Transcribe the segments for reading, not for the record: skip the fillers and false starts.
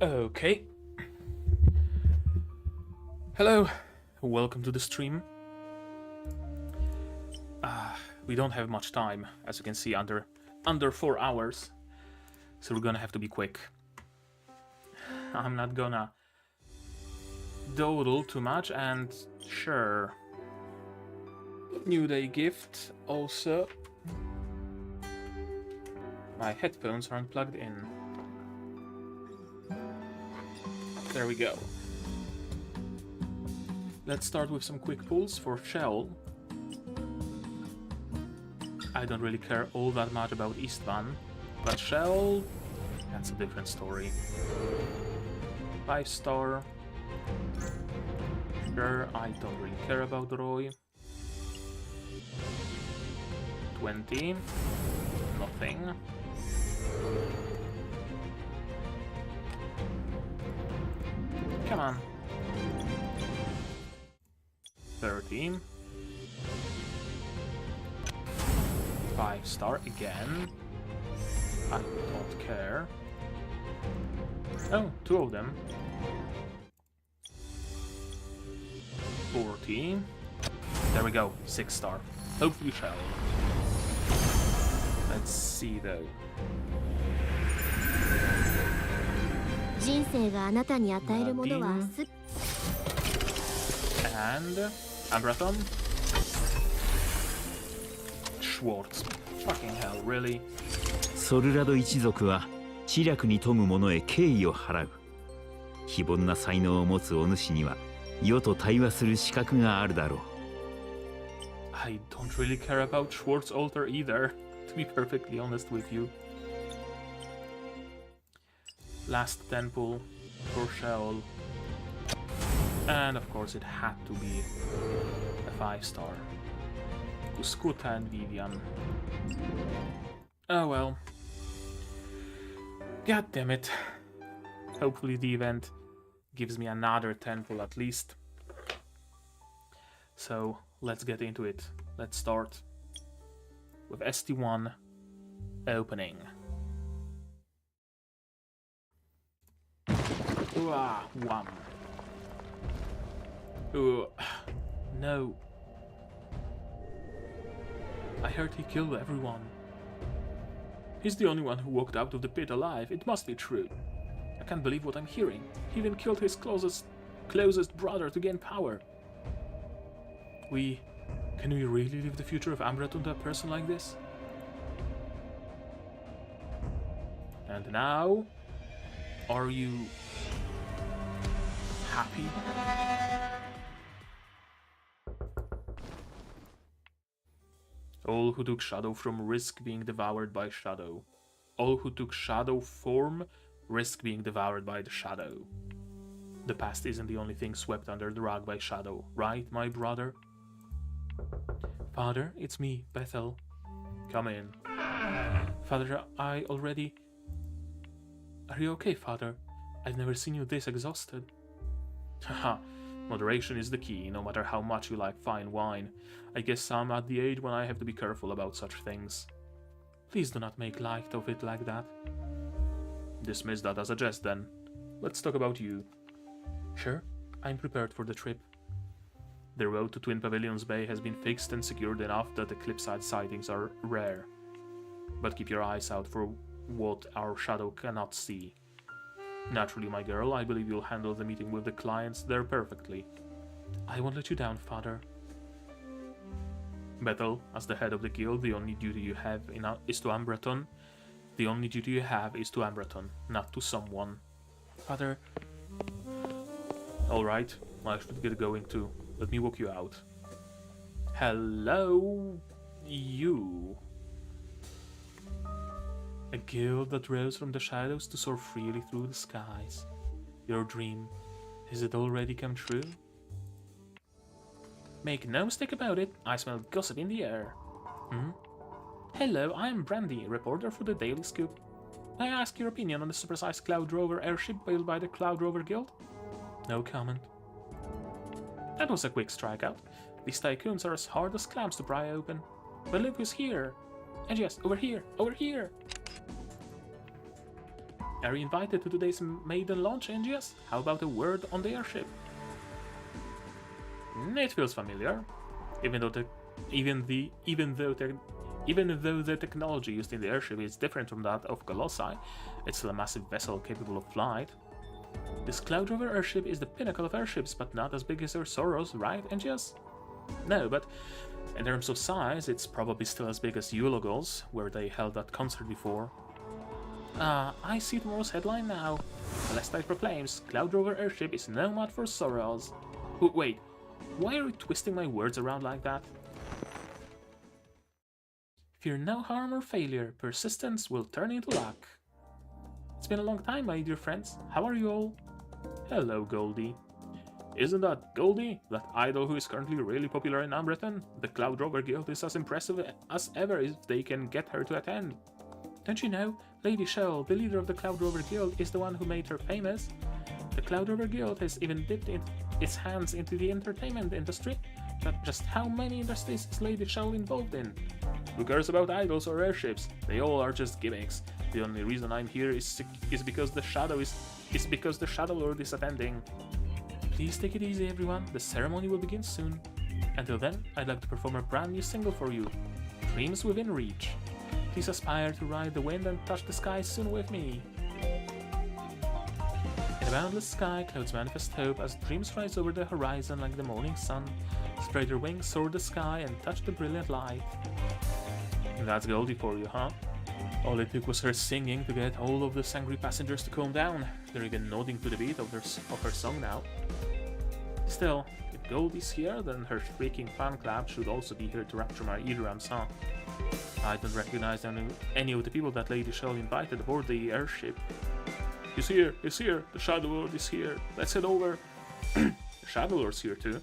Okay. Hello, welcome to the stream. We don't have much time, as you can see, under 4 hours, so we're gonna have to be quick. I'm not gonna dawdle too much, and sure. New Day gift also. My headphones aren't plugged in. There we go. Let's start with some quick pulls for Shell. I don't really care all that much about Istvan, but Shell, that's a different story. 5-star. Sure, I don't really care about Roy. 20. Nothing. Come on. 13. 5-star again. I don't care. Oh, 2 of them. 14. There we go, 6-star. Hopefully Shell. Let's see though. And Ambrathon. Schwartz. Fucking hell, really? ソルラド一族は知略に富む者へ敬意を払う。非凡な才能を持つお主には世と対話する資格があるだろう。I don't really care about Schwartz altar either, to be perfectly honest with you. Last 10 pull for Shell. And of course it had to be a 5-star. Uskuta and Vivian. Oh well. God damn it. Hopefully the event gives me another 10 pull at least. So let's get into it. Let's start with ST1 opening. Ooh, 1. Ooh, no. I heard he killed everyone. He's the only one who walked out of the pit alive. It must be true. I can't believe what I'm hearing. He even killed his closest brother to gain power. Can we really leave the future of Ambrathon to a person like this? And now, are you happy? All who took shadow form risk being devoured by shadow. All who took shadow form risk being devoured by the shadow. The past isn't the only thing swept under the rug by shadow, right, my brother? Father, it's me, Bethel. Come in. Father, I already... Are you okay, Father? I've never seen you this exhausted. Haha, moderation is the key, no matter how much you like fine wine. I guess I'm at the age when I have to be careful about such things. Please do not make light of it like that. Dismiss that as a jest, then. Let's talk about you. Sure, I'm prepared for the trip. The road to Twin Pavilions Bay has been fixed and secured enough that Eclipsite sightings are rare. But keep your eyes out for what our shadow cannot see. Naturally, my girl, I believe you'll handle the meeting with the clients there perfectly. I won't let you down, Father. Bethel, as the head of the guild, the only duty you have is to Ambrathon. The only duty you have is to Ambrathon, not to someone. Father... Alright, I should get going too. Let me walk you out. Hello, you. A guild that rose from the shadows to soar freely through the skies. Your dream, has it already come true? Make no mistake about it, I smell gossip in the air. Hello, I am Brandy, reporter for the Daily Scoop. May I ask your opinion on the supersized Cloud Rover airship built by the Cloud Rover Guild? No comment. That was a quick strikeout. These tycoons are as hard as clams to pry open. But look who's here! And yes, over here! Over here! Are you invited to today's maiden launch, Angius? How about a word on the airship? It feels familiar, even though the technology used in the airship is different from that of Colossi. It's still a massive vessel capable of flight. This Cloud Rover airship is the pinnacle of airships, but not as big as Soros, right, Angius? No, but in terms of size, it's probably still as big as Eulogos, where they held that concert before. I see tomorrow's headline now. Celestite proclaims Cloud Rover airship is no match for Soros. Wait, why are you twisting my words around like that? Fear no harm or failure. Persistence will turn into luck. It's been a long time, my dear friends. How are you all? Hello, Goldie. Isn't that Goldie, that idol who is currently really popular in Ambreton? The Cloud Rover Guild is as impressive as ever if they can get her to attend. Don't you know, Lady Shell, the leader of the Cloud Rover Guild, is the one who made her famous? The Cloud Rover Guild has even dipped its hands into the entertainment industry. But just how many industries is Lady Shell involved in? Who cares about idols or airships? They all are just gimmicks. The only reason I'm here is because the Shadow Lord is attending. Please take it easy, everyone. The ceremony will begin soon. Until then, I'd like to perform a brand new single for you, Dreams Within Reach. Please aspire to ride the wind and touch the sky soon with me. In a boundless sky, clouds manifest hope as dreams rise over the horizon like the morning sun. Spread your wings, soar the sky, and touch the brilliant light. That's Goldie for you, huh? All it took was her singing to get all of the angry passengers to calm down. They're even nodding to the beat of her song now. Still, if Goldie's here, then her freaking fan club should also be here to rapture my eardrums, huh? I don't recognize any of the people that Lady Shell invited aboard the airship. He's here, the Shadow Lord is here, let's head over. The Shadow Lord's here too.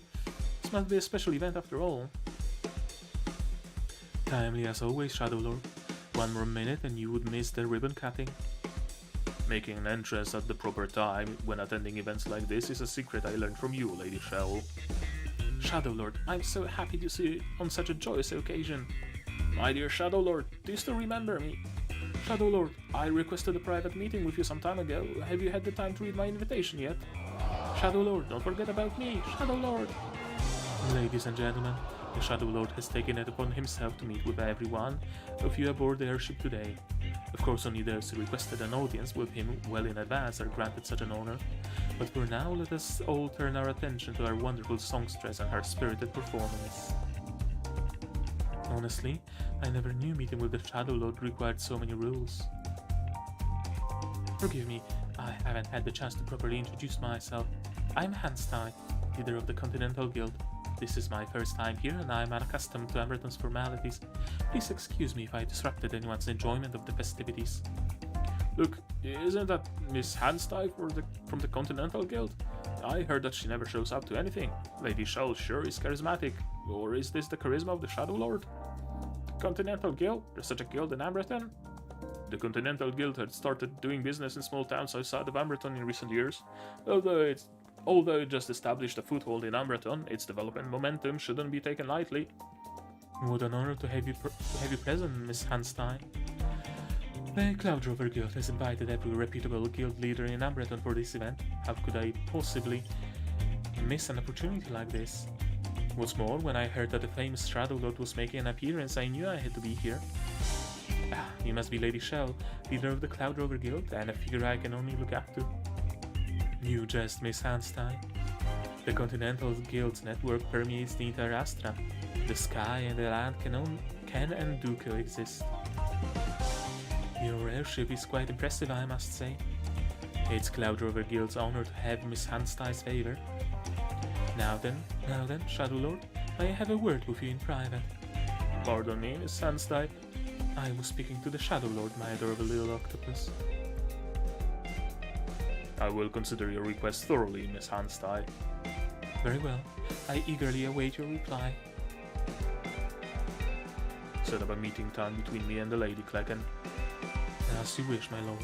This must be a special event after all. Timely as always, Shadow Lord. One more minute and you would miss the ribbon cutting. Making an entrance at the proper time when attending events like this is a secret I learned from you, Lady Shell. Shadow Lord, I'm so happy to see you on such a joyous occasion. My dear Shadow Lord, do you still remember me? Shadow Lord, I requested a private meeting with you some time ago. Have you had the time to read my invitation yet? Shadow Lord, don't forget about me, Shadow Lord! Ladies and gentlemen, the Shadow Lord has taken it upon himself to meet with everyone of you aboard the airship today. Of course, only those who requested an audience with him well in advance are granted such an honor. But for now, let us all turn our attention to our wonderful songstress and her spirited performance. Honestly, I never knew meeting with the Shadow Lord required so many rules. Forgive me, I haven't had the chance to properly introduce myself. I'm Hanstein, leader of the Continental Guild. This is my first time here and I am unaccustomed to Ambreton's formalities. Please excuse me if I disrupted anyone's enjoyment of the festivities. Look, isn't that Miss Hanstein from the Continental Guild? I heard that she never shows up to anything. Lady Shell sure is charismatic. Or is this the charisma of the Shadow Lord? The Continental Guild? There's such a guild in Ambreton? The Continental Guild had started doing business in small towns outside of Ambreton in recent years. Although it just established a foothold in Ambreton, its development momentum shouldn't be taken lightly. What an honor to have you present, Miss Hanstein. The Cloud Rover Guild has invited every reputable guild leader in Ambreton for this event. How could I possibly miss an opportunity like this? What's more, when I heard that the famous Shadow Lord was making an appearance, I knew I had to be here. You must be Lady Shell, leader of the Cloud Rover Guild, and a figure I can only look up to. You jest, Miss Hanstein. The Continental Guild's network permeates the entire Astra. The sky and the land can and do coexist. Your airship is quite impressive, I must say. It's Cloud Rover Guild's honor to have Miss Hanstein's favor. Now then, Shadow Lord, I have a word with you in private. Pardon me, Miss Hanstein. I was speaking to the Shadow Lord, my adorable little octopus. I will consider your request thoroughly, Miss Hanstein. Very well. I eagerly await your reply. Set up a meeting time between me and the Lady Klecken. As you wish, my lord.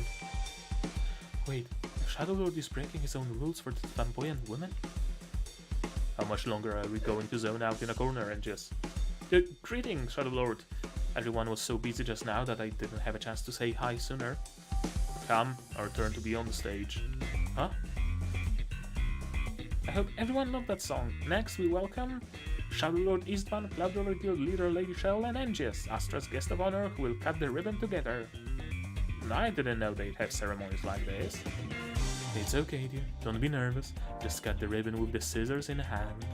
Wait, the Shadow Lord is breaking his own rules for the flamboyant women? How much longer are we going to zone out in a corner and just... Greetings, Shadow Lord! Everyone was so busy just now that I didn't have a chance to say hi sooner. Come, our turn to be on the stage. Huh? I hope everyone loved that song. Next, we welcome Shadow Lord Eastbound, Cloud Rover Guild leader Lady Shell, and Angius, Astra's guest of honor, who will cut the ribbon together. I didn't know they'd have ceremonies like this. It's okay, dear. Don't be nervous. Just cut the ribbon with the scissors in hand.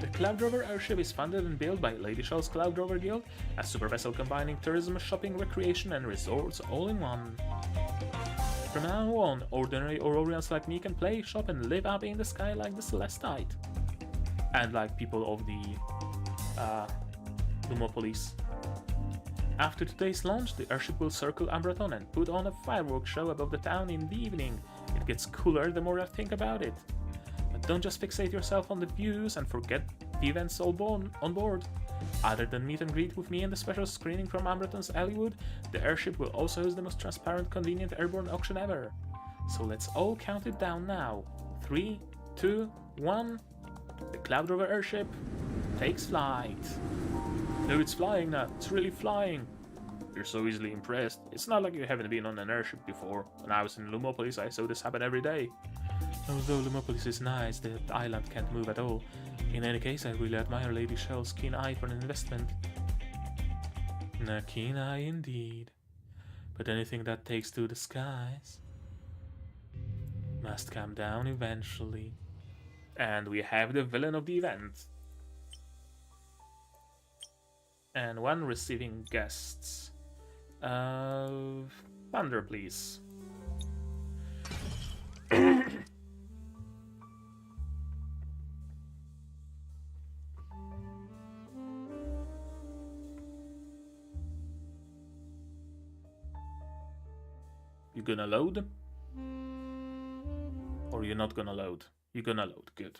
The Cloud Rover airship is funded and built by Lady Shell's Cloud Rover Guild, a super vessel combining tourism, shopping, recreation, and resorts all in one. From now on, ordinary Aurorians like me can play, shop, and live up in the sky like the Caelestite. And like people of the Lumopolis. After today's launch, the airship will circle Umbraton and put on a fireworks show above the town in the evening. It gets cooler the more I think about it. But don't just fixate yourself on the views and forget the events on board. Other than meet and greet with me and the special screening from Umbraton's Hollywood, the airship will also host the most transparent, convenient airborne auction ever. So let's all count it down now. 3, 2, 1. The Cloud Rover airship takes flight. No, it's flying now. It's really flying. You're so easily impressed. It's not like you haven't been on an airship before. When I was in Lumopolis, I saw this happen every day. Although Lumopolis is nice, the island can't move at all. In any case, I really admire Lady Shell's keen eye for an investment. A keen eye indeed. But anything that takes to the skies must come down eventually. And we have the villain of the event. And one receiving guests. Thunder, please. You gonna load? Or you're not gonna load? You're gonna load, good.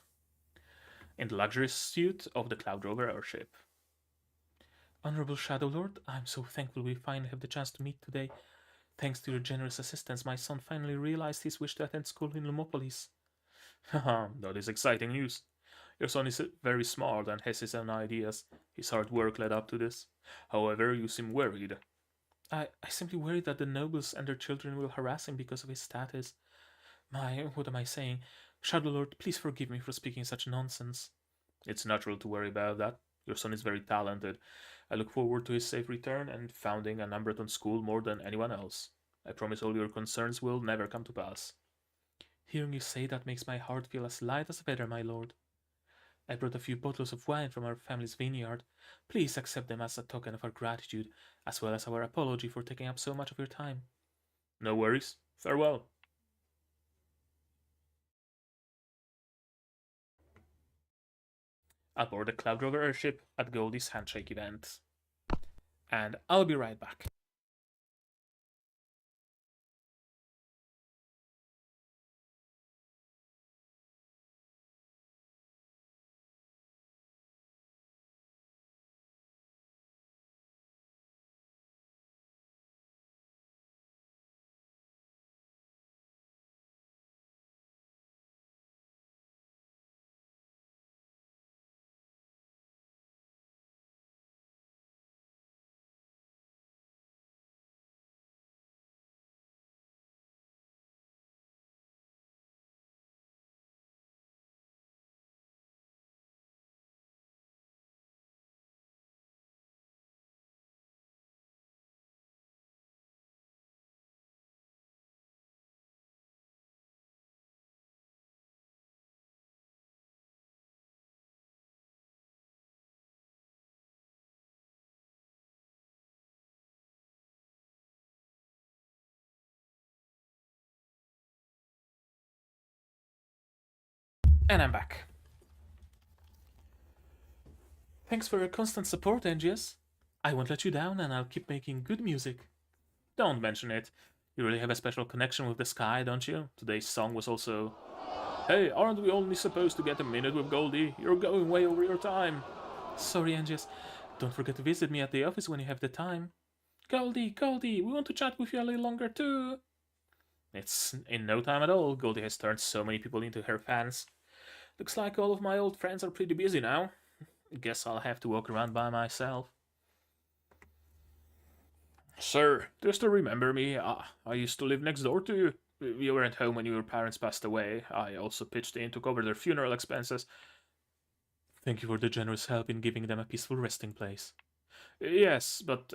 In the luxurious suite of the Cloud Rover airship. Honorable Shadow Lord, I'm so thankful we finally have the chance to meet today. Thanks to your generous assistance, my son finally realized his wish to attend school in Lumopolis. Haha, that is exciting news. Your son is very smart and has his own ideas. His hard work led up to this. However, you seem worried. I simply worry that the nobles and their children will harass him because of his status. What am I saying? Shadow Lord, please forgive me for speaking such nonsense. It's natural to worry about that. Your son is very talented. I look forward to his safe return and founding an Umbraton school more than anyone else. I promise all your concerns will never come to pass. Hearing you say that makes my heart feel as light as a feather, my lord. I brought a few bottles of wine from our family's vineyard. Please accept them as a token of our gratitude, as well as our apology for taking up so much of your time. No worries. Farewell. Aboard the Cloud Rover airship at Goldie's handshake event. And I'll be right back. And I'm back. Thanks for your constant support, Angius. I won't let you down and I'll keep making good music. Don't mention it. You really have a special connection with the sky, don't you? Today's song was also... Hey, aren't we only supposed to get a minute with Goldie? You're going way over your time. Sorry, Angius. Don't forget to visit me at the office when you have the time. Goldie, we want to chat with you a little longer too. It's in no time at all. Goldie has turned so many people into her fans. Looks like all of my old friends are pretty busy now. Guess I'll have to walk around by myself. Sir, do you still remember me? I used to live next door to you. You weren't home when your parents passed away. I also pitched in to cover their funeral expenses. Thank you for the generous help in giving them a peaceful resting place. Yes, but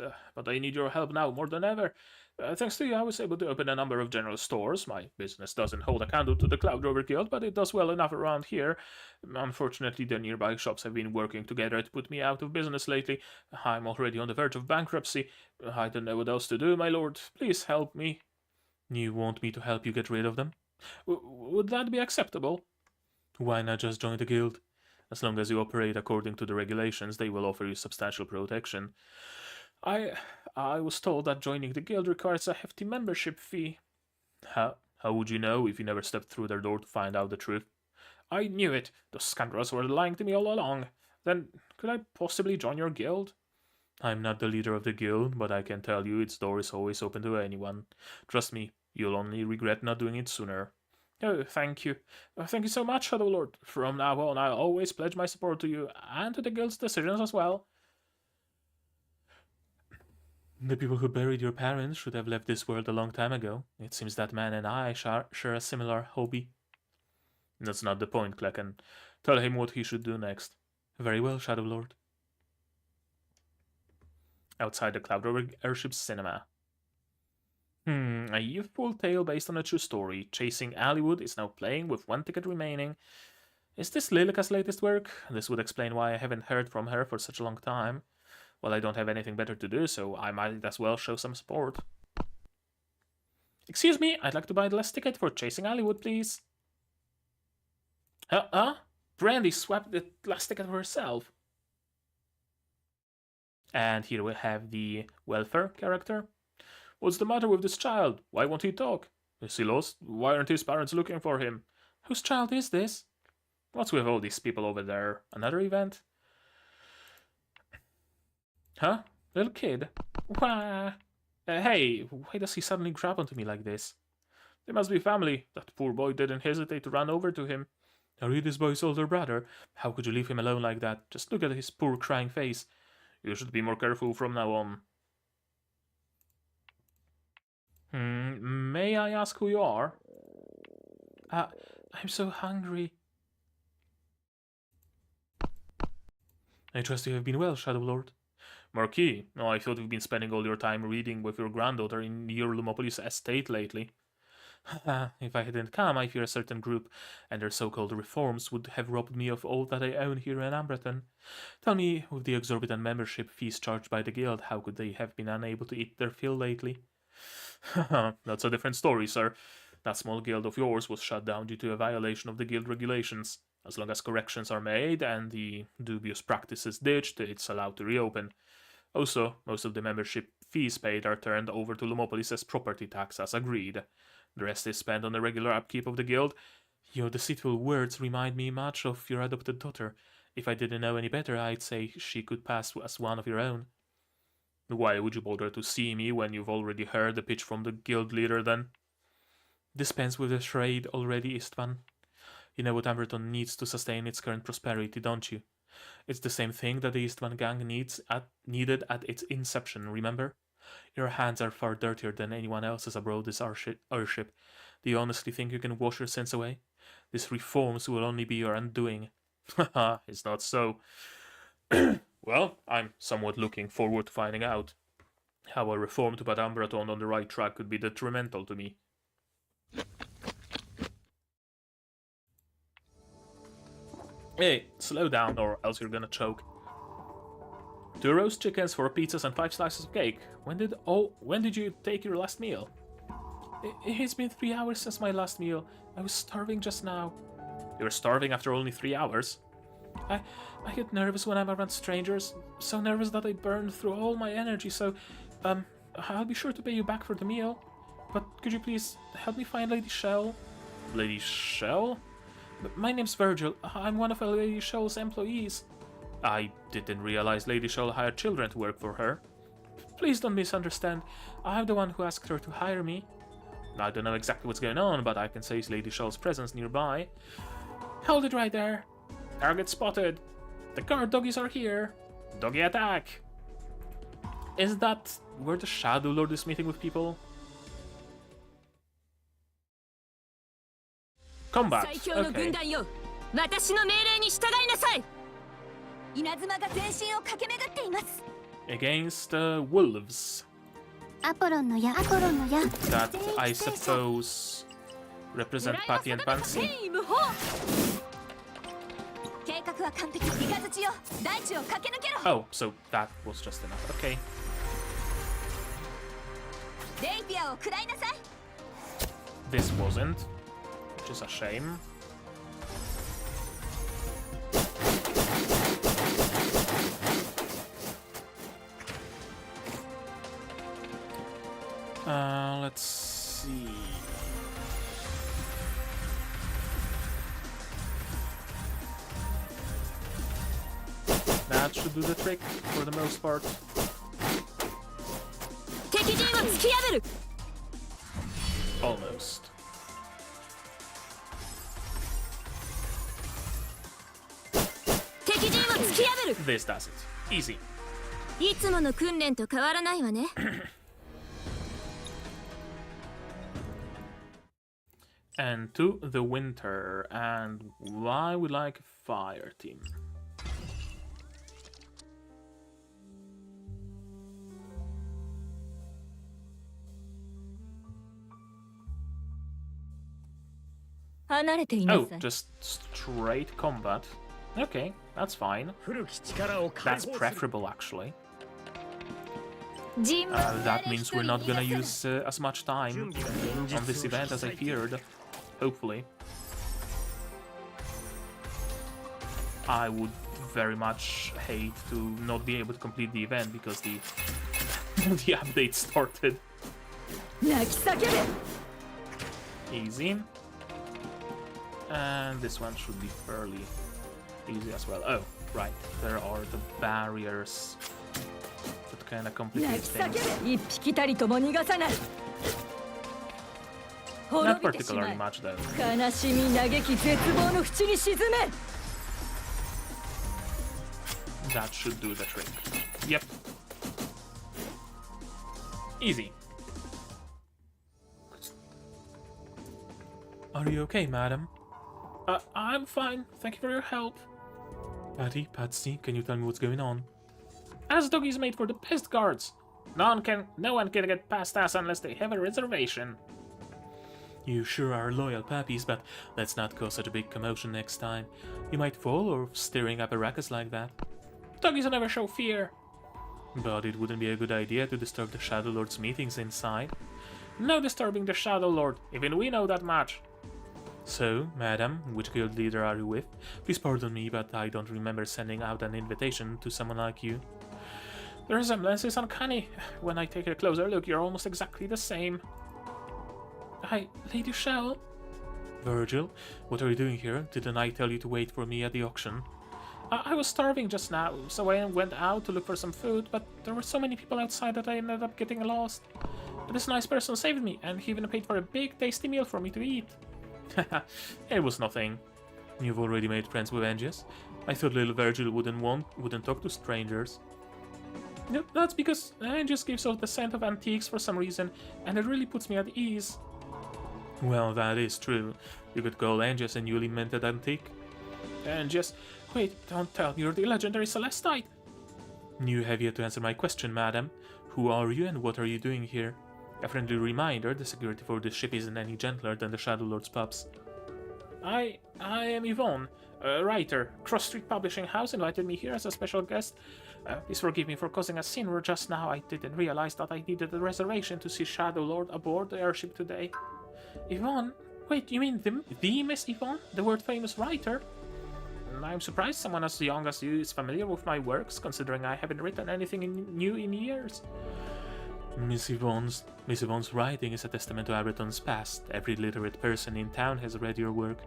I need your help now more than ever. Thanks to you, I was able to open a number of general stores. My business doesn't hold a candle to the Cloud Rover Guild, but it does well enough around here. Unfortunately, the nearby shops have been working together to put me out of business lately. I'm already on the verge of bankruptcy. I don't know what else to do, my lord. Please help me. You want me to help you get rid of them? Would that be acceptable? Why not just join the guild? As long as you operate according to the regulations, they will offer you substantial protection. I was told that joining the guild requires a hefty membership fee. How would you know if you never stepped through their door to find out the truth? I knew it. Those scoundrels were lying to me all along. Then, could I possibly join your guild? I'm not the leader of the guild, but I can tell you its door is always open to anyone. Trust me, you'll only regret not doing it sooner. Oh, thank you. Thank you so much, Shadow Lord. From now on, I'll always pledge my support to you, and to the guild's decisions as well. The people who buried your parents should have left this world a long time ago. It seems that man and I share a similar hobby. That's not the point, Klecken. Tell him what he should do next. Very well, Shadow Lord. Outside the Cloud Rover Airship's cinema. A youthful tale based on a true story. Chasing Hollywood is now playing with 1 ticket remaining. Is this Lilica's latest work? This would explain why I haven't heard from her for such a long time. Well, I don't have anything better to do, so I might as well show some support. Excuse me, I'd like to buy the last ticket for Chasing Hollywood, please. Brandy swapped the last ticket for herself. And here we have the welfare character. What's the matter with this child? Why won't he talk? Is he lost? Why aren't his parents looking for him? Whose child is this? What's with all these people over there? Another event? Huh? Little kid? Wah! Hey, why does he suddenly grab onto me like this? They must be family. That poor boy didn't hesitate to run over to him. Are you this boy's older brother? How could you leave him alone like that? Just look at his poor crying face. You should be more careful from now on. May I ask who you are? I'm so hungry. I trust you have been well, Shadow Lord. Marquis, I thought you've been spending all your time reading with your granddaughter in your Lumopolis estate lately. If I hadn't come, I fear a certain group and their so-called reforms would have robbed me of all that I own here in Amberton. Tell me, with the exorbitant membership fees charged by the guild, how could they have been unable to eat their fill lately? That's a different story, sir. That small guild of yours was shut down due to a violation of the guild regulations. As long as corrections are made and the dubious practices ditched, it's allowed to reopen. Also, most of the membership fees paid are turned over to Lumopolis as property tax as agreed. The rest is spent on the regular upkeep of the guild. Your deceitful words remind me much of your adopted daughter. If I didn't know any better, I'd say she could pass as one of your own. Why would you bother to see me when you've already heard the pitch from the guild leader, then? Dispense with the charade already, Istvan. You know what Amberton needs to sustain its current prosperity, don't you? It's the same thing that the Istvan gang needed at its inception, remember? Your hands are far dirtier than anyone else's aboard this airship. Do you honestly think you can wash your sins away? These reforms will only be your undoing. Haha, it's not so. Well, I'm somewhat looking forward to finding out. How a reform to put Amberton on the right track could be detrimental to me. Hey, slow down or else you're gonna choke. 2 roast chickens, 4 pizzas and 5 slices of cake. When did you take your last meal? It's been 3 hours since my last meal. I was starving just now. You were starving after only 3 hours? I get nervous when I'm around strangers. So nervous that I burn through all my energy, so I'll be sure to pay you back for the meal. But could you please help me find Lady Shell? Lady Shell? My name's Virgil. I'm one of Lady Shell's employees. I didn't realize Lady Shell hired children to work for her. Please don't misunderstand. I'm the one who asked her to hire me. I don't know exactly what's going on, but I can sense Lady Shell's presence nearby. Hold it right there. Target spotted. The guard doggies are here. Doggy attack. Is that where the Shadow Lord is meeting with people? Combat. Okay. Against wolves. That, I suppose, represent Patty and Pansy. Oh, so that was just enough. Okay. This wasn't, which is a shame. Let's see. That should do the trick for the most part. Almost. This does it. Easy. And to the winter. And why we like fire team? Oh, just straight combat. Okay, that's fine. That's preferable, actually. That means we're not gonna use as much time on this event as I feared. Hopefully. I would very much hate to not be able to complete the event because the the update started. Easy. And this one should be fairly easy as well. Oh, right. There are the barriers that kind of complicate things. Not particularly much, though. That should do the trick. Yep. Easy. Are you okay, madam? I'm fine. Thank you for your help. Patty, Patsy, can you tell me what's going on? As doggies made for the best guards. No one can get past us unless they have a reservation. You sure are loyal puppies, but let's not cause such a big commotion next time. You might fall or stirring up a ruckus like that. Doggies never show fear. But it wouldn't be a good idea to disturb the Shadow Lord's meetings inside. No disturbing the Shadow Lord, even we know that much. So, madam, which guild leader are you with? Please pardon me, but I don't remember sending out an invitation to someone like you. The resemblance is uncanny. When I take a closer look, you're almost exactly the same. Lady Shell? Virgil, what are you doing here? Didn't I tell you to wait for me at the auction? I was starving just now, so I went out to look for some food, but there were so many people outside that I ended up getting lost. But this nice person saved me, and he even paid for a big, tasty meal for me to eat. It was nothing. You've already made friends with Angius. I thought little Virgil wouldn't talk to strangers. No, that's because Angius gives off the scent of antiques for some reason, and it really puts me at ease. Well, that is true. You could call Angius a newly minted antique. Angius, wait, don't tell me you're the legendary Caelestite. You have yet to answer my question, madam. Who are you and what are you doing here? A friendly reminder, the security for this ship isn't any gentler than the Shadow Lord's pups. I am Yvonne, a writer. Cross Street Publishing House invited me here as a special guest. Please forgive me for causing a scene where just now I didn't realize that I needed a reservation to see Shadow Lord aboard the airship today. Yvonne? Wait, you mean the Miss Yvonne? The world-famous writer? I'm surprised someone as young as you is familiar with my works, considering I haven't written anything new in years. Miss Yvonne's writing is a testament to Abreton's past. Every literate person in town has read your work.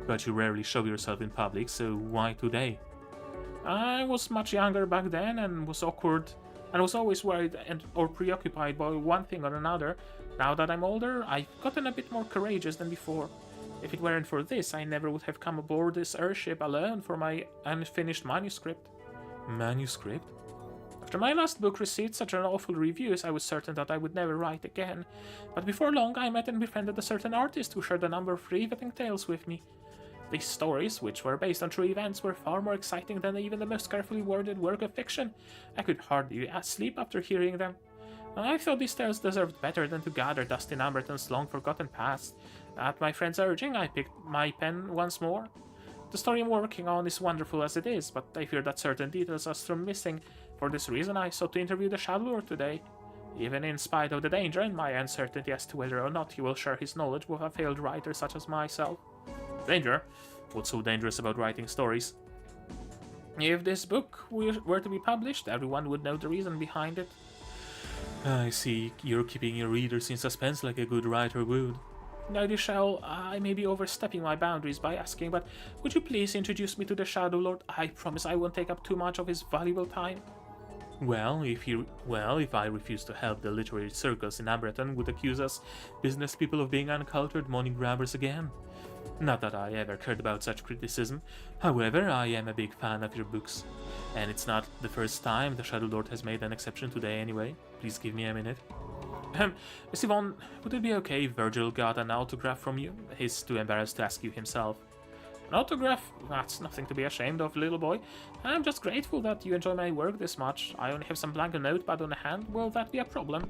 But you rarely show yourself in public, so why today? I was much younger back then and was awkward, and was always worried or preoccupied by one thing or another. Now that I'm older, I've gotten a bit more courageous than before. If it weren't for this, I never would have come aboard this airship alone for my unfinished manuscript. Manuscript? After my last book received such an awful reviews, I was certain that I would never write again. But before long, I met and befriended a certain artist who shared a number of riveting tales with me. These stories, which were based on true events, were far more exciting than even the most carefully worded work of fiction. I could hardly sleep after hearing them. I thought these tales deserved better than to gather dust in Amberton's long-forgotten past. At my friend's urging, I picked my pen once more. The story I'm working on is wonderful as it is, but I fear that certain details are still missing. For this reason, I sought to interview the Shadow Lord today. Even in spite of the danger and my uncertainty as to whether or not he will share his knowledge with a failed writer such as myself. Danger? What's so dangerous about writing stories? If this book were to be published, everyone would know the reason behind it. I see, you're keeping your readers in suspense like a good writer would. Lady Shell, I may be overstepping my boundaries by asking, but would you please introduce me to the Shadow Lord? I promise I won't take up too much of his valuable time. If I refuse to help, the literary circles in Amberton would accuse us business people of being uncultured money grabbers again. Not that I ever cared about such criticism. However, I am a big fan of your books. And it's not the first time the Shadow Lord has made an exception today anyway. Please give me a minute. Miss Yvonne, would it be okay if Virgil got an autograph from you? He's too embarrassed to ask you himself. An autograph? That's nothing to be ashamed of, little boy. I'm just grateful that you enjoy my work this much. I only have some blank notepad on hand. Will that be a problem?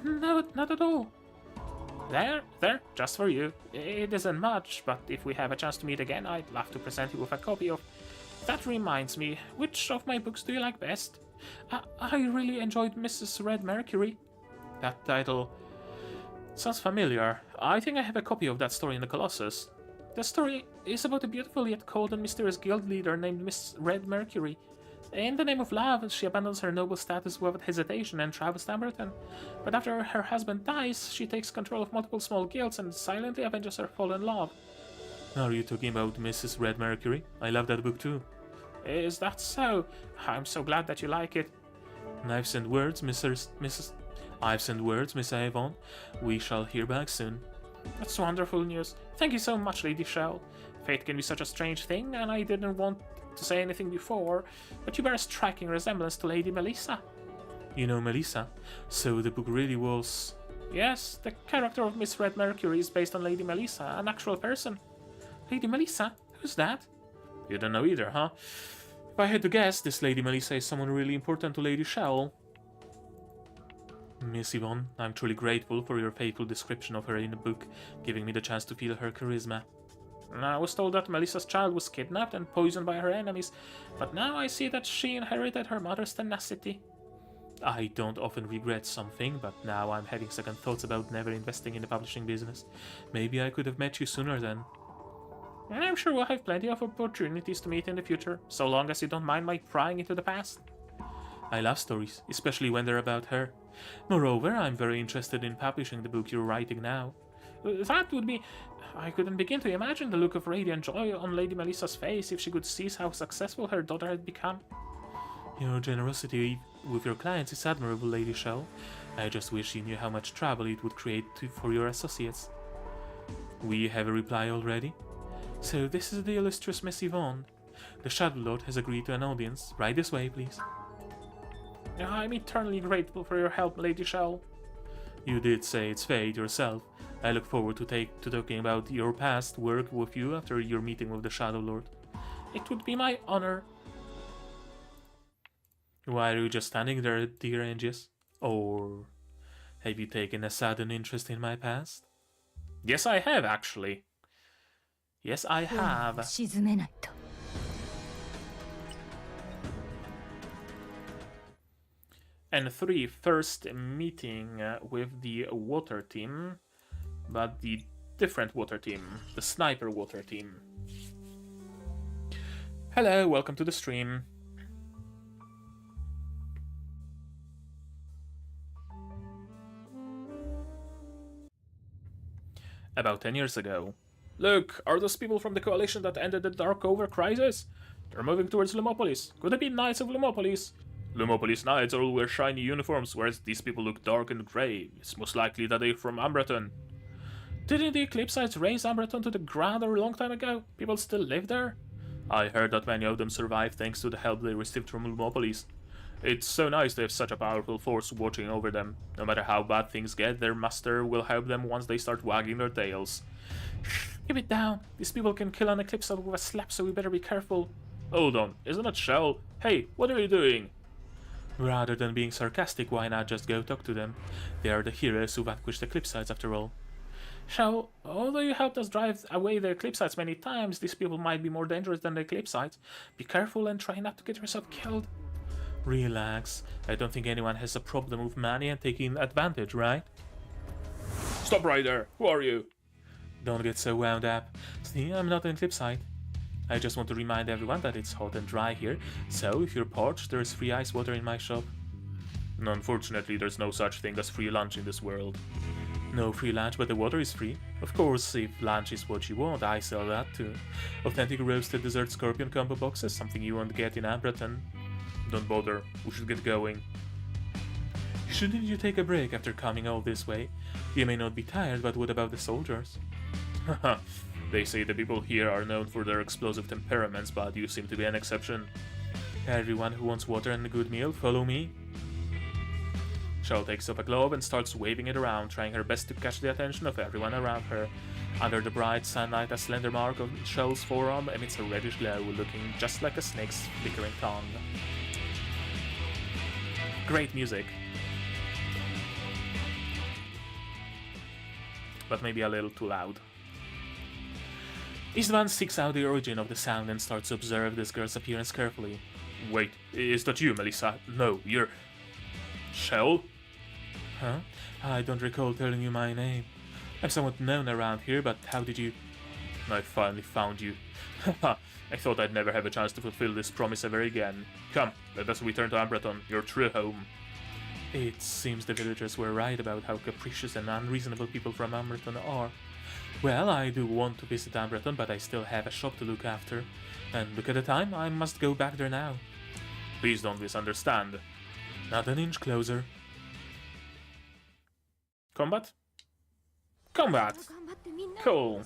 No, not at all. There, just for you. It isn't much, but if we have a chance to meet again, I'd love to present you with a copy of... That reminds me, which of my books do you like best? I really enjoyed Mrs. Red Mercury. That title sounds familiar. I think I have a copy of that story in the Colossus. The story is about a beautiful yet cold and mysterious guild leader named Miss Red Mercury. In the name of love, she abandons her noble status without hesitation and travels to Amberton. But after her husband dies, she takes control of multiple small guilds and silently avenges her fallen love. Are you talking about Mrs. Red Mercury? I love that book too. Is that so? I'm so glad that you like it. I've sent words, I've sent words, Miss Avon. We shall hear back soon. That's wonderful news. Thank you so much, Lady Shell. Fate can be such a strange thing, and I didn't want to say anything before, but you bear a striking resemblance to Lady Melissa. You know Melissa? So the book really was... Yes, the character of Miss Red Mercury is based on Lady Melissa, an actual person. Lady Melissa? Who's that? You don't know either, huh? If I had to guess, this Lady Melissa is someone really important to Lady Shell. Miss Yvonne, I'm truly grateful for your faithful description of her in the book, giving me the chance to feel her charisma. I was told that Melissa's child was kidnapped and poisoned by her enemies, but now I see that she inherited her mother's tenacity. I don't often regret something, but now I'm having second thoughts about never investing in the publishing business. Maybe I could have met you sooner then. I'm sure we'll have plenty of opportunities to meet in the future, so long as you don't mind my prying into the past. I love stories, especially when they're about her. Moreover, I'm very interested in publishing the book you're writing now. That would be... I couldn't begin to imagine the look of radiant joy on Lady Melissa's face if she could see how successful her daughter had become. Your generosity with your clients is admirable, Lady Shell. I just wish you knew how much trouble it would create for your associates. We have a reply already? So this is the illustrious Miss Yvonne. The Shadow Lord has agreed to an audience. Right this way, please. I'm eternally grateful for your help, Lady Shell. You did say it's fate yourself. I look forward to talking about your past work with you after your meeting with the Shadow Lord. It would be my honor. Why are you just standing there, dear Angius? Or have you taken a sudden interest in my past? Yes, I have, actually. Yes, I have. And 3, first meeting with the water team, but the different water team, the sniper water team. Hello, welcome to the stream. About 10 years ago. Look, are those people from the coalition that ended the Darkover crisis? They're moving towards Lumopolis. Could it be Knights of Lumopolis? Lumopolis Knights all wear shiny uniforms, whereas these people look dark and grey. It's most likely that they're from Amberton. Didn't the Eclipsites raise Amberton to the ground a long time ago? People still live there? I heard that many of them survived thanks to the help they received from Lumopolis. It's so nice to have such a powerful force watching over them. No matter how bad things get, their master will help them once they start wagging their tails. Keep it down. These people can kill an Eclipsite with a slap, so we better be careful. Hold on, isn't that Shell? Hey, what are you doing? Rather than being sarcastic, why not just go talk to them? They are the heroes who vanquished the Eclipsites after all. Shell, although you helped us drive away the Eclipsites many times, these people might be more dangerous than the Eclipsites. Be careful and try not to get yourself killed. Relax. I don't think anyone has a problem with money and taking advantage, right? Stop right there! Who are you? Don't get so wound up. See, I'm not an Eclipsite. I just want to remind everyone that it's hot and dry here, so if you're parched, there's free ice water in my shop. Unfortunately, there's no such thing as free lunch in this world. No free lunch, but the water is free. Of course, if lunch is what you want, I sell that too. Authentic roasted dessert scorpion combo boxes, something you won't get in Amberton. Don't bother, we should get going. Shouldn't you take a break after coming all this way? You may not be tired, but what about the soldiers? Haha, they say the people here are known for their explosive temperaments, but you seem to be an exception. Everyone who wants water and a good meal, follow me. Shell takes up a globe and starts waving it around, trying her best to catch the attention of everyone around her. Under the bright sunlight, a slender mark of Shell's forearm emits a reddish glow, looking just like a snake's flickering tongue. Great music. But maybe a little too loud. Istvan seeks out the origin of the sound and starts to observe this girl's appearance carefully. Wait, is that you, Melissa? No, you're... Shell? Huh? I don't recall telling you my name. I'm somewhat known around here, but how did you... I finally found you. Haha, I thought I'd never have a chance to fulfill this promise ever again. Come, let us return to Ambraton, your true home. It seems the villagers were right about how capricious and unreasonable people from Ambraton are. Well, I do want to visit Ambraton, but I still have a shop to look after. And look at the time, I must go back there now. Please don't misunderstand. Not an inch closer. Combat? Combat! Cool.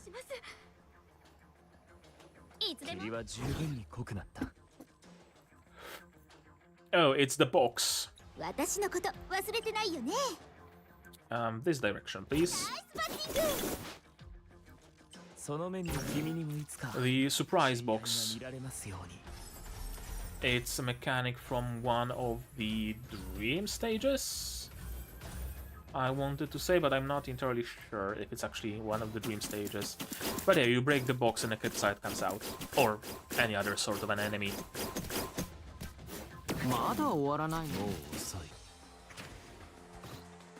Oh, it's the box. This direction, please. The surprise box. It's a mechanic from one of the dream stages, I wanted to say, but I'm not entirely sure if it's actually one of the dream stages. But yeah, you break the box and Eclipsite comes out. Or any other sort of an enemy.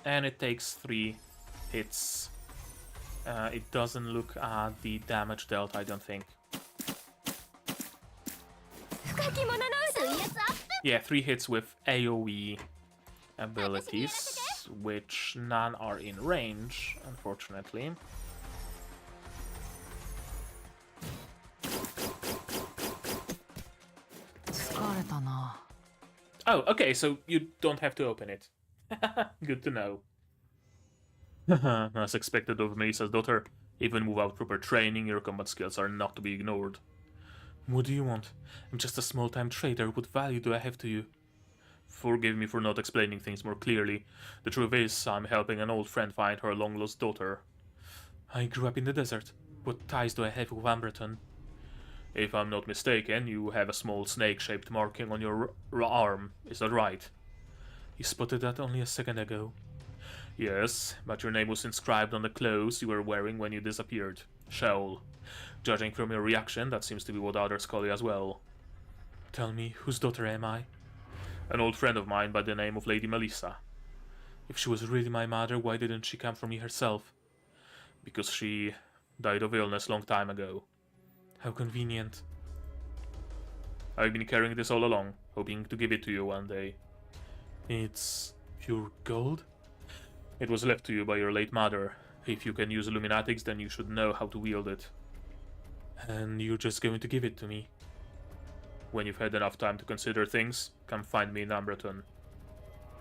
And it takes 3 hits. It doesn't look at the damage dealt, I don't think. Yeah, 3 hits with AoE abilities, which none are in range, unfortunately. Oh, okay, so you don't have to open it. Good to know. As expected of Melissa's daughter, even without proper training, your combat skills are not to be ignored. What do you want? I'm just a small-time trader. What value do I have to you? Forgive me for not explaining things more clearly. The truth is, I'm helping an old friend find her long-lost daughter. I grew up in the desert. What ties do I have with Ambraton? If I'm not mistaken, you have a small snake-shaped marking on your arm. Is that right? You spotted that only a second ago. Yes, but your name was inscribed on the clothes you were wearing when you disappeared. Shell. Judging from your reaction, that seems to be what others call you as well. Tell me, whose daughter am I? An old friend of mine by the name of Lady Melissa. If she was really my mother, why didn't she come for me herself? Because she died of illness long time ago. How convenient. I've been carrying this all along, hoping to give it to you one day. It's pure gold? It was left to you by your late mother. If you can use Illuminatics, then you should know how to wield it. And you're just going to give it to me? When you've had enough time to consider things, come find me in Ambraton.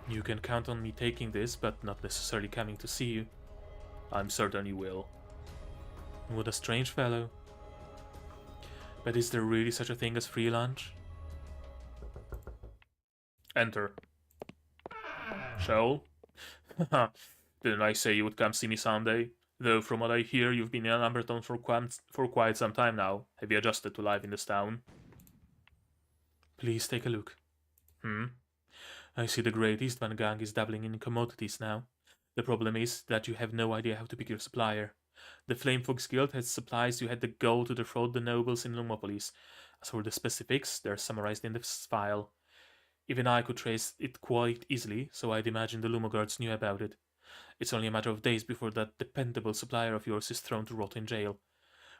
You can count on me taking this, but not necessarily coming to see you. I'm certain you will. What a strange fellow. But is there really such a thing as free lunch? Enter. Shell? Didn't I say you would come see me someday? Though from what I hear, you've been in Amberton for quite some time now. Have you adjusted to life in this town? Please take a look. I see the Great Eastman gang is dabbling in commodities now. The problem is that you have no idea how to pick your supplier. The Flamefox Guild has supplies you had the goal to defraud the nobles in Lumopolis. As for the specifics, they're summarized in this file. Even I could trace it quite easily, so I'd imagine the Lumoguards knew about it. It's only a matter of days before that dependable supplier of yours is thrown to rot in jail.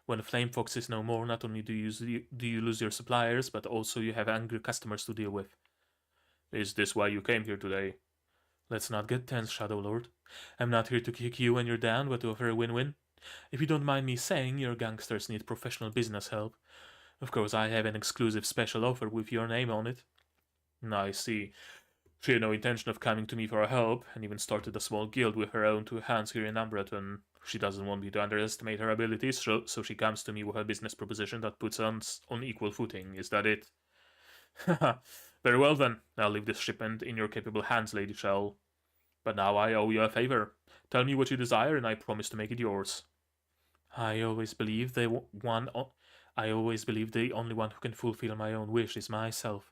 When Flamefox is no more, not only do you lose your suppliers, but also you have angry customers to deal with. Is this why you came here today? Let's not get tense, Shadow Lord. I'm not here to kick you when you're down, but to offer a win-win. If you don't mind me saying, your gangsters need professional business help. Of course, I have an exclusive special offer with your name on it. I see. She had no intention of coming to me for help, and even started a small guild with her own two hands here in Amberton. She doesn't want me to underestimate her abilities, so she comes to me with a business proposition that puts us on equal footing. Is that it? Haha. Very well then. I'll leave this shipment in your capable hands, Lady Shell. But now I owe you a favor. Tell me what you desire, and I promise to make it yours. I always believe the only one who can fulfill my own wish is myself.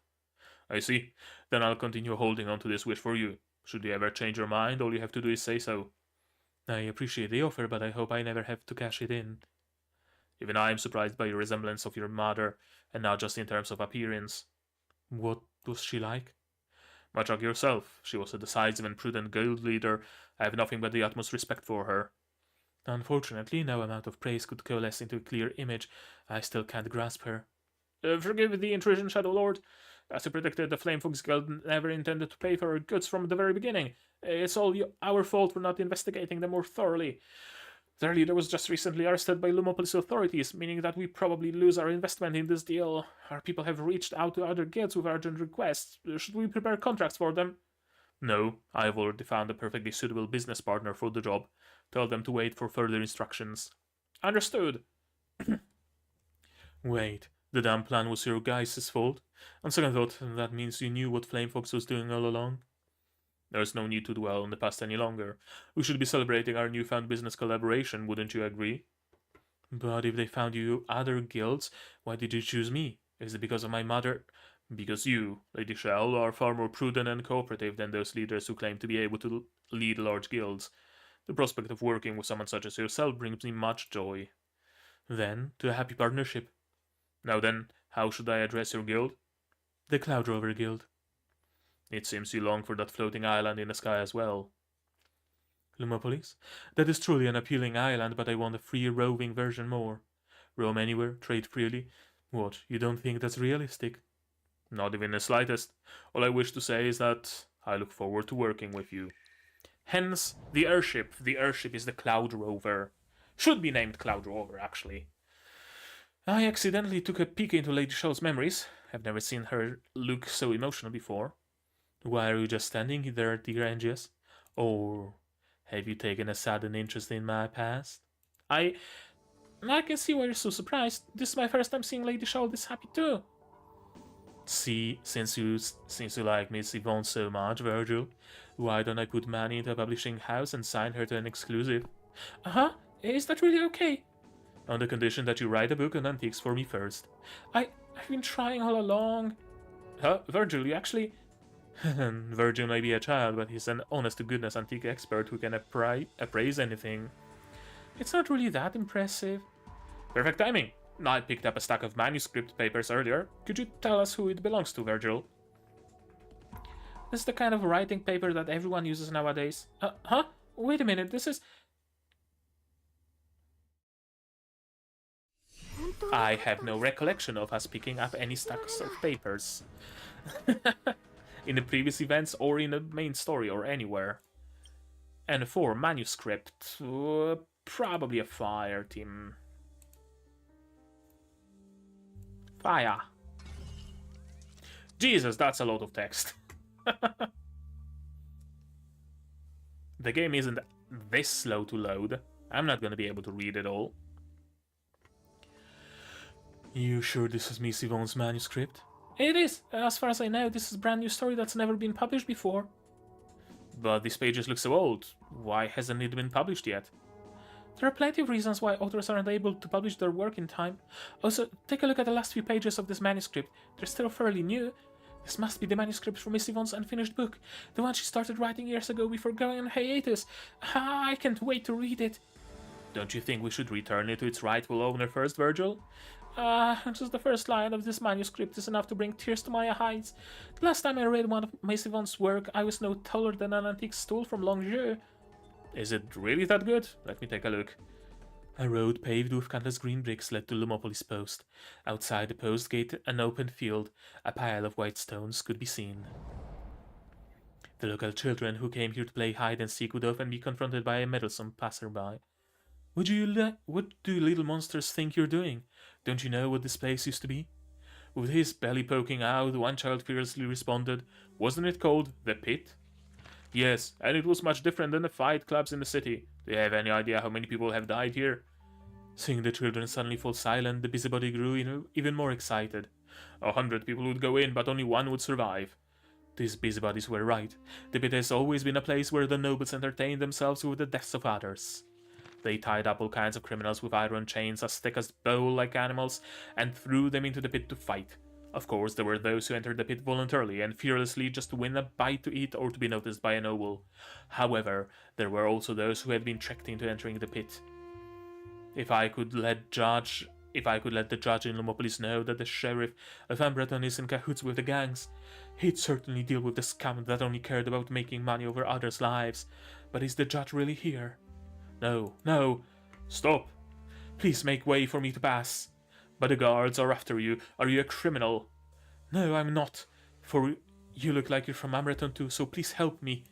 I see. Then I'll continue holding on to this wish for you. Should you ever change your mind, all you have to do is say so. I appreciate the offer, but I hope I never have to cash it in. Even I am surprised by your resemblance of your mother, and not just in terms of appearance. What was she like? Much like yourself. She was a decisive and prudent guild leader. I have nothing but the utmost respect for her. Unfortunately, no amount of praise could coalesce into a clear image. I still can't grasp her. Forgive the intrusion, Shadow Lord. As you predicted, the Flamefox Guild never intended to pay for her goods from the very beginning. It's all our fault for not investigating them more thoroughly. Their leader was just recently arrested by Lumopolis authorities, meaning that we probably lose our investment in this deal. Our people have reached out to other guilds with urgent requests. Should we prepare contracts for them? No, I have already found a perfectly suitable business partner for the job. Tell them to wait for further instructions. Understood. Wait, the damn plan was your guys' fault? On second thought, that means you knew what Flamefox was doing all along? There's no need to dwell on the past any longer. We should be celebrating our newfound business collaboration, wouldn't you agree? But if they found you other guilds, why did you choose me? Is it because of my mother? Because you, Lady Shell, are far more prudent and cooperative than those leaders who claim to be able to lead large guilds. The prospect of working with someone such as yourself brings me much joy. Then, to a happy partnership. Now then, how should I address your guild? The Cloud Rover Guild. It seems you long for that floating island in the sky as well. Lumopolis? That is truly an appealing island, but I want a free roving version more. Roam anywhere, trade freely. What, you don't think that's realistic? Not even the slightest. All I wish to say is that I look forward to working with you. Hence, the airship. The airship is the Cloud Rover. Should be named Cloud Rover, actually. I accidentally took a peek into Lady Shell's memories. I've never seen her look so emotional before. Why are you just standing there, dear Angius? Or have you taken a sudden interest in my past? I can see why you're so surprised. This is my first time seeing Lady Shell this happy too. See, since you like Miss Yvonne so much, Virgil, why don't I put money into a publishing house and sign her to an exclusive? Uh-huh. Is that really okay? On the condition that you write a book on antiques for me first. I've been trying all along. Virgil, you actually... Virgil may be a child, but he's an honest-to-goodness antique expert who can appraise anything. It's not really that impressive. Perfect timing. I picked up a stack of manuscript papers earlier. Could you tell us who it belongs to, Virgil? This is the kind of writing paper that everyone uses nowadays. Huh? Wait a minute, this is... I have no recollection of us picking up any stacks of papers. In the previous events, or in the main story, or anywhere. And for manuscript, probably a fire team. Fire. Jesus, that's a lot of text. The game isn't this slow to load. I'm not gonna be able to read it all. You sure this is Miss Yvonne's manuscript? It is. As far as I know, this is a brand new story that's never been published before. But these pages look so old. Why hasn't it been published yet? There are plenty of reasons why authors aren't able to publish their work in time. Also, take a look at the last few pages of this manuscript. They're still fairly new. This must be the manuscript from Miss Yvonne's unfinished book. The one she started writing years ago before going on hiatus. I can't wait to read it. Don't you think we should return it to its rightful owner first, Virgil? Just the first line of this manuscript is enough to bring tears to my eyes. The last time I read one of Miss Yvonne's work, I was no taller than an antique stool from Longeux. Is it really that good? Let me take a look. A road paved with countless green bricks led to Lumopolis Post. Outside the post gate, an open field, a pile of white stones could be seen. The local children who came here to play hide and seek would often be confronted by a meddlesome passerby. What do little monsters think you're doing? Don't you know what this place used to be? With his belly poking out, one child fearlessly responded, "Wasn't it called the Pit?" Yes, and it was much different than the fight clubs in the city. Do you have any idea how many people have died here? Seeing the children suddenly fall silent, the busybody grew even more excited. 100 people would go in, but only one would survive. These busybodies were right. The Pit has always been a place where the nobles entertained themselves with the deaths of others. They tied up all kinds of criminals with iron chains as thick as bow-like animals and threw them into the pit to fight. Of course, there were those who entered the pit voluntarily and fearlessly just to win a bite to eat or to be noticed by a noble. However, there were also those who had been tricked into entering the pit. If I could let the judge in Lumopolis know that the sheriff of Ambreton is in cahoots with the gangs, he'd certainly deal with the scum that only cared about making money over others' lives. But is the judge really here? No. Stop. Please make way for me to pass. But the guards are after you. Are you a criminal? No, I'm not. For you look like you're from Ambreton too, so please help me.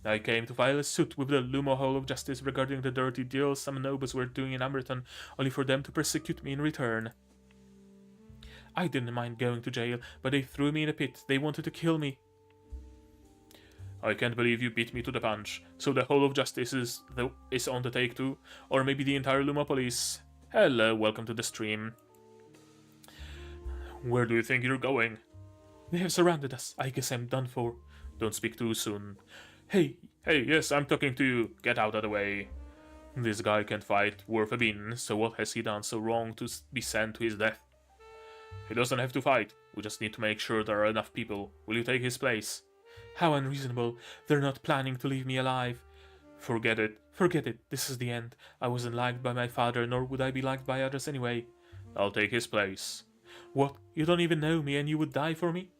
I came to file a suit with the Lumo Hall of Justice regarding the dirty deals some nobles were doing in Ambreton, only for them to persecute me in return. I didn't mind going to jail, but they threw me in a pit. They wanted to kill me. I can't believe you beat me to the punch. So the Hall of Justice is on the take too? Or maybe the entire Lumopolis? Hello, welcome to the stream. Where do you think you're going? They have surrounded us. I guess I'm done for. Don't speak too soon. Hey, yes, I'm talking to you. Get out of the way. This guy can't fight worth a bean, so what has he done so wrong to be sent to his death? He doesn't have to fight. We just need to make sure there are enough people. Will you take his place? How unreasonable. They're not planning to leave me alive. Forget it. This is the end. I wasn't liked by my father, nor would I be liked by others anyway. I'll take his place. What? You don't even know me and you would die for me?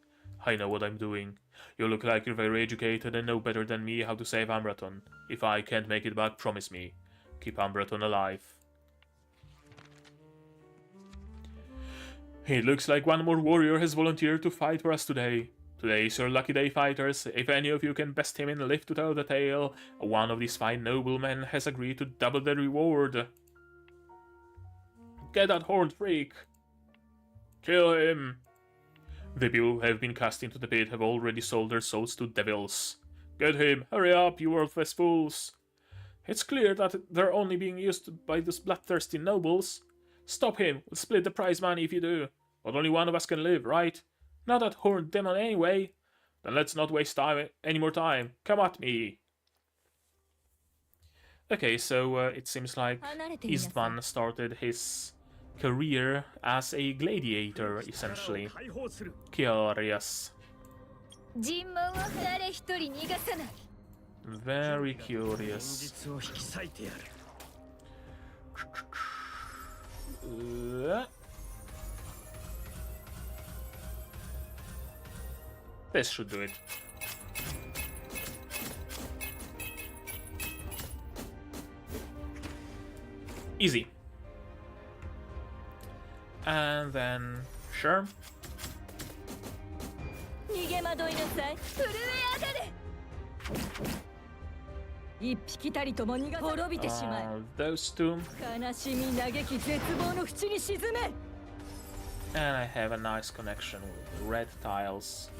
I know what I'm doing. You look like you're very educated and know better than me how to save Ambreton. If I can't make it back, promise me. Keep Ambreton alive. It looks like one more warrior has volunteered to fight for us today. Today is your lucky day, fighters. If any of you can best him and live to tell the tale, one of these fine noblemen has agreed to double the reward. Get that horned freak! Kill him! The people who have been cast into the pit have already sold their souls to devils. Get him! Hurry up, you worthless fools! It's clear that they're only being used by those bloodthirsty nobles. Stop him! We'll split the prize money if you do. But only one of us can live, right? Not that horned demon anyway. Then let's not waste any more time. Come at me. Okay, so it seems like Istvan started his career as a gladiator, essentially. Curious. Very curious. This should do it. Easy. And then, sure. Those two. And I have a nice connection with red tiles.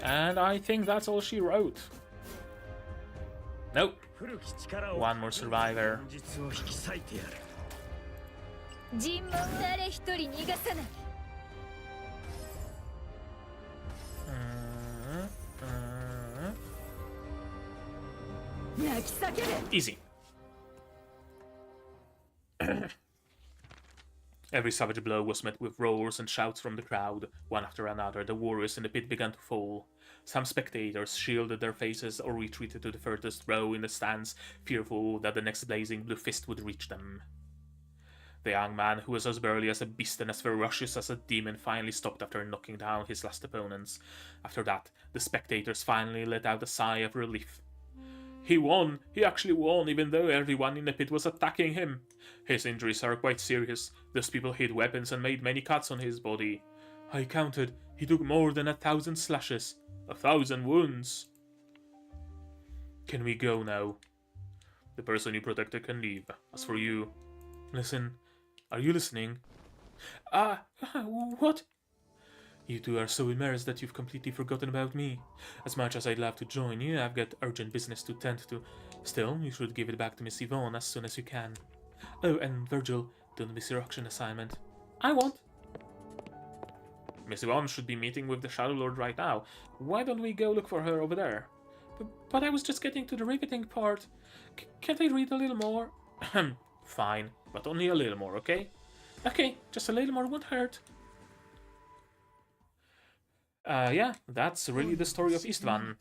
And I think that's all she wrote. Nope. One more survivor. 尋問誰一人逃がさない。泣き叫べ。 Easy. Every savage blow was met with roars and shouts from the crowd. One after another, the warriors in the pit began to fall. Some spectators shielded their faces or retreated to the furthest row in the stands, fearful that the next blazing blue fist would reach them. The young man, who was as burly as a beast and as ferocious as a demon, finally stopped after knocking down his last opponents. After that, the spectators finally let out a sigh of relief. He won! He actually won, even though everyone in the pit was attacking him. His injuries are quite serious. Those people hid weapons and made many cuts on his body. I counted. He took more than 1,000 slashes. 1,000 wounds. Can we go now? The person you protected can leave. As for you... Listen. Are you listening? What? You two are so immersed that you've completely forgotten about me. As much as I'd love to join you, I've got urgent business to tend to. Still, you should give it back to Miss Yvonne as soon as you can. Oh, and Virgil, don't miss your auction assignment. I won't. Miss Yvonne should be meeting with the Shadow Lord right now. Why don't we go look for her over there? But I was just getting to the riveting part. Can't I read a little more? Fine, but only a little more, okay? Okay, just a little more won't hurt. Yeah, that's really the story of Istvan.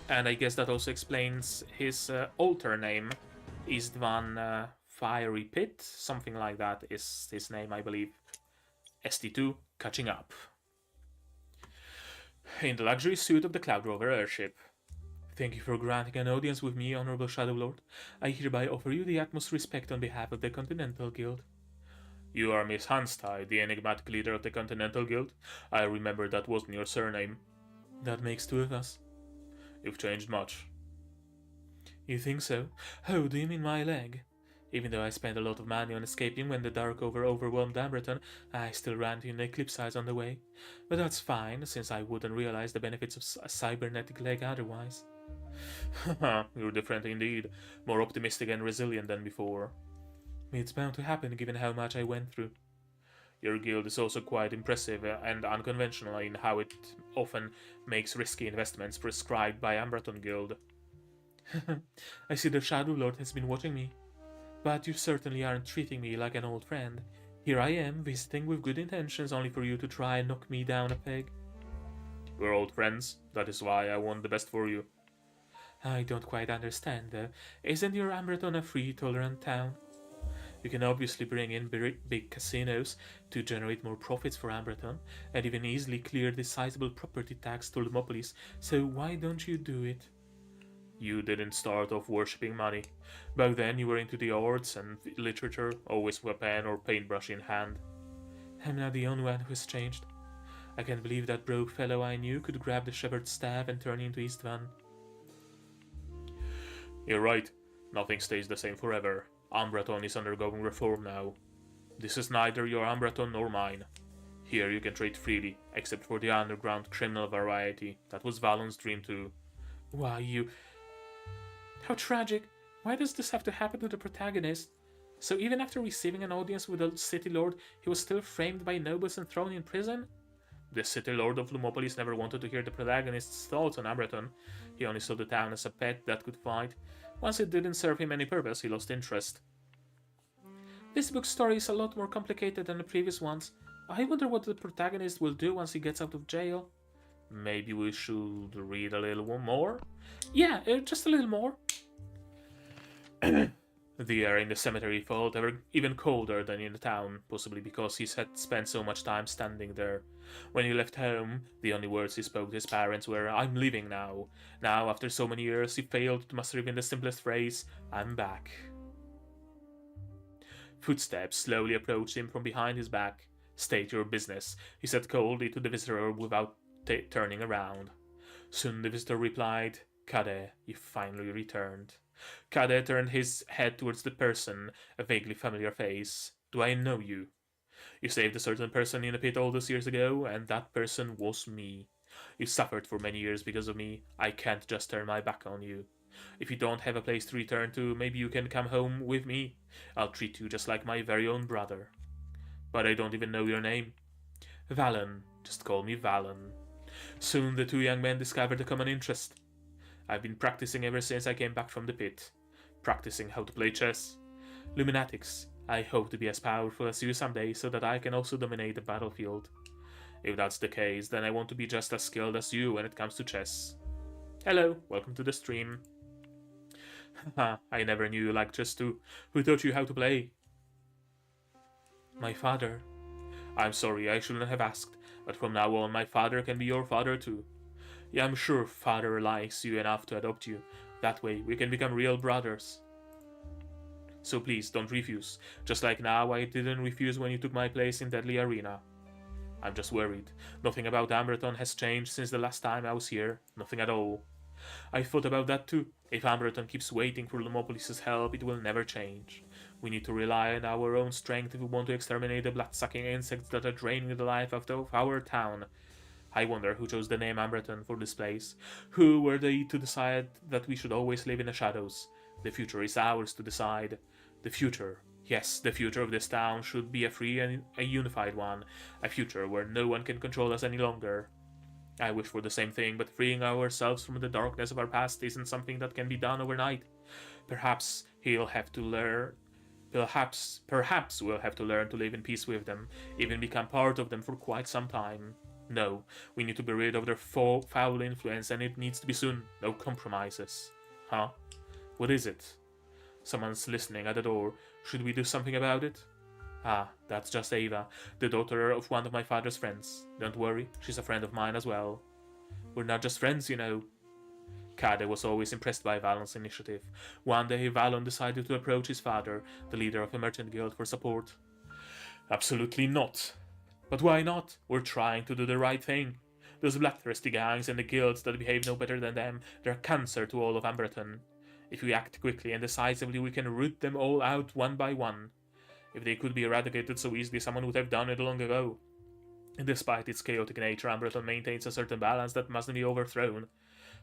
And I guess that also explains his alter name. Istvan Fiery Pit, something like that is his name, I believe. ST2, catching up. In the luxury suite of the Cloud Rover airship. Thank you for granting an audience with me, Honorable Shadow Lord. I hereby offer you the utmost respect on behalf of the Continental Guild. You are Miss Hanstein, the enigmatic leader of the Continental Guild. I remember that wasn't your surname. That makes two of us. You've changed much. You think so? Oh, do you mean my leg? Even though I spent a lot of money on escaping when the Darkover overwhelmed Amberton, I still ran into the Eclipsites on the way. But that's fine, since I wouldn't realize the benefits of a cybernetic leg otherwise. Haha, you're different indeed. More optimistic and resilient than before. It's bound to happen given how much I went through. Your guild is also quite impressive and unconventional in how it often makes risky investments prescribed by Amberton Guild. I see the Shadow Lord has been watching me. But you certainly aren't treating me like an old friend. Here I am, visiting with good intentions only for you to try and knock me down a peg. We're old friends. That is why I want the best for you. I don't quite understand, though. Isn't your Amberton a free, tolerant town? You can obviously bring in big casinos to generate more profits for Amberton, and even easily clear the sizable property tax to Lumopolis, so why don't you do it? You didn't start off worshipping money. Back then you were into the arts and literature, always with a pen or paintbrush in hand. I'm not the only one who has changed. I can't believe that broke fellow I knew could grab the shepherd's staff and turn into Istvan. You're right. Nothing stays the same forever. Ambraton is undergoing reform now. This is neither your Ambraton nor mine. Here you can trade freely, except for the underground criminal variety. That was Valon's dream too. Why, you... How tragic. Why does this have to happen to the protagonist? So even after receiving an audience with the city lord, he was still framed by nobles and thrown in prison? The city lord of Lumopolis never wanted to hear the protagonist's thoughts on Ambraton. He only saw the town as a pet that could fight. Once it didn't serve him any purpose, he lost interest. This book's story is a lot more complicated than the previous ones. I wonder what the protagonist will do once he gets out of jail. Maybe we should read a little more? Yeah, just a little more. The air in the cemetery felt even colder than in the town, possibly because he had spent so much time standing there. When he left home, the only words he spoke to his parents were, "I'm leaving now." Now, after so many years, he failed to muster even the simplest phrase, "I'm back." Footsteps slowly approached him from behind his back. "State your business," he said coldly to the visitor without turning around. Soon the visitor replied, "Kade, you finally returned." Kade turned his head towards the person, a vaguely familiar face. "Do I know you? You saved a certain person in a pit all those years ago, and that person was me. You suffered for many years because of me. I can't just turn my back on you. If you don't have a place to return to, maybe you can come home with me. I'll treat you just like my very own brother. But I don't even know your name. Valen. Just call me Valen. Soon the two young men discovered a common interest. I've been practicing ever since I came back from the pit. Practicing how to play chess. Luminatics, I hope to be as powerful as you someday so that I can also dominate the battlefield. If that's the case, then I want to be just as skilled as you when it comes to chess. Hello, welcome to the stream. Haha, I never knew you liked chess too. Who taught you how to play? My father. I'm sorry, I shouldn't have asked, but from now on my father can be your father too. Yeah, I'm sure father likes you enough to adopt you. That way we can become real brothers. So please, don't refuse. Just like now, I didn't refuse when you took my place in Deadly Arena. I'm just worried. Nothing about Amberton has changed since the last time I was here. Nothing at all. I thought about that too. If Amberton keeps waiting for Lumopolis' help, it will never change. We need to rely on our own strength if we want to exterminate the blood-sucking insects that are draining the life out of our town. I wonder who chose the name Amberton for this place. Who were they to decide that we should always live in the shadows? The future is ours to decide. The future, yes, the future of this town should be a free and a unified one. A future where no one can control us any longer. I wish for the same thing, but freeing ourselves from the darkness of our past isn't something that can be done overnight. Perhaps we'll have to learn to live in peace with them, even become part of them for quite some time. No, we need to be rid of their foul influence, and it needs to be soon. No compromises. Huh? What is it? Someone's listening at the door. Should we do something about it? Ah, that's just Ava, the daughter of one of my father's friends. Don't worry, she's a friend of mine as well. We're not just friends, you know. Kade was always impressed by Valon's initiative. One day Valon decided to approach his father, the leader of a merchant guild, for support. Absolutely not. But why not? We're trying to do the right thing. Those bloodthirsty gangs and the guilds that behave no better than them, they're cancer to all of Amberton. If we act quickly and decisively, we can root them all out one by one. If they could be eradicated so easily, someone would have done it long ago. Despite its chaotic nature, Amberton maintains a certain balance that mustn't be overthrown.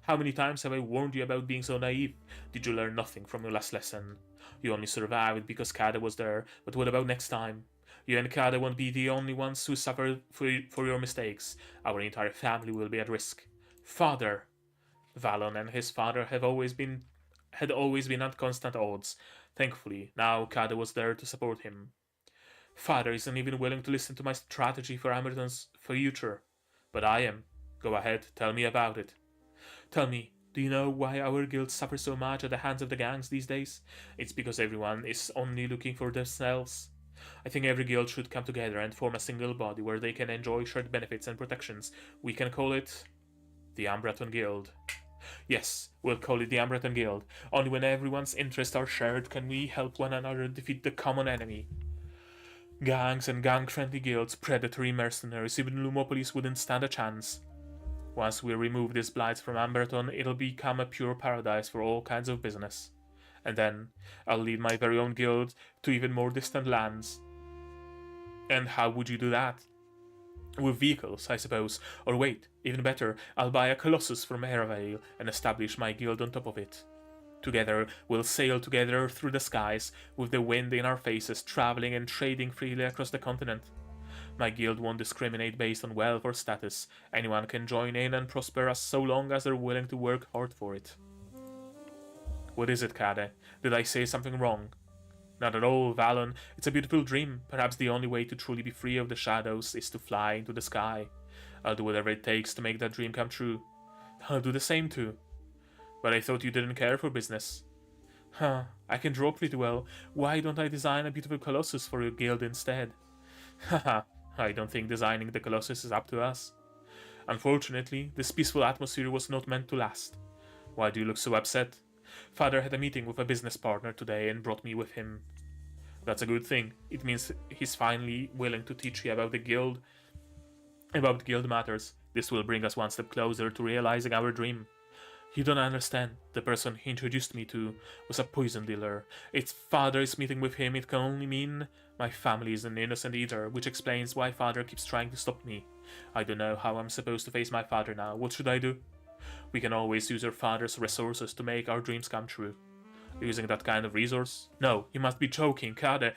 How many times have I warned you about being so naive? Did you learn nothing from your last lesson? You only survived because Kade was there, but what about next time? You and Kade won't be the only ones who suffer for your mistakes. Our entire family will be at risk. Father! Valon and his father had always been at constant odds. Thankfully, now Kade was there to support him. Father isn't even willing to listen to my strategy for Amberton's future. But I am. Go ahead, tell me about it. Tell me, do you know why our guild suffers so much at the hands of the gangs these days? It's because everyone is only looking for themselves. I think every guild should come together and form a single body where they can enjoy shared benefits and protections. We can call it the Amberton Guild. Yes, we'll call it the Amberton Guild. Only when everyone's interests are shared can we help one another defeat the common enemy. Gangs and gang-friendly guilds, predatory mercenaries, even Lumopolis wouldn't stand a chance. Once we remove these blights from Amberton, it'll become a pure paradise for all kinds of business. And then, I'll lead my very own guild to even more distant lands. And how would you do that? With vehicles, I suppose. Or wait, even better, I'll buy a Colossus from Airvale and establish my guild on top of it. Together, we'll sail together through the skies, with the wind in our faces, traveling and trading freely across the continent. My guild won't discriminate based on wealth or status. Anyone can join in and prosper as so long as they're willing to work hard for it. What is it, Kade? Did I say something wrong? Not at all, Valon. It's a beautiful dream. Perhaps the only way to truly be free of the shadows is to fly into the sky. I'll do whatever it takes to make that dream come true. I'll do the same too. But I thought you didn't care for business. Huh, I can draw pretty well. Why don't I design a beautiful Colossus for your guild instead? Haha, I don't think designing the Colossus is up to us. Unfortunately, this peaceful atmosphere was not meant to last. Why do you look so upset? Father had a meeting with a business partner today and brought me with him. That's a good thing. It means he's finally willing to teach you about guild matters. This will bring us one step closer to realizing our dream. You don't understand. The person he introduced me to was a poison dealer. If Father is meeting with him, it can only mean my family is an innocent either, which explains why Father keeps trying to stop me. I don't know how I'm supposed to face my father now. What should I do? We can always use your father's resources to make our dreams come true. Using that kind of resource? No, you must be joking, Kade.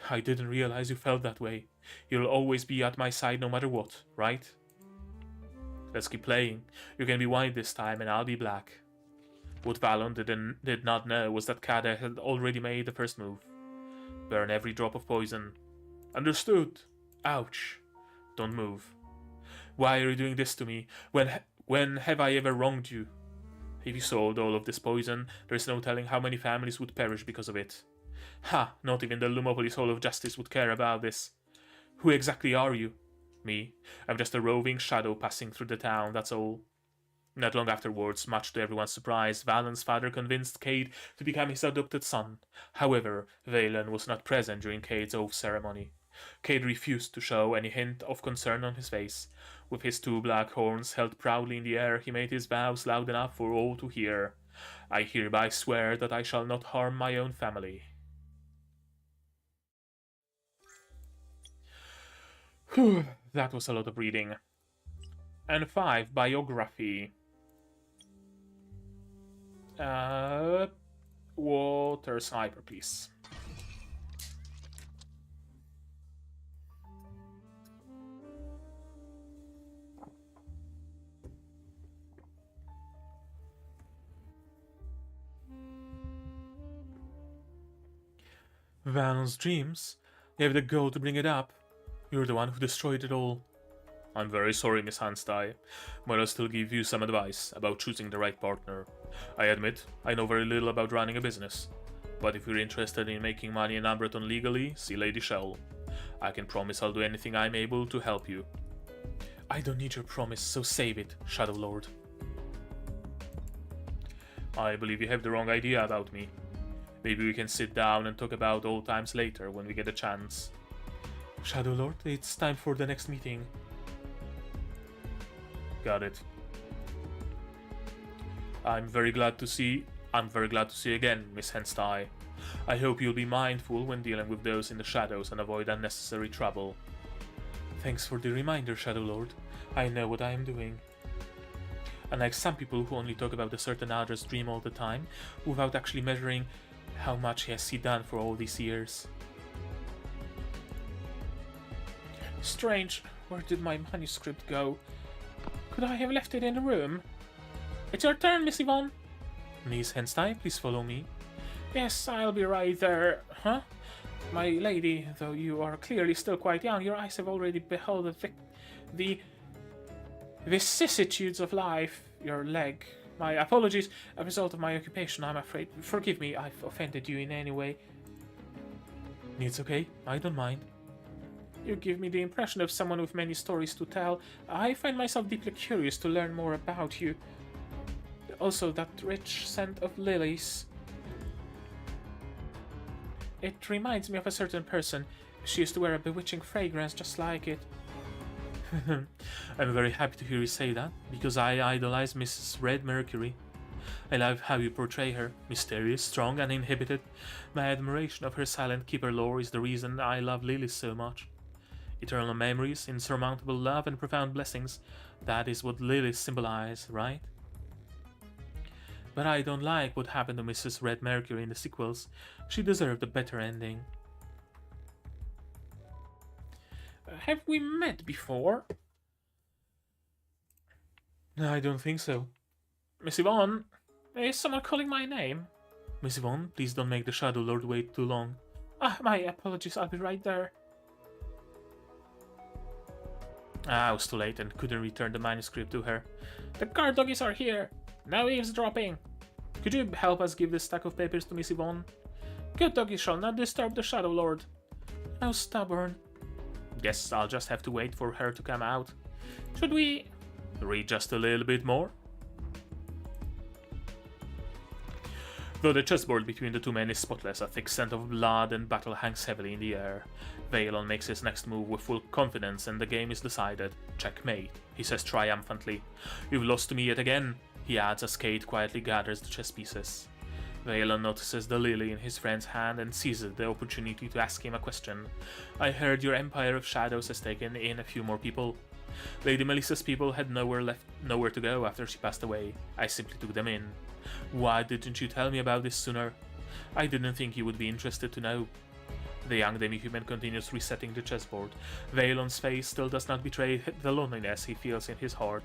I didn't realize you felt that way. You'll always be at my side no matter what, right? Let's keep playing. You can be white this time and I'll be black. What Valon did not know was that Kade had already made the first move. Burn every drop of poison. Understood. Ouch. Don't move. Why are you doing this to me? When have I ever wronged you? If you sold all of this poison, there's no telling how many families would perish because of it. Ha! Not even the Lumopolis Hall of Justice would care about this. Who exactly are you? Me. I'm just a roving shadow passing through the town, that's all. Not long afterwards, much to everyone's surprise, Valen's father convinced Cade to become his adopted son. However, Valen was not present during Cade's oath ceremony. Cade refused to show any hint of concern on his face. With his 2 black horns held proudly in the air, he made his vows loud enough for all to hear. I hereby swear that I shall not harm my own family. Whew, that was a lot of reading. And 5, biography. Water sniper, please. Valon's dreams? You have the goal to bring it up. You're the one who destroyed it all. I'm very sorry, Miss Hanstein, but I'll still give you some advice about choosing the right partner. I admit, I know very little about running a business, but if you're interested in making money in Ambreton legally, see Lady Shell. I can promise I'll do anything I'm able to help you. I don't need your promise, so save it, Shadow Lord. I believe you have the wrong idea about me. Maybe we can sit down and talk about old times later when we get a chance. Shadow Lord, it's time for the next meeting. Got it. I'm very glad to see you again, Miss Hanstein. I hope you'll be mindful when dealing with those in the shadows and avoid unnecessary trouble. Thanks for the reminder, Shadow Lord. I know what I am doing. Unlike some people who only talk about a certain Aldra's dream all the time, without actually measuring how much has he done for all these years. Strange, where did my manuscript go? Could I have left it in the room? It's your turn, Miss Yvonne. Miss Hanstein, please follow me. Yes, I'll be right there. Huh? My lady, though you are clearly still quite young, your eyes have already beheld the vicissitudes of life. Your leg. My apologies, a result of my occupation, I'm afraid. Forgive me, I've offended you in any way. It's okay, I don't mind. You give me the impression of someone with many stories to tell. I find myself deeply curious to learn more about you. Also, that rich scent of lilies. It reminds me of a certain person. She used to wear a bewitching fragrance just like it. I'm very happy to hear you say that, because I idolize Mrs. Red Mercury. I love how you portray her, mysterious, strong, uninhibited. My admiration of her silent keeper lore is the reason I love lilies so much. Eternal memories, insurmountable love, and profound blessings. That is what lilies symbolize, right? But I don't like what happened to Mrs. Red Mercury in the sequels. She deserved a better ending. Have we met before? No, I don't think so. Miss Yvonne? Is someone calling my name? Miss Yvonne, please don't make the Shadow Lord wait too long. Ah, my apologies, I'll be right there. I was too late and couldn't return the manuscript to her. The guard doggies are here. No eavesdropping. Could you help us give this stack of papers to Miss Yvonne? Good doggies shall not disturb the Shadow Lord. How stubborn. Guess I'll just have to wait for her to come out. Should we read just a little bit more? Though the chessboard between the two men is spotless, a thick scent of blood and battle hangs heavily in the air. Vaelon makes his next move with full confidence and the game is decided. Checkmate, he says triumphantly. You've lost to me yet again, he adds as Cade quietly gathers the chess pieces. Valen notices the lily in his friend's hand and seizes the opportunity to ask him a question. I heard your Empire of Shadows has taken in a few more people. Lady Melissa's people had nowhere to go after she passed away. I simply took them in. Why didn't you tell me about this sooner? I didn't think you would be interested to know. The young demi-human continues resetting the chessboard. Valen's face still does not betray the loneliness he feels in his heart.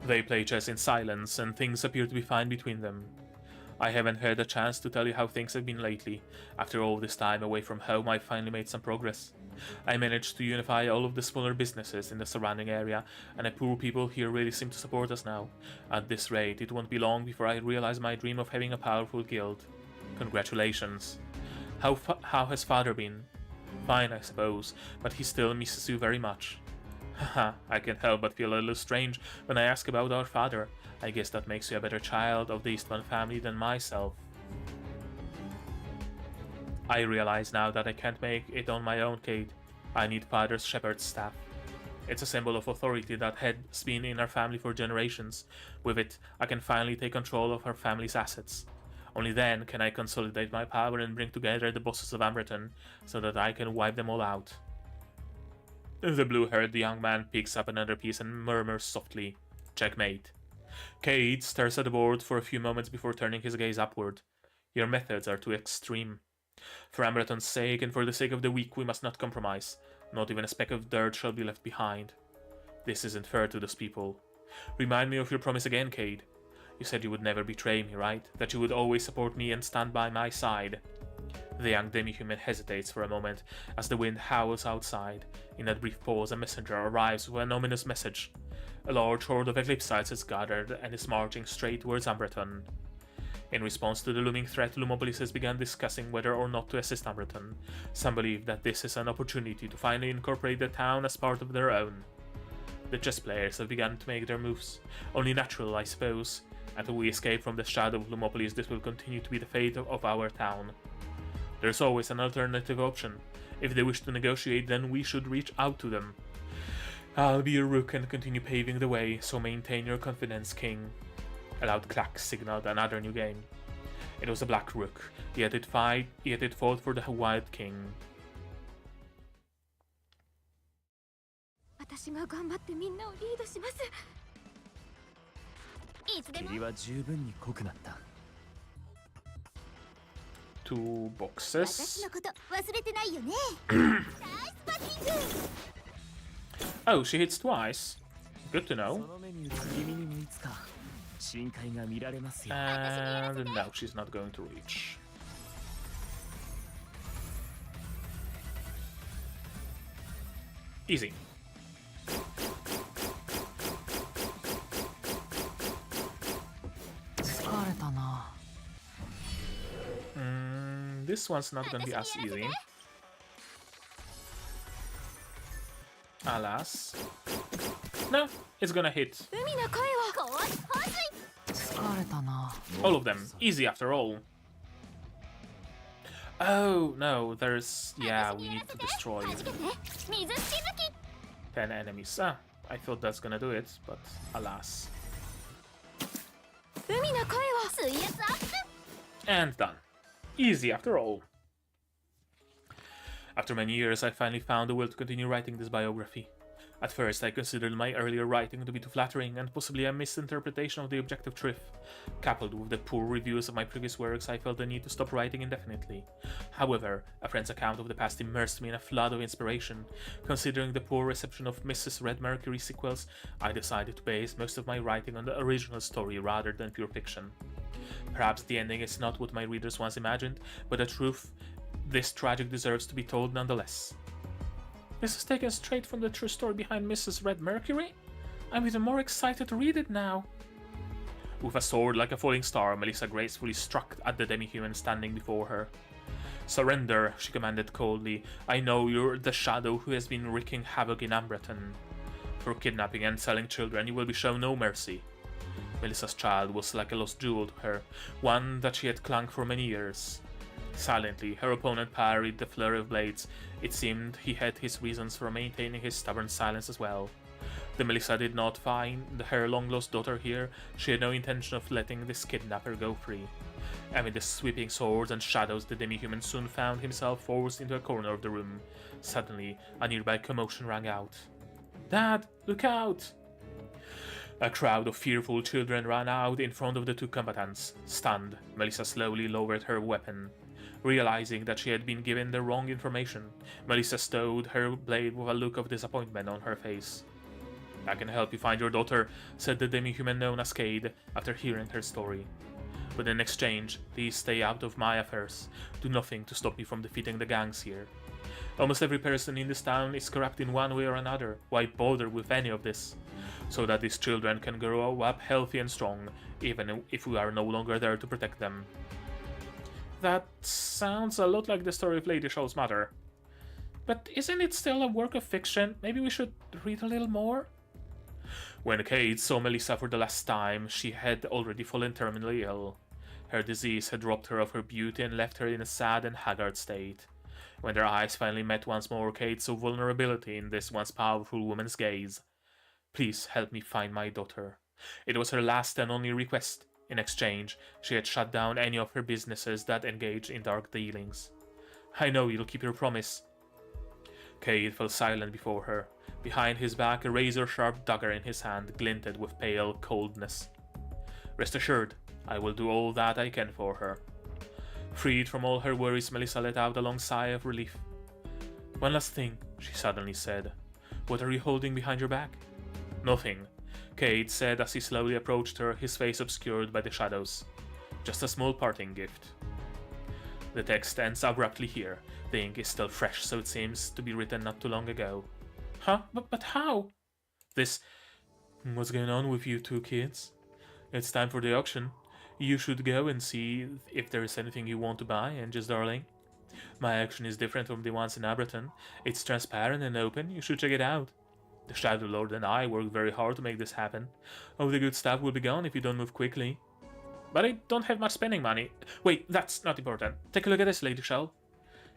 They play chess in silence, and things appear to be fine between them. I haven't had a chance to tell you how things have been lately. After all this time away from home, I finally made some progress. I managed to unify all of the smaller businesses in the surrounding area, and the poor people here really seem to support us now. At this rate, it won't be long before I realize my dream of having a powerful guild. Congratulations. How has father been? Fine, I suppose, but he still misses you very much. Haha, I can't help but feel a little strange when I ask about our father. I guess that makes you a better child of the Eastman family than myself. I realize now that I can't make it on my own, Kate. I need father's shepherd's staff. It's a symbol of authority that has been in our family for generations. With it, I can finally take control of our family's assets. Only then can I consolidate my power and bring together the bosses of Amberton, so that I can wipe them all out. The blue-haired young man picks up another piece and murmurs softly, "Checkmate." Cade stares at the board for a few moments before turning his gaze upward. Your methods are too extreme. For Amberton's sake and for the sake of the weak, we must not compromise. Not even a speck of dirt shall be left behind. This isn't fair to those people. Remind me of your promise again, Cade. You said you would never betray me, right? That you would always support me and stand by my side. The young demi-human hesitates for a moment as the wind howls outside. In that brief pause, a messenger arrives with an ominous message. A large horde of Eclipsites is gathered and is marching straight towards Amberton. In response to the looming threat, Lumopolis has begun discussing whether or not to assist Amberton. Some believe that this is an opportunity to finally incorporate the town as part of their own. The chess players have begun to make their moves. Only natural, I suppose. Until we escape from the shadow of Lumopolis, this will continue to be the fate of our town. There's always an alternative option. If they wish to negotiate, then we should reach out to them. I'll be your rook and continue paving the way, so maintain your confidence, King. A loud clack signaled another new game. It was a black rook, yet it fought for the White King. 私が頑張ってみんなをリードします。いつでも。霧は十分に濃くなった。Two boxes. 私のこと忘れてないよね。ナイスバッティング。Oh, she hits twice. Good to know. And no, she's not going to reach. Easy. This one's not gonna be as easy. Alas. No, it's gonna hit. All of them. Easy after all. Oh, no, there's... Yeah, we need to destroy 10 enemies. Ah, I thought that's gonna do it, but alas. And done. Easy after all. After many years, I finally found the will to continue writing this biography. At first, I considered my earlier writing to be too flattering and possibly a misinterpretation of the objective truth. Coupled with the poor reviews of my previous works, I felt the need to stop writing indefinitely. However, a friend's account of the past immersed me in a flood of inspiration. Considering the poor reception of Mrs. Red Mercury sequels, I decided to base most of my writing on the original story rather than pure fiction. Perhaps the ending is not what my readers once imagined, but the truth, this tragic deserves to be told nonetheless. This is taken straight from the true story behind Mrs. Red Mercury? I'm even more excited to read it now. With a sword like a falling star, Melissa gracefully struck at the demi-human standing before her. Surrender, she commanded coldly. I know you're the shadow who has been wreaking havoc in Amberton. For kidnapping and selling children, you will be shown no mercy. Melissa's child was like a lost jewel to her, one that she had clung for many years. Silently, her opponent parried the flurry of blades. It seemed he had his reasons for maintaining his stubborn silence as well. The Melissa did not find her long-lost daughter here. She had no intention of letting this kidnapper go free. Amid the sweeping swords and shadows, the demi-human soon found himself forced into a corner of the room. Suddenly, a nearby commotion rang out. "Dad, look out!" A crowd of fearful children ran out in front of the two combatants. Stunned, Melissa slowly lowered her weapon. Realizing that she had been given the wrong information, Melissa stowed her blade with a look of disappointment on her face. "I can help you find your daughter," said the demi-human known as Cade, after hearing her story. "But in exchange, please stay out of my affairs. Do nothing to stop me from defeating the gangs here. Almost every person in this town is corrupt in one way or another. Why bother with any of this? So that these children can grow up healthy and strong, even if we are no longer there to protect them." That sounds a lot like the story of Lady Shaw's mother. But isn't it still a work of fiction? Maybe we should read a little more? When Kate saw Melissa for the last time, she had already fallen terminally ill. Her disease had robbed her of her beauty and left her in a sad and haggard state. When their eyes finally met once more, Kate saw vulnerability in this once powerful woman's gaze. "Please help me find my daughter." It was her last and only request. In exchange, she had shut down any of her businesses that engaged in dark dealings. "I know you'll keep your promise." Cade fell silent before her. Behind his back, a razor-sharp dagger in his hand glinted with pale coldness. "Rest assured, I will do all that I can for her." Freed from all her worries, Melissa let out a long sigh of relief. "One last thing," she suddenly said. "What are you holding behind your back?" "Nothing," Cade said as he slowly approached her, his face obscured by the shadows. "Just a small parting gift." The text ends abruptly here. The ink is still fresh, so it seems to be written not too long ago. "Huh? But how?" What's going on with you two kids? It's time for the auction. You should go and see if there is anything you want to buy, Angel's darling. My auction is different from the ones in Abberton. It's transparent and open. You should check it out. The Shadow Lord and I worked very hard to make this happen. All the good stuff will be gone if you don't move quickly. But I don't have much spending money. Wait, that's not important. Take a look at this, Lady Shell.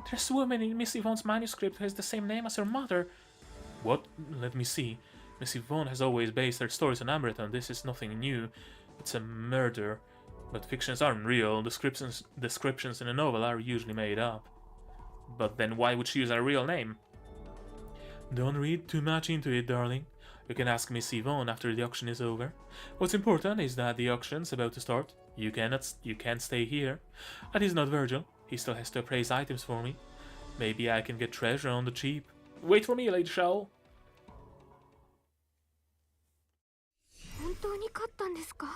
There's a woman in Miss Yvonne's manuscript who has the same name as her mother. What? Let me see. Miss Yvonne has always based her stories on Amberton. This is nothing new. It's a murder. But fictions aren't real. Descriptions in a novel are usually made up. But then why would she use a real name? Don't read too much into it, darling. You can ask Miss Yvonne after the auction is over. What's important is that the auction's about to start. You can't stay here. At least not Virgil. He still has to appraise items for me. Maybe I can get treasure on the cheap. Wait for me, Lady Shell. 本当に勝ったんですか？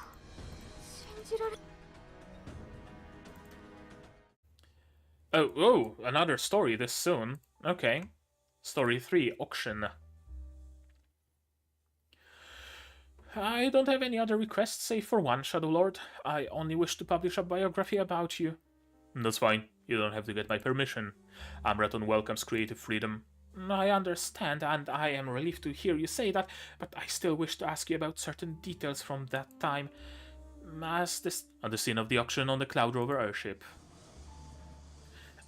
信じられ Oh, another story this soon. Okay. Story 3, Auction. I don't have any other requests save for one, Shadow Lord. I only wish to publish a biography about you. That's fine. You don't have to get my permission. Amraton welcomes creative freedom. I understand, and I am relieved to hear you say that, but I still wish to ask you about certain details from that time. At the scene of the auction on the Cloud Rover airship.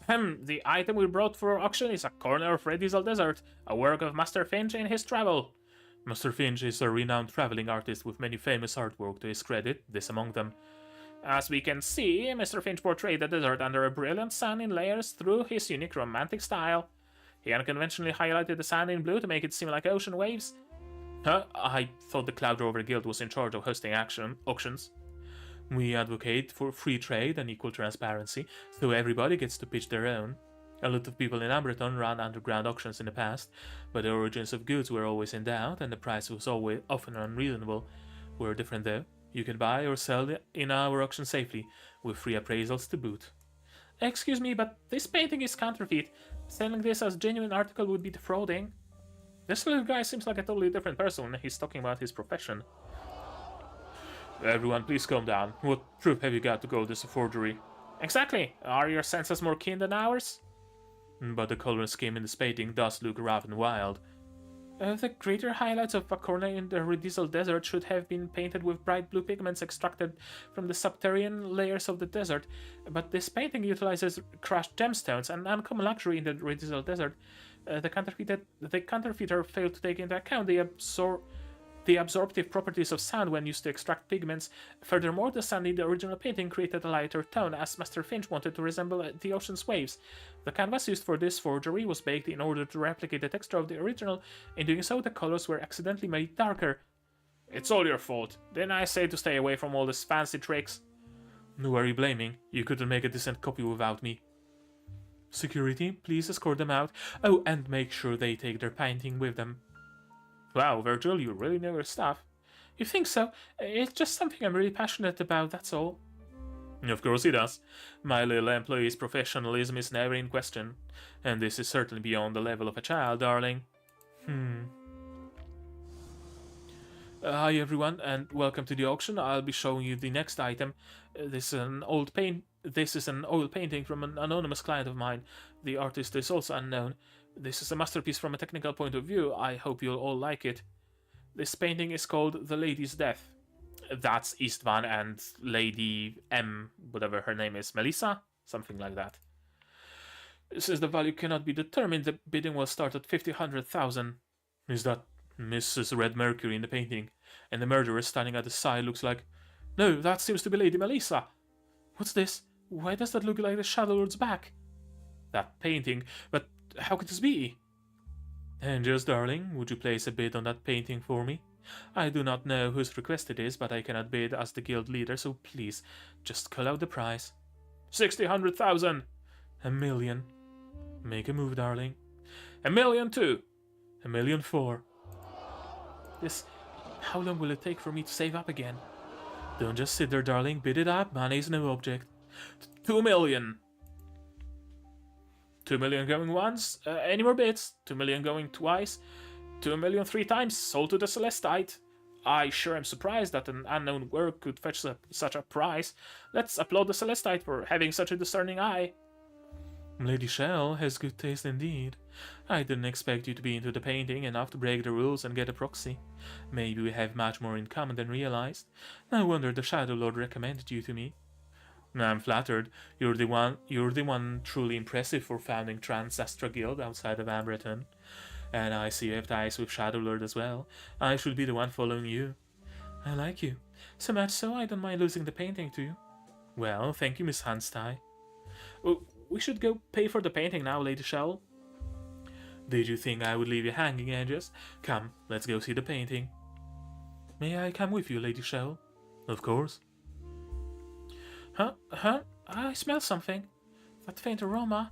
The item we brought for auction is a corner of Red Diesel Desert, a work of Master Finch in his travel. Master Finch is a renowned traveling artist with many famous artwork to his credit, this among them. As we can see, Mr. Finch portrayed the desert under a brilliant sun in layers through his unique romantic style. He unconventionally highlighted the sand in blue to make it seem like ocean waves. I thought the Cloud Rover Guild was in charge of hosting auctions. We advocate for free trade and equal transparency, so everybody gets to pitch their own. A lot of people in Amberton ran underground auctions in the past, but the origins of goods were always in doubt and the price was often unreasonable. We're different though. You can buy or sell in our auction safely, with free appraisals to boot. Excuse me, but this painting is counterfeit. Selling this as genuine article would be defrauding. This little guy seems like a totally different person when he's talking about his profession. Everyone, please calm down. What proof have you got to go this a forgery? Exactly. Are your senses more keen than ours? But the colors scheme in this painting does look rough and wild. The greater highlights of a corner in the Red Diesel Desert should have been painted with bright blue pigments extracted from the subterranean layers of the desert, but this painting utilizes crushed gemstones, an uncommon luxury in the Red Diesel Desert. The counterfeiter failed to take into account the absorptive properties of sound when used to extract pigments. Furthermore, the sand in the original painting created a lighter tone, as Master Finch wanted to resemble the ocean's waves. The canvas used for this forgery was baked in order to replicate the texture of the original. In doing so, the colors were accidentally made darker. It's all your fault. Didn't I say to stay away from all these fancy tricks? Who are you blaming? You couldn't make a decent copy without me. Security, please escort them out. Oh, and make sure they take their painting with them. Wow, Virgil, you really know your stuff. You think so? It's just something I'm really passionate about, that's all. Of course he does. My little employee's professionalism is never in question. And this is certainly beyond the level of a child, darling. Hi everyone, and welcome to the auction. I'll be showing you the next item. This is an oil painting from an anonymous client of mine. The artist is also unknown. This is a masterpiece from a technical point of view. I hope you'll all like it. This painting is called The Lady's Death. That's Istvan and Lady M, whatever her name is, Melissa? Something like that. Since the value cannot be determined, the bidding will start at 1,000. Is that Mrs. Red Mercury in the painting? And the murderer standing at the side looks like... No, that seems to be Lady Melissa. What's this? Why does that look like the Shadow Lord's back? That painting, but how could this be? Angels, darling, would you place a bid on that painting for me? I do not know whose request it is, but I cannot bid as the guild leader, so please, just call out the price. 600,000! 1,000,000. Make a move, darling. 1,000,000 too. 1,000,004. How long will it take for me to save up again? Don't just sit there, darling. Bid it up. Money is no object. 2 million. 2 million going once. Any more bids? 2 million going twice. 2 million 3 times. Sold to the Caelestite. I sure am surprised that an unknown work could fetch such a price. Let's applaud the Caelestite for having such a discerning eye. Lady Shell has good taste indeed. I didn't expect you to be into the painting enough to break the rules and get a proxy. Maybe we have much more in common than realized. No wonder the Shadow Lord recommended you to me. I'm flattered. You're the one truly impressive for founding Trans Astra Guild outside of Ambreton. And I see you have ties with Shadow Lord as well. I should be the one following you. I like you. So much so I don't mind losing the painting to you. Well, thank you, Miss Hanstye. We should go pay for the painting now, Lady Shell. Did you think I would leave you hanging, Angels? Come, let's go see the painting. May I come with you, Lady Shell? Of course. Huh? I smell something. That faint aroma.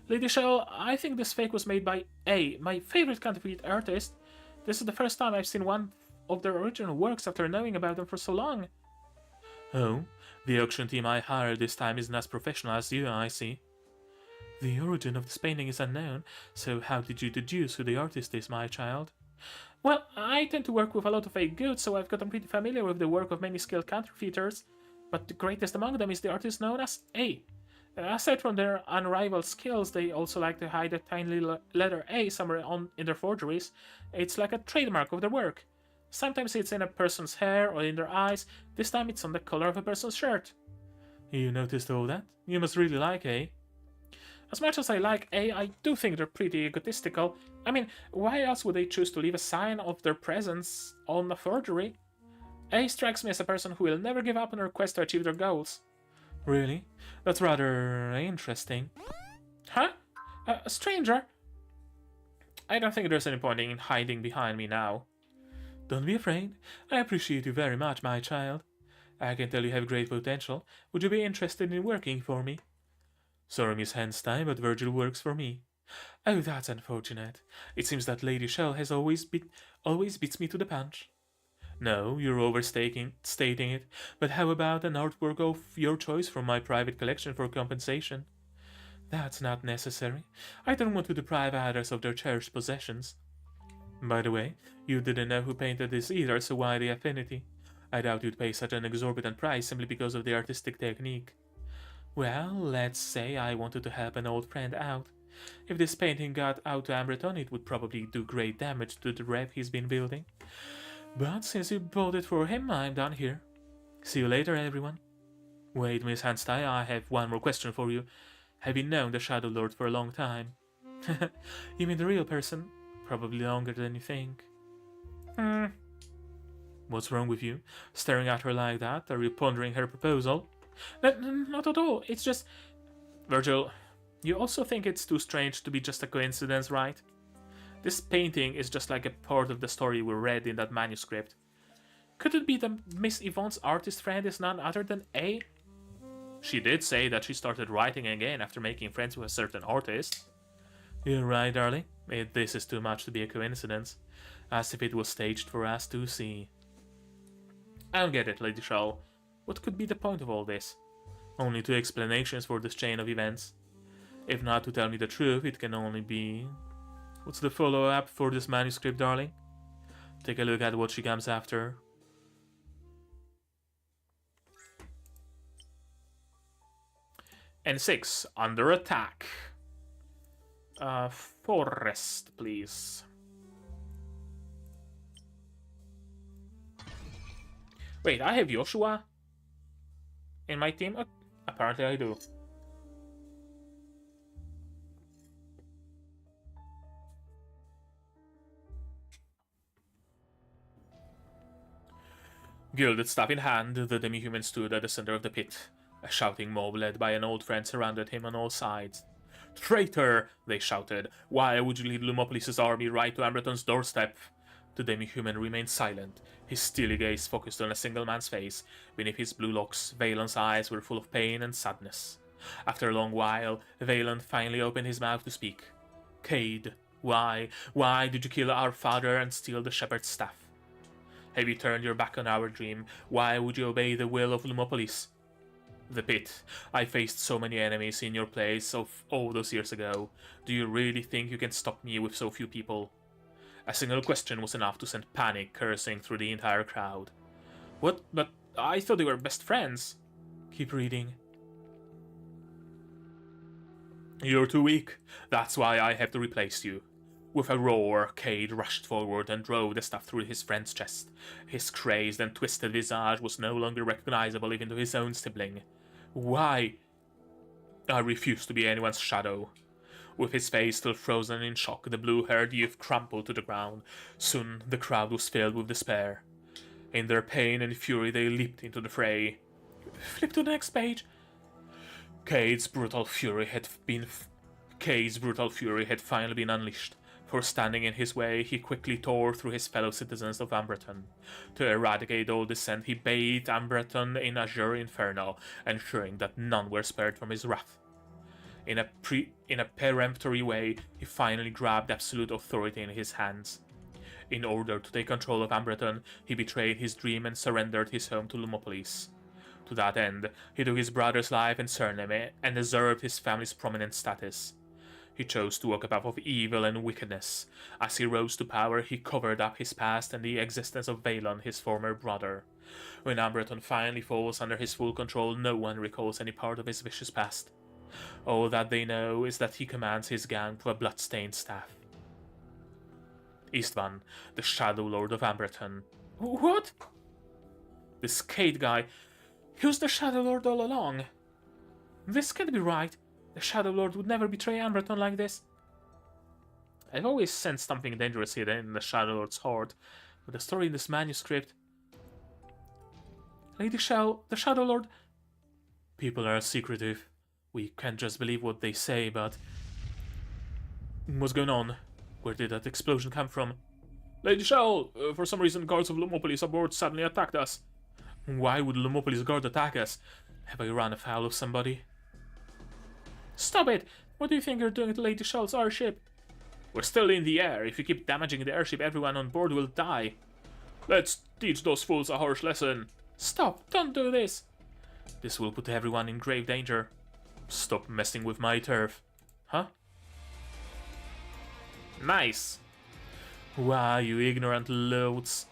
Lady Shell, I think this fake was made by A, my favorite counterfeit artist. This is the first time I've seen one of their original works after knowing about them for so long. Oh, the auction team I hired this time isn't as professional as you, I see. The origin of this painting is unknown, so how did you deduce who the artist is, my child? Well, I tend to work with a lot of fake goods, so I've gotten pretty familiar with the work of many skilled counterfeiters, but the greatest among them is the artist known as A. Aside from their unrivaled skills, they also like to hide a tiny letter A somewhere in their forgeries. It's like a trademark of their work. Sometimes it's in a person's hair or in their eyes, this time it's on the collar of a person's shirt. You noticed all that? You must really like A. As much as I like A, I do think they're pretty egotistical. I mean, why else would they choose to leave a sign of their presence on a forgery? A strikes me as a person who will never give up on their quest to achieve their goals. Really? That's rather interesting. Huh? A stranger? I don't think there's any point in hiding behind me now. Don't be afraid. I appreciate you very much, my child. I can tell you have great potential. Would you be interested in working for me? Sorry, Miss Hanstye, but Virgil works for me. Oh, that's unfortunate. It seems that Lady Shell has always beats me to the punch. No, you're overstating it, but how about an artwork of your choice from my private collection for compensation? That's not necessary. I don't want to deprive others of their cherished possessions. By the way, you didn't know who painted this either, so why the affinity? I doubt you'd pay such an exorbitant price simply because of the artistic technique. Well, let's say I wanted to help an old friend out. If this painting got out to Ambreton, it would probably do great damage to the rev he's been building. But since you bought it for him, I'm done here. See you later, everyone. Wait, Miss Hanstye, I have one more question for you. Have you known the Shadow Lord for a long time? You mean the real person? Probably longer than you think. What's wrong with you? Staring at her like that? Are you pondering her proposal? Not at all. It's just... Virgil, you also think it's too strange to be just a coincidence, right? This painting is just like a part of the story we read in that manuscript. Could it be that Miss Yvonne's artist friend is none other than A? She did say that she started writing again after making friends with a certain artist. You're right, darling. This is too much to be a coincidence. As if it was staged for us to see. I don't get it, Lady Shaw. What could be the point of all this? Only two explanations for this chain of events. If not to tell me the truth, it can only be... What's the follow-up for this manuscript, darling? Take a look at what she comes after. And 6, under attack. Forest, please. Wait, I have Joshua in my team? Apparently I do. Gilded staff in hand, the demi-human stood at the center of the pit. A shouting mob led by an old friend surrounded him on all sides. Traitor! They shouted. Why would you lead Lumopolis' army right to Ambreton's doorstep? The demi-human remained silent, his steely gaze focused on a single man's face. Beneath his blue locks, Valen's eyes were full of pain and sadness. After a long while, Valen finally opened his mouth to speak. Cade, why did you kill our father and steal the shepherd's staff? Have you turned your back on our dream? Why would you obey the will of Lumopolis? The pit. I faced so many enemies in your place all those years ago. Do you really think you can stop me with so few people? A single question was enough to send panic coursing through the entire crowd. What? But I thought they were best friends. Keep reading. You're too weak. That's why I have to replace you. With a roar, Cade rushed forward and drove the staff through his friend's chest. His crazed and twisted visage was no longer recognizable even to his own sibling. Why? I refuse to be anyone's shadow. With his face still frozen in shock, the blue-haired youth crumpled to the ground. Soon the crowd was filled with despair. In their pain and fury they leaped into the fray. Flip to the next page. Cade's brutal fury had finally been unleashed. For standing in his way, he quickly tore through his fellow citizens of Ambreton. To eradicate all dissent, he bathed Ambreton in azure inferno, ensuring that none were spared from his wrath. In a peremptory way, he finally grabbed absolute authority in his hands. In order to take control of Ambreton, he betrayed his dream and surrendered his home to Lumopolis. To that end, he took his brother's life and surname and deserved his family's prominent status. He chose to walk a path of evil and wickedness. As he rose to power, he covered up his past and the existence of Valon, his former brother. When Ambreton finally falls under his full control, no one recalls any part of his vicious past. All that they know is that he commands his gang with a blood-stained staff. Istvan, the Shadow Lord of Ambreton. What? This Cade guy. He was the Shadow Lord all along. This can't be right. The Shadow Lord would never betray Ambreton like this. I've always sensed something dangerous hidden in the Shadow Lord's heart, but the story in this manuscript... Lady Shell, the Shadow Lord... People are secretive. We can't just believe what they say, but... What's going on? Where did that explosion come from? Lady Shell, for some reason guards of Lumopolis aboard suddenly attacked us. Why would Lumopolis guard attack us? Have I run afoul of somebody? Stop it! What do you think you're doing to Lady Shell's airship? We're still in the air. If you keep damaging the airship, everyone on board will die. Let's teach those fools a harsh lesson. Stop! Don't do this! This will put everyone in grave danger. Stop messing with my turf. Huh? Nice! Why, you ignorant louts.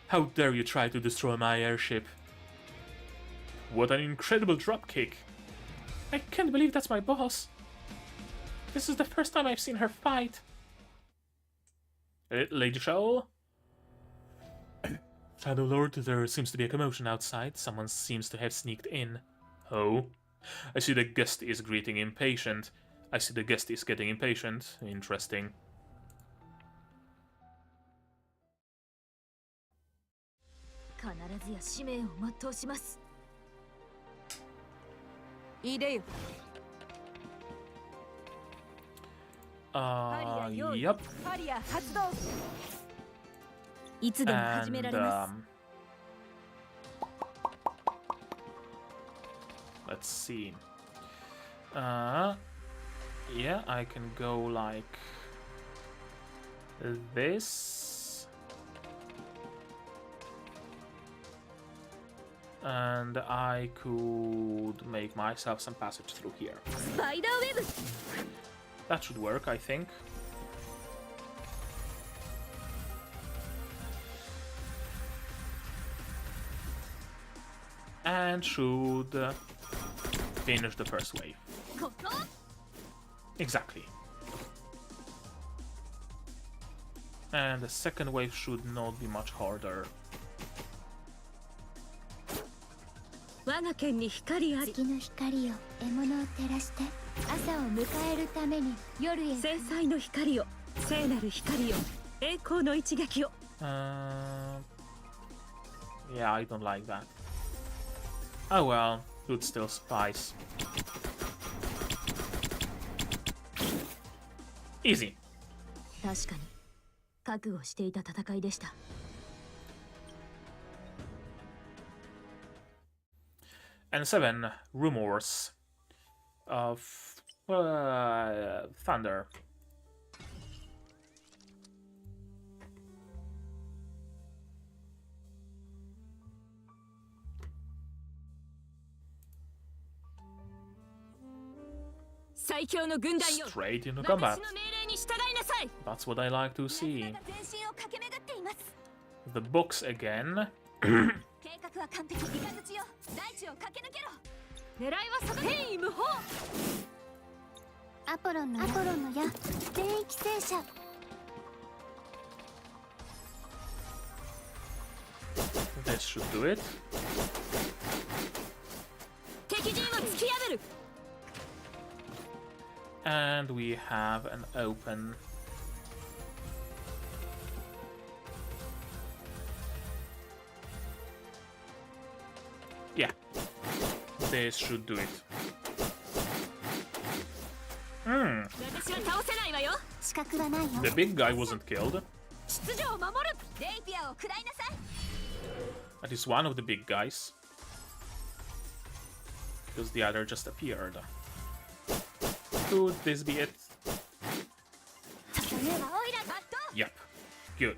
How dare you try to destroy my airship? What an incredible dropkick! I can't believe that's my boss. This is the first time I've seen her fight. Lady Shawl? Shadow Lord, there seems to be a commotion outside. Someone seems to have sneaked in. Oh? I see the guest is greeting impatient. I see the guest is getting impatient. Interesting. Yep. And let's see. Yeah, I can go like this. And I could make myself some passage through here. That should work, I think. And should finish the first wave. Exactly. And the second wave should not be much harder. 我が剣に光あり月の光を獲物を照らして朝を迎えるために夜へ制裁の光を聖なる光を栄光の一撃を Yeah, I don't like that. Oh well, would still suffice. Easy. 確かに覚悟していた戦いでした And 7 rumors of thunder. Straight into combat. That's what I like to see. The books again. 計画は完璧イカズチよ大地を駆け抜けろ狙いはその変異無法アポロンの矢全域戦車 This should do it. 敵陣を突き破る And we have an open. Yeah, this should do it. The big guy wasn't killed. At least one of the big guys. Because the other just appeared. Could this be it? Yep, good.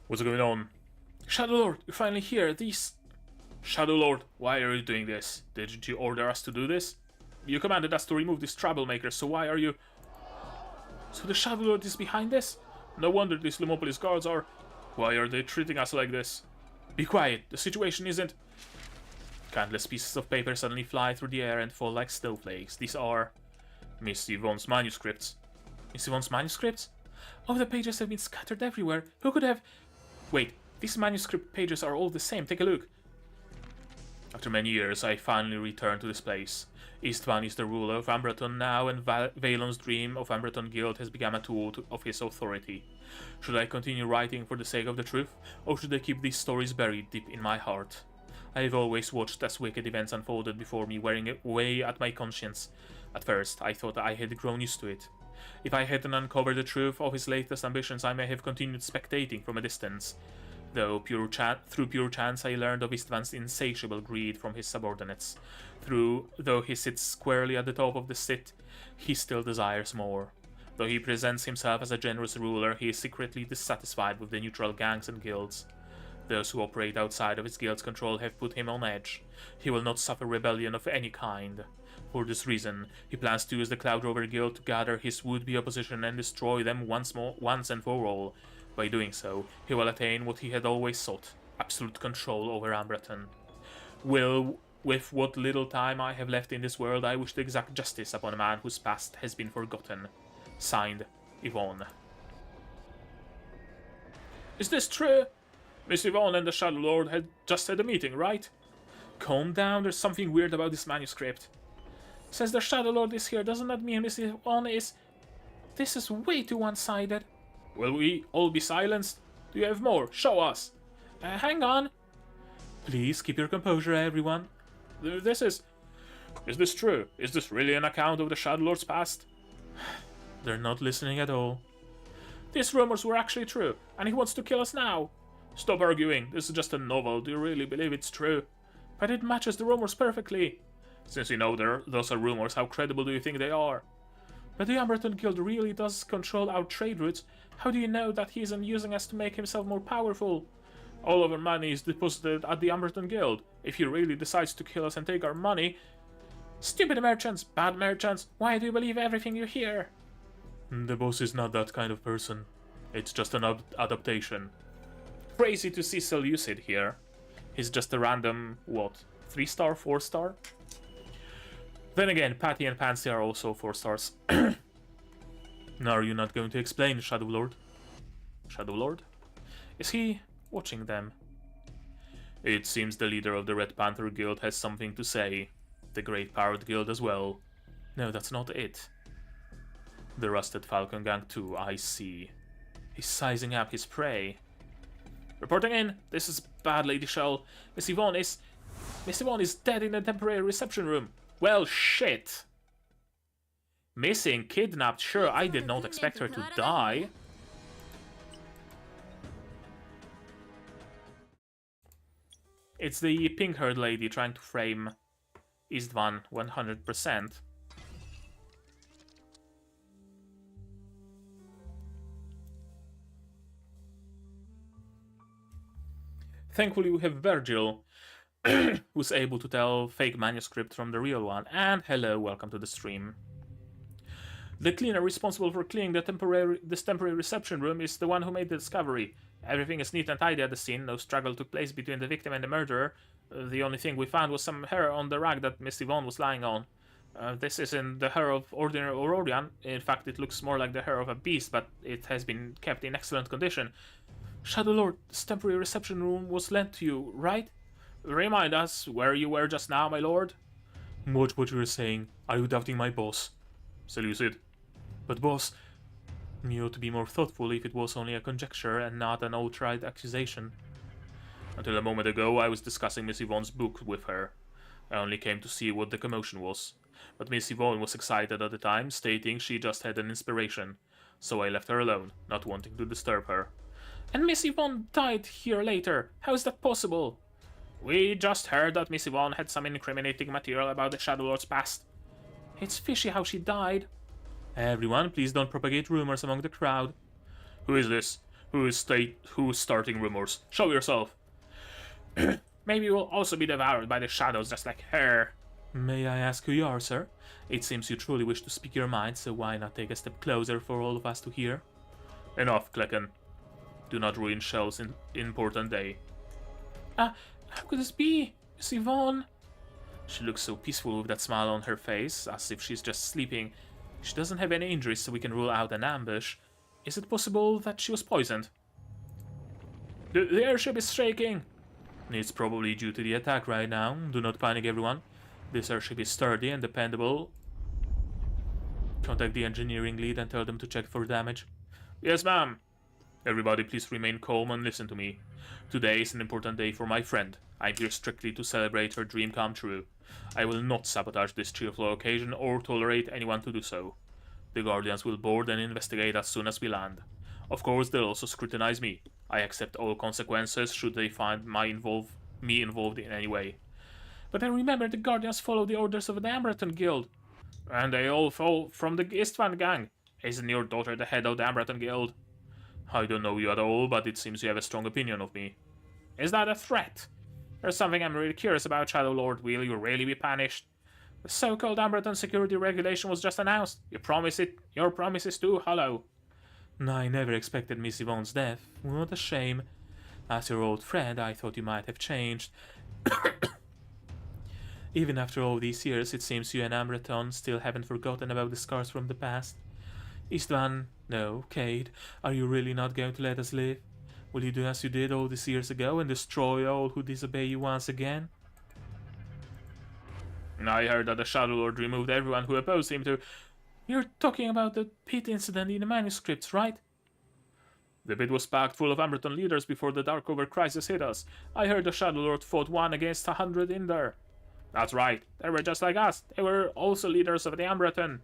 What's going on? Shadow Lord, you're finally here. These... Shadow Lord, why are you doing this? Didn't you order us to do this? You commanded us to remove this troublemaker, so why are you... So the Shadow Lord is behind this? No wonder these Lumopolis guards are... Why are they treating us like this? Be quiet, the situation isn't... Countless pieces of paper suddenly fly through the air and fall like snowflakes. These are... Miss Yvonne's manuscripts. Miss Yvonne's manuscripts? Oh, the pages have been scattered everywhere. Who could have... Wait, these manuscript pages are all the same. Take a look. After many years, I finally returned to this place. Istvan is the ruler of Ambraton now, and Valon's dream of Ambraton Guild has become a tool of his authority. Should I continue writing for the sake of the truth, or should I keep these stories buried deep in my heart? I have always watched as wicked events unfolded before me, wearing away at my conscience. At first, I thought I had grown used to it. If I hadn't uncovered the truth of his latest ambitions, I may have continued spectating from a distance. Through pure chance, I learned of Istvan's insatiable greed from his subordinates. Though he sits squarely at the top of the Sith, he still desires more. Though he presents himself as a generous ruler, he is secretly dissatisfied with the neutral gangs and guilds. Those who operate outside of his guild's control have put him on edge. He will not suffer rebellion of any kind. For this reason, he plans to use the Cloud Rover Guild to gather his would-be opposition and destroy them once and for all. By doing so, he will attain what he had always sought, absolute control over Ambraton. With what little time I have left in this world, I wish to exact justice upon a man whose past has been forgotten. Signed, Yvonne. Is this true? Miss Yvonne and the Shadow Lord had just had a meeting, right? calm down. There's something weird about this manuscript. Says the Shadow Lord is here. Doesn't that mean Mr. One is... This is way too one-sided. Will we all be silenced? Do you have more? Show us. Hang on. Please keep your composure, everyone. This is... Is this true? Is this really an account of the Shadow Lord's past? They're not listening at all. These rumors were actually true, and he wants to kill us now. Stop arguing. This is just a novel. Do you really believe it's true? But it matches the rumors perfectly. Since you know those are rumors, how credible do you think they are? But the Umberton Guild really does control our trade routes. How do you know that he isn't using us to make himself more powerful? All of our money is deposited at the Umberton Guild. If he really decides to kill us and take our money... Stupid merchants, bad merchants, why do you believe everything you hear? The boss is not that kind of person. It's just an adaptation. Crazy to see Seleucid here. He's just a random, what, 3-star, 4-star? Then again, Patty and Pansy are also 4 stars. Now are you not going to explain, Shadow Lord? Shadow Lord? Is he watching them? It seems the leader of the Red Panther Guild has something to say. The Great Parrot Guild as well. No, that's not it. The Rusted Falcon Gang too, I see. He's sizing up his prey. Reporting in. This is bad, Lady Shell. Miss Yvonne is dead in the temporary reception room. Well, shit. Missing, kidnapped. Sure, I did not expect her to die. It's the pink-haired lady trying to frame Istvan 100%. Thankfully we have Virgil, who's able to tell fake manuscript from the real one. And hello, welcome to the stream. The cleaner responsible for cleaning this temporary reception room is the one who made the discovery. Everything is neat and tidy at the scene. No struggle took place between the victim and the murderer. The only thing we found was some hair on the rag that Miss Yvonne was lying on. This isn't the hair of ordinary Aurorian. In fact, it looks more like the hair of a beast, but it has been kept in excellent condition. Shadow Lord, this temporary reception room was lent to you, right? Remind us where you were just now, my lord. Watch what you're saying. Are you doubting my boss? Seleucid. But boss, you ought to be more thoughtful if it was only a conjecture and not an outright accusation. Until a moment ago, I was discussing Miss Yvonne's book with her. I only came to see what the commotion was. But Miss Yvonne was excited at the time, stating she just had an inspiration. So I left her alone, not wanting to disturb her. And Miss Yvonne died here later. How is that possible? We just heard that Miss Yvonne had some incriminating material about the Shadow Lord's past. It's fishy how she died. Everyone, please don't propagate rumors among the crowd. Who is this? Who's starting rumors? Show yourself. Maybe you will also be devoured by the shadows just like her. May I ask who you are, sir? It seems you truly wish to speak your mind, so why not take a step closer for all of us to hear? Enough, Klecken. Do not ruin Shell's important day. How could this be? Miss Yvonne? She looks so peaceful with that smile on her face, as if she's just sleeping. She doesn't have any injuries, so we can rule out an ambush. Is it possible that she was poisoned? The airship is shaking! It's probably due to the attack right now. Do not panic, everyone. This airship is sturdy and dependable. Contact the engineering lead and tell them to check for damage. Yes, ma'am. Everybody please remain calm and listen to me. Today is an important day for my friend. I'm here strictly to celebrate her dream come true. I will not sabotage this cheerful occasion or tolerate anyone to do so. The Guardians will board and investigate as soon as we land. Of course, they'll also scrutinize me. I accept all consequences should they find me involved in any way. But then remember, the Guardians follow the orders of the Amberton Guild. And they all fall from the Istvan gang. Isn't your daughter the head of the Amberton Guild? I don't know you at all, but it seems you have a strong opinion of me. Is that a threat? There's something I'm really curious about, Shadow Lord. Will you really be punished? The so-called Amberton security regulation was just announced. Your promise is too hollow. I never expected Miss Yvonne's death. What a shame. As your old friend, I thought you might have changed. Even after all these years, it seems you and Amberton still haven't forgotten about the scars from the past. Istvan, no, Cade, are you really not going to let us live? Will you do as you did all these years ago and destroy all who disobey you once again? I heard that the Shadow Lord removed everyone who opposed him to... You're talking about the pit incident in the manuscripts, right? The pit was packed full of Amberton leaders before the Darkover crisis hit us. I heard the Shadow Lord fought 1 against 100 in there. That's right. They were just like us. They were also leaders of the Amberton.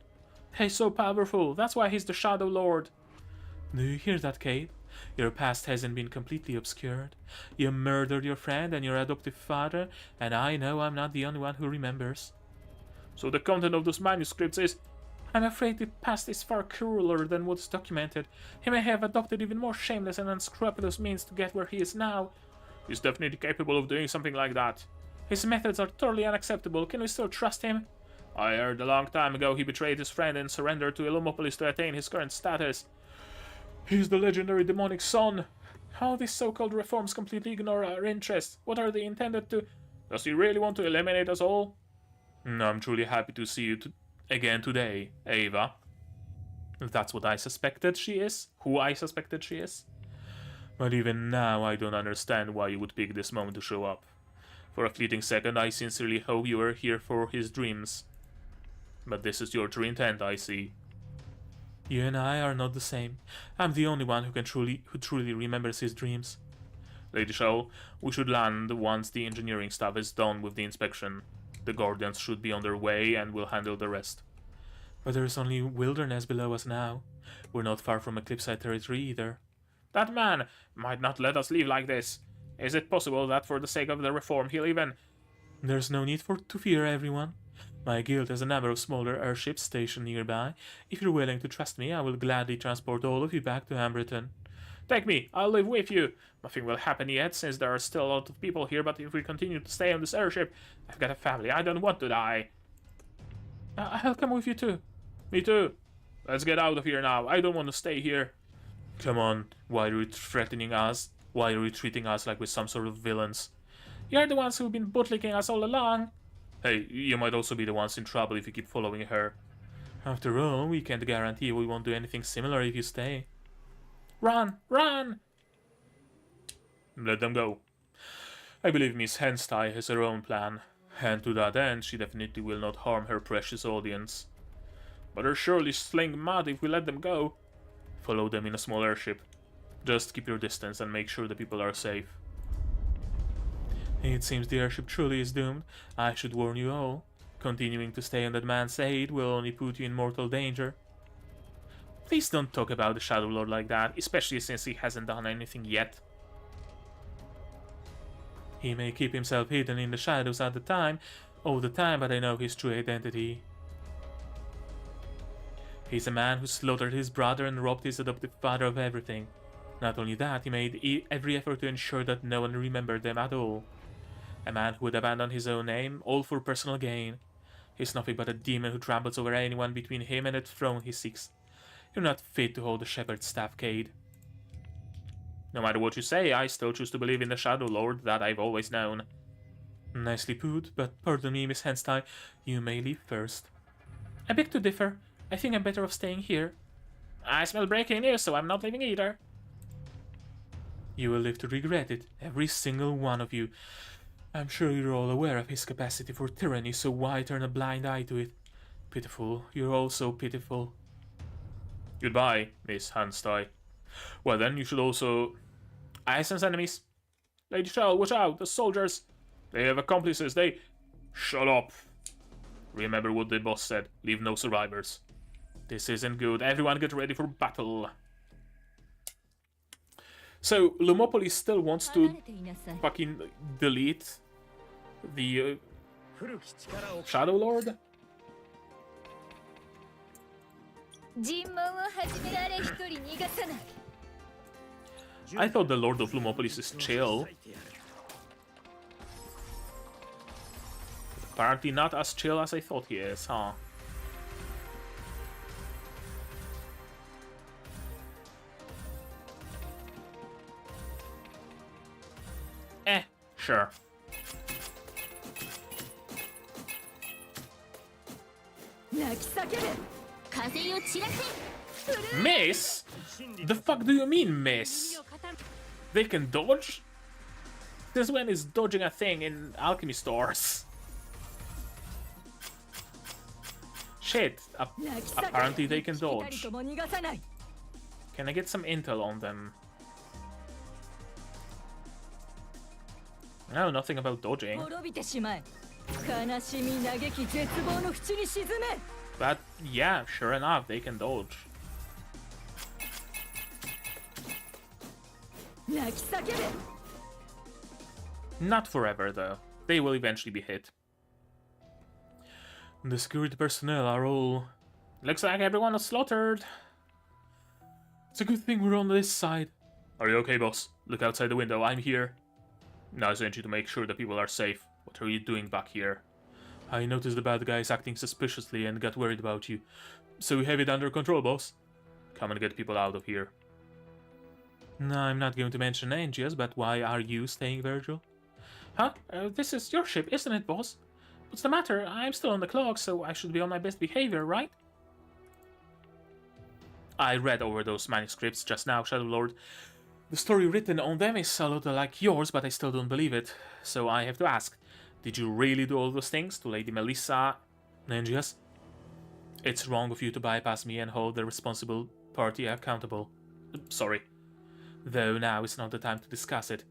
He's so powerful. That's why he's the Shadow Lord. Do you hear that, Cade? Your past hasn't been completely obscured. You murdered your friend and your adoptive father, and I know I'm not the only one who remembers. So the content of those manuscripts is... I'm afraid the past is far crueler than what's documented. He may have adopted even more shameless and unscrupulous means to get where he is now. He's definitely capable of doing something like that. His methods are totally unacceptable. Can we still trust him? I heard a long time ago he betrayed his friend and surrendered to Illumopolis to attain his current status. He's the legendary demonic son. How these so-called reforms completely ignore our interests. What are they intended to... Does he really want to eliminate us all? I'm truly happy to see you again today, Ava. That's what I suspected she is. Who I suspected she is. But even now, I don't understand why you would pick this moment to show up. For a fleeting second, I sincerely hope you were here for his dreams. But this is your true intent, I see. You and I are not the same. I'm the only one who truly remembers his dreams. Lady Shaw, we should land once the engineering staff is done with the inspection. The Guardians should be on their way and we'll handle the rest. But there's only wilderness below us now. We're not far from Eclipsite territory either. That man might not let us leave like this. Is it possible that for the sake of the reform he'll even... There's no need to fear, everyone. My guild has a number of smaller airships stationed nearby. If you're willing to trust me, I will gladly transport all of you back to Amberton. Take me, I'll live with you. Nothing will happen yet, since there are still a lot of people here, but if we continue to stay on this airship, I've got a family, I don't want to die. I'll come with you too. Me too. Let's get out of here now, I don't want to stay here. Come on, why are you threatening us? Why are you treating us like we're some sort of villains? You're the ones who've been bootlicking us all along. Hey, you might also be the ones in trouble if you keep following her. After all, we can't guarantee we won't do anything similar if you stay. Run! Run! Let them go. I believe Miss Henstein has her own plan, and to that end she definitely will not harm her precious audience. But they'll surely sling mud if we let them go. Follow them in a small airship. Just keep your distance and make sure the people are safe. It seems the airship truly is doomed. I should warn you all. Continuing to stay on that man's aid will only put you in mortal danger. Please don't talk about the Shadow Lord like that, especially since he hasn't done anything yet. He may keep himself hidden in the shadows all the time, but I know his true identity. He's a man who slaughtered his brother and robbed his adoptive father of everything. Not only that, he made every effort to ensure that no one remembered them at all. A man who would abandon his own name, all for personal gain. He's nothing but a demon who tramples over anyone between him and the throne he seeks. You're not fit to hold the shepherd's staff, Cade. No matter what you say, I still choose to believe in the Shadow Lord that I've always known. Nicely put, but pardon me, Miss Henstein, you may leave first. I beg to differ. I think I'm better off staying here. I smell breaking news, so I'm not leaving either. You will live to regret it, every single one of you. I'm sure you're all aware of his capacity for tyranny, so why turn a blind eye to it? Pitiful, you're all so pitiful. Goodbye, Miss Henstein. Well then, you should also... I sense enemies. Lady Shell, watch out, the soldiers! They have accomplices, they... Shut up! Remember what the boss said, leave no survivors. This isn't good, everyone get ready for battle. So, Illumopolis still wants to fucking delete the Shadow Lord? I thought the Lord of Illumopolis is chill. Apparently not as chill as I thought he is, huh? Sure. Miss? The fuck do you mean, miss? They can dodge? Since when is dodging a thing in alchemy stores? Shit, apparently they can dodge. Can I get some intel on them? No, nothing about dodging. But yeah, sure enough, they can dodge. Not forever though. They will eventually be hit. The security personnel are all... Looks like everyone is slaughtered. It's a good thing we're on this side. Are you okay, boss? Look outside the window, I'm here. Now I sent you to make sure that people are safe. What are you doing back here? I noticed the bad guys acting suspiciously and got worried about you. So we have it under control, boss. Come and get people out of here. No, I'm not going to mention names, but why are you staying, Virgil? Huh? This is your ship, isn't it, boss? What's the matter? I'm still on the clock, so I should be on my best behavior, right? I read over those manuscripts just now, Shadow Lord. The story written on them is a lot like yours, but I still don't believe it. So I have to ask, did you really do all those things to Lady Melissa Nengias? It's wrong of you to bypass me and hold the responsible party accountable. Sorry. Though now is not the time to discuss it.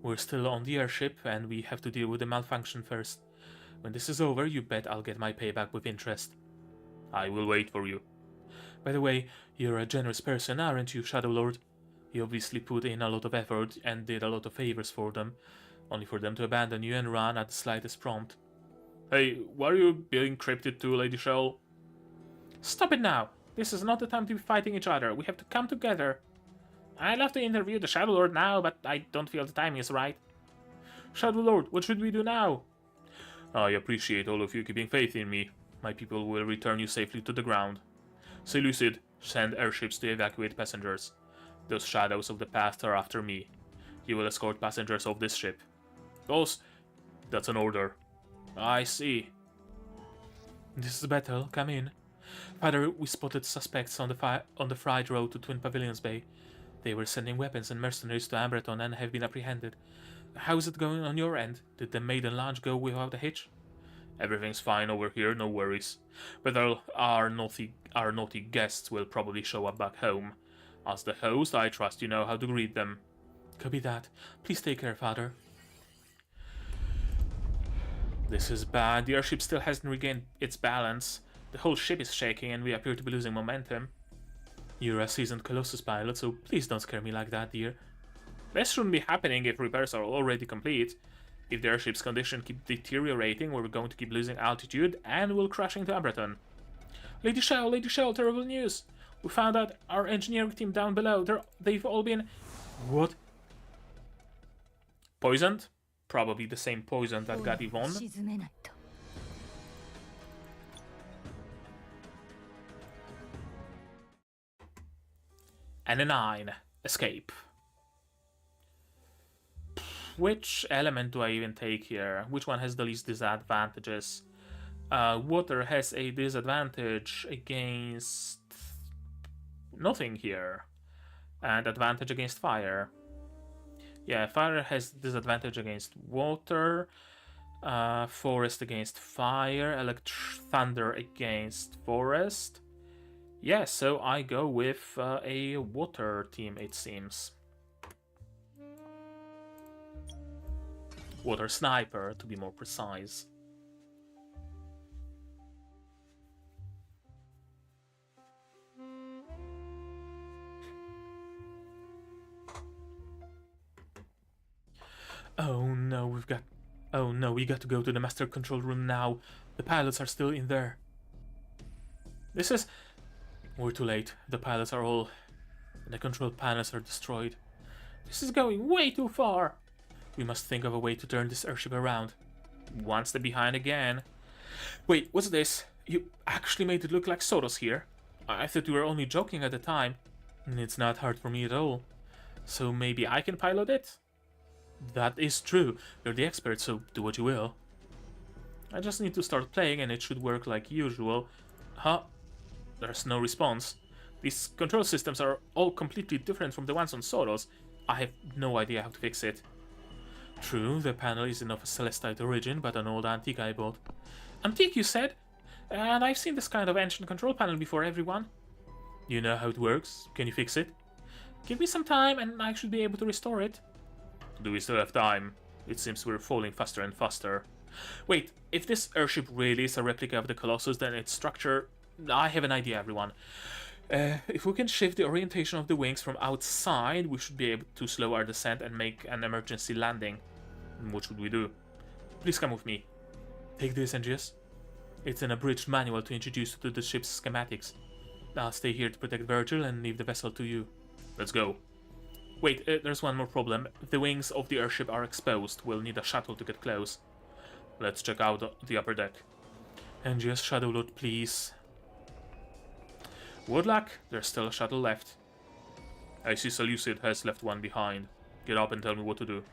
We're still on the airship, and we have to deal with the malfunction first. When this is over, you bet I'll get my payback with interest. I will wait for you. By the way, you're a generous person, aren't you, Shadow Lord? You obviously put in a lot of effort and did a lot of favors for them, only for them to abandon you and run at the slightest prompt. Hey, why are you being encrypted too, Lady Shell? Stop it now! This is not the time to be fighting each other. We have to come together. I'd love to interview the Shadow Lord now, but I don't feel the timing is right. Shadow Lord, what should we do now? I appreciate all of you keeping faith in me. My people will return you safely to the ground. Seleucid, send airships to evacuate passengers. Those shadows of the past are after me. You will escort passengers off this ship. Boss, that's an order. I see. This is battle. Come in. Father, we spotted suspects on the freight road to Twin Pavilions Bay. They were sending weapons and mercenaries to Ambreton and have been apprehended. How is it going on your end? Did the maiden launch go without a hitch? Everything's fine over here, no worries. But our naughty guests will probably show up back home. As the host, I trust you know how to greet them. Copy that. Please take care, Father. This is bad. The airship still hasn't regained its balance. The whole ship is shaking and we appear to be losing momentum. You're a seasoned Colossus pilot, so please don't scare me like that, dear. This shouldn't be happening if repairs are already complete. If the airship's condition keeps deteriorating, we're going to keep losing altitude and we'll crash into Ambreton. Lady Shell, terrible news! We found out our engineering team down below, they've all been... What? Poisoned? Probably the same poison that got Yvonne. And a 9. Escape. Which element do I even take here? Which one has the least disadvantages? Water has a disadvantage against... nothing here. And advantage against fire. Yeah, fire has disadvantage against water. Forest against fire. Thunder against forest. Yeah, so I go with a water team, it seems. Water sniper, to be more precise. Oh no, we got to go to the master control room now. The pilots are still in there. This is... We're too late. The pilots are all... The control panels are destroyed. This is going way too far. We must think of a way to turn this airship around. One step behind again. Wait, what's this? You actually made it look like Soros here. I thought you were only joking at the time. It's not hard for me at all. So maybe I can pilot it? That is true. You're the expert, so do what you will. I just need to start playing and it should work like usual. Huh? There's no response. These control systems are all completely different from the ones on Soros. I have no idea how to fix it. True, the panel isn't of a Celestite origin, but an old antique I bought. Antique, you said? And I've seen this kind of ancient control panel before, everyone. You know how it works? Can you fix it? Give me some time and I should be able to restore it. Do we still have time? It seems we're falling faster and faster. Wait, if this airship really is a replica of the Colossus, then its structure... I have an idea, everyone. If we can shift the orientation of the wings from outside, we should be able to slow our descent and make an emergency landing. What should we do? Please come with me. Take this, Angius. It's an abridged manual to introduce you to the ship's schematics. I'll stay here to protect Virgil and leave the vessel to you. Let's go. Wait, there's one more problem. The wings of the airship are exposed. We'll need a shuttle to get close. Let's check out the upper deck. Angius, Shadow Lord, please. Good luck. There's still a shuttle left. I see Seleucid has left one behind. Get up and tell me what to do.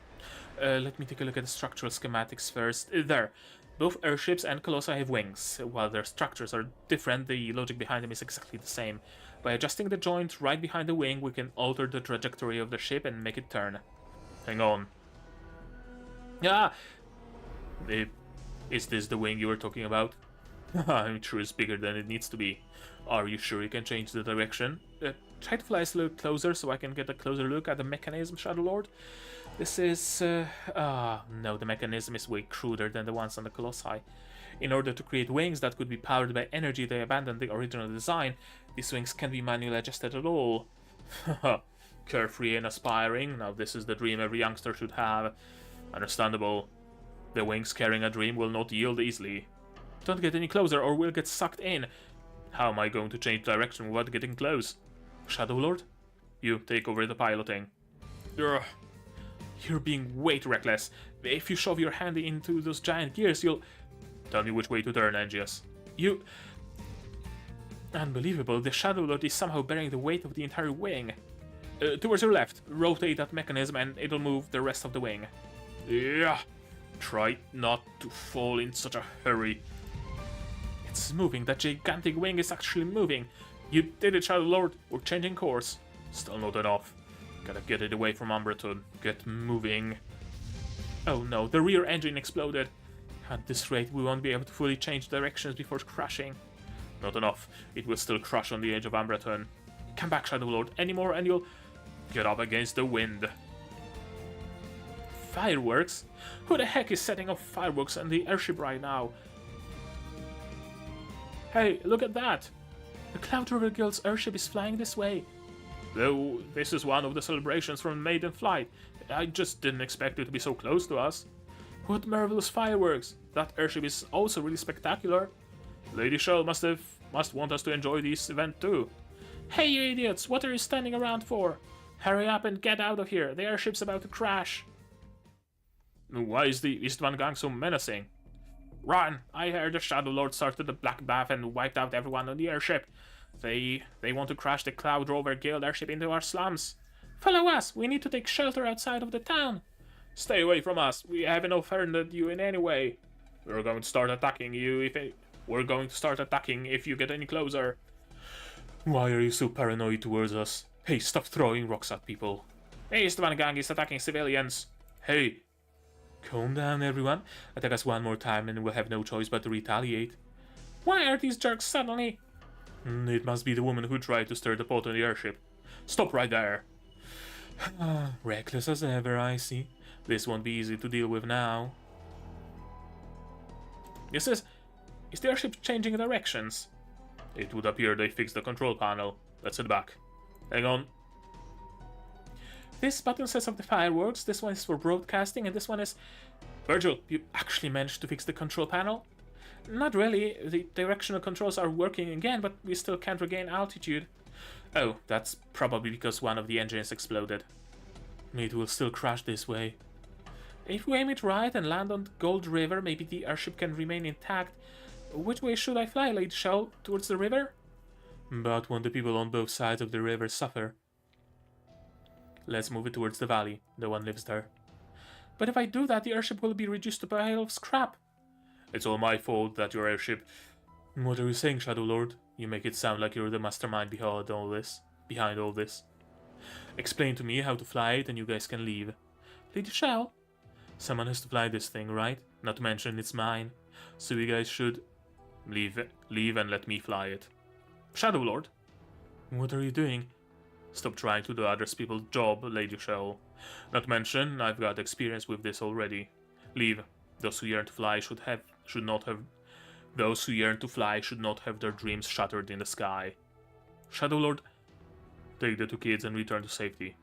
Let me take a look at the structural schematics first. There. Both airships and colossi have wings. While their structures are different, the logic behind them is exactly the same. By adjusting the joint right behind the wing, we can alter the trajectory of the ship and make it turn. Hang on. Ah! Is this the wing you were talking about? I'm sure it's bigger than it needs to be. Are you sure you can change the direction? Try to fly a little closer so I can get a closer look at the mechanism, Shadow Lord. This is... no, the mechanism is way cruder than the ones on the Colossi. In order to create wings that could be powered by energy, they abandoned the original design. These wings can't be manually adjusted at all. Carefree and aspiring. Now this is the dream every youngster should have. Understandable. The wings carrying a dream will not yield easily. Don't get any closer or we'll get sucked in. How am I going to change direction without getting close? Shadow Lord? You take over the piloting. Ugh. You're being way too reckless. If you shove your hand into those giant gears, you'll... Tell me which way to turn, Angius. You... Unbelievable, the Shadow Lord is somehow bearing the weight of the entire wing. Towards your left, rotate that mechanism and it'll move the rest of the wing. Yeah. Try not to fall in such a hurry. It's moving, that gigantic wing is actually moving. You did it, Shadow Lord, we're changing course. Still not enough. Gotta get it away from Umbreton. Get moving. Oh no, the rear engine exploded. At this rate, we won't be able to fully change directions before crashing. Not enough. It will still crash on the edge of Umbreton. Come back, Shadow Lord. Any more and you'll get up against the wind. Fireworks? Who the heck is setting off fireworks on the airship right now? Hey, look at that! The Cloud River Guild's airship is flying this way. Though this is one of the celebrations from Maiden Flight. I just didn't expect it to be so close to us. What marvelous fireworks! That airship is also really spectacular. Lady Shell must want us to enjoy this event too. Hey you idiots, what are you standing around for? Hurry up and get out of here, the airship's about to crash. Why is the Istvan gang so menacing? Run! I heard the Shadow Lord started the Black Bath and wiped out everyone on the airship. They want to crash the Cloud Rover Guild airship into our slums. Follow us! We need to take shelter outside of the town. Stay away from us. We haven't offended you in any way. We're going to start attacking you if you get any closer. Why are you so paranoid towards us? Hey, stop throwing rocks at people. Hey, Istvan gang is attacking civilians. Hey. Calm down, everyone. Attack us one more time and we'll have no choice but to retaliate. Why are these jerks suddenly... It must be the woman who tried to stir the pot on the airship. Stop right there. Reckless as ever, I see. This won't be easy to deal with now. Is the airship changing directions? It would appear they fixed the control panel. Let's head back. Hang on. This button sets off the fireworks, this one is for broadcasting, and this one is... Virgil, you actually managed to fix the control panel? Not really, the directional controls are working again, but we still can't regain altitude. Oh, that's probably because one of the engines exploded. It will still crash this way. If we aim it right and land on Gold River, maybe the airship can remain intact. Which way should I fly, Lady Shell? Towards the river? But won't the people on both sides of the river suffer? Let's move it towards the valley. No one lives there. But if I do that, the airship will be reduced to a pile of scrap. It's all my fault that your airship... What are you saying, Shadow Lord? You make it sound like you're the mastermind behind all this. Explain to me how to fly it and you guys can leave. Lady Shell? Someone has to fly this thing, right? Not to mention it's mine. So you guys should... Leave and let me fly it. Shadow Lord? What are you doing? Stop trying to do other people's job, Lady Shell. Not mention, I've got experience with this already. Leave. Those who yearn to fly should not have their dreams shattered in the sky. Shadow Lord, take the two kids and return to safety.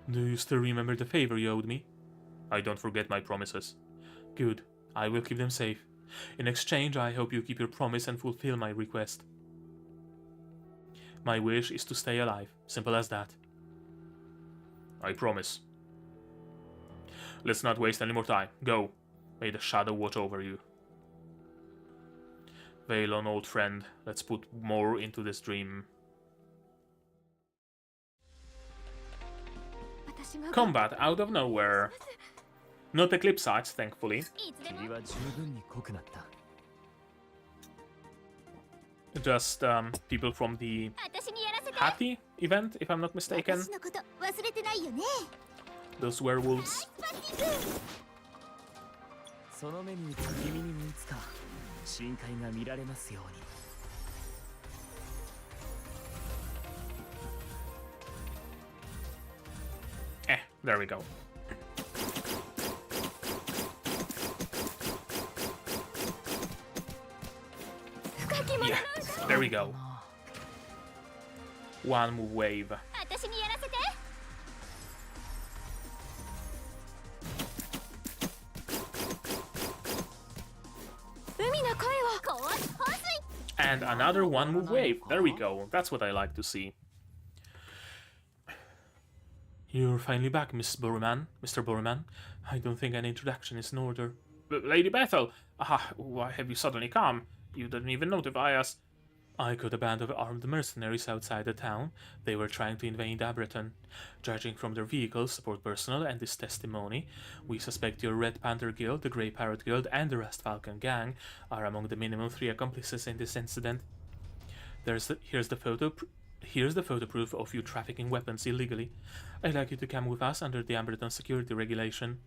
Do you still remember the favor you owed me? I don't forget my promises. Good. I will keep them safe. In exchange, I hope you keep your promise and fulfill my request. My wish is to stay alive. Simple as that. I promise. Let's not waste any more time. Go. May the shadow watch over you. Veilon, old friend, let's put more into this dream. Combat out of nowhere. Not Eclipsites, thankfully. Just people from the Happy event, if I'm not mistaken. Those werewolves. There we go. Yeah, there we go. One move wave. And another one move wave. There we go. That's what I like to see. You're finally back, Mr. Borman. I don't think an introduction is in order. Lady Bethel! Why have you suddenly come? You didn't even notify us. I caught a band of armed mercenaries outside the town. They were trying to invade Abreton. Judging from their vehicles, support personnel, and this testimony, we suspect your Red Panther Guild, the Grey Parrot Guild, and the Rust Falcon Gang are among the minimum 3 accomplices in this incident. Here's the photo proof of you trafficking weapons illegally. I'd like you to come with us under the Abreton security regulation.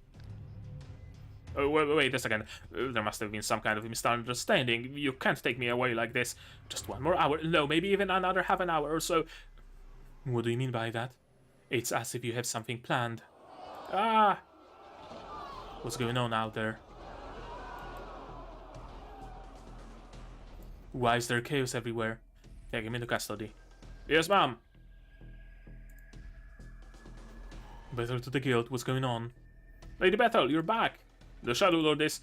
Wait a second. There must have been some kind of misunderstanding. You can't take me away like this. Just 1 more hour. No, maybe even another half an hour or so. What do you mean by that? It's as if you have something planned. Ah! What's going on out there? Why is there chaos everywhere? Take him into custody. Yes, ma'am. Bethel to the guild. What's going on? Lady Bethel, you're back. The Shadow Lord is...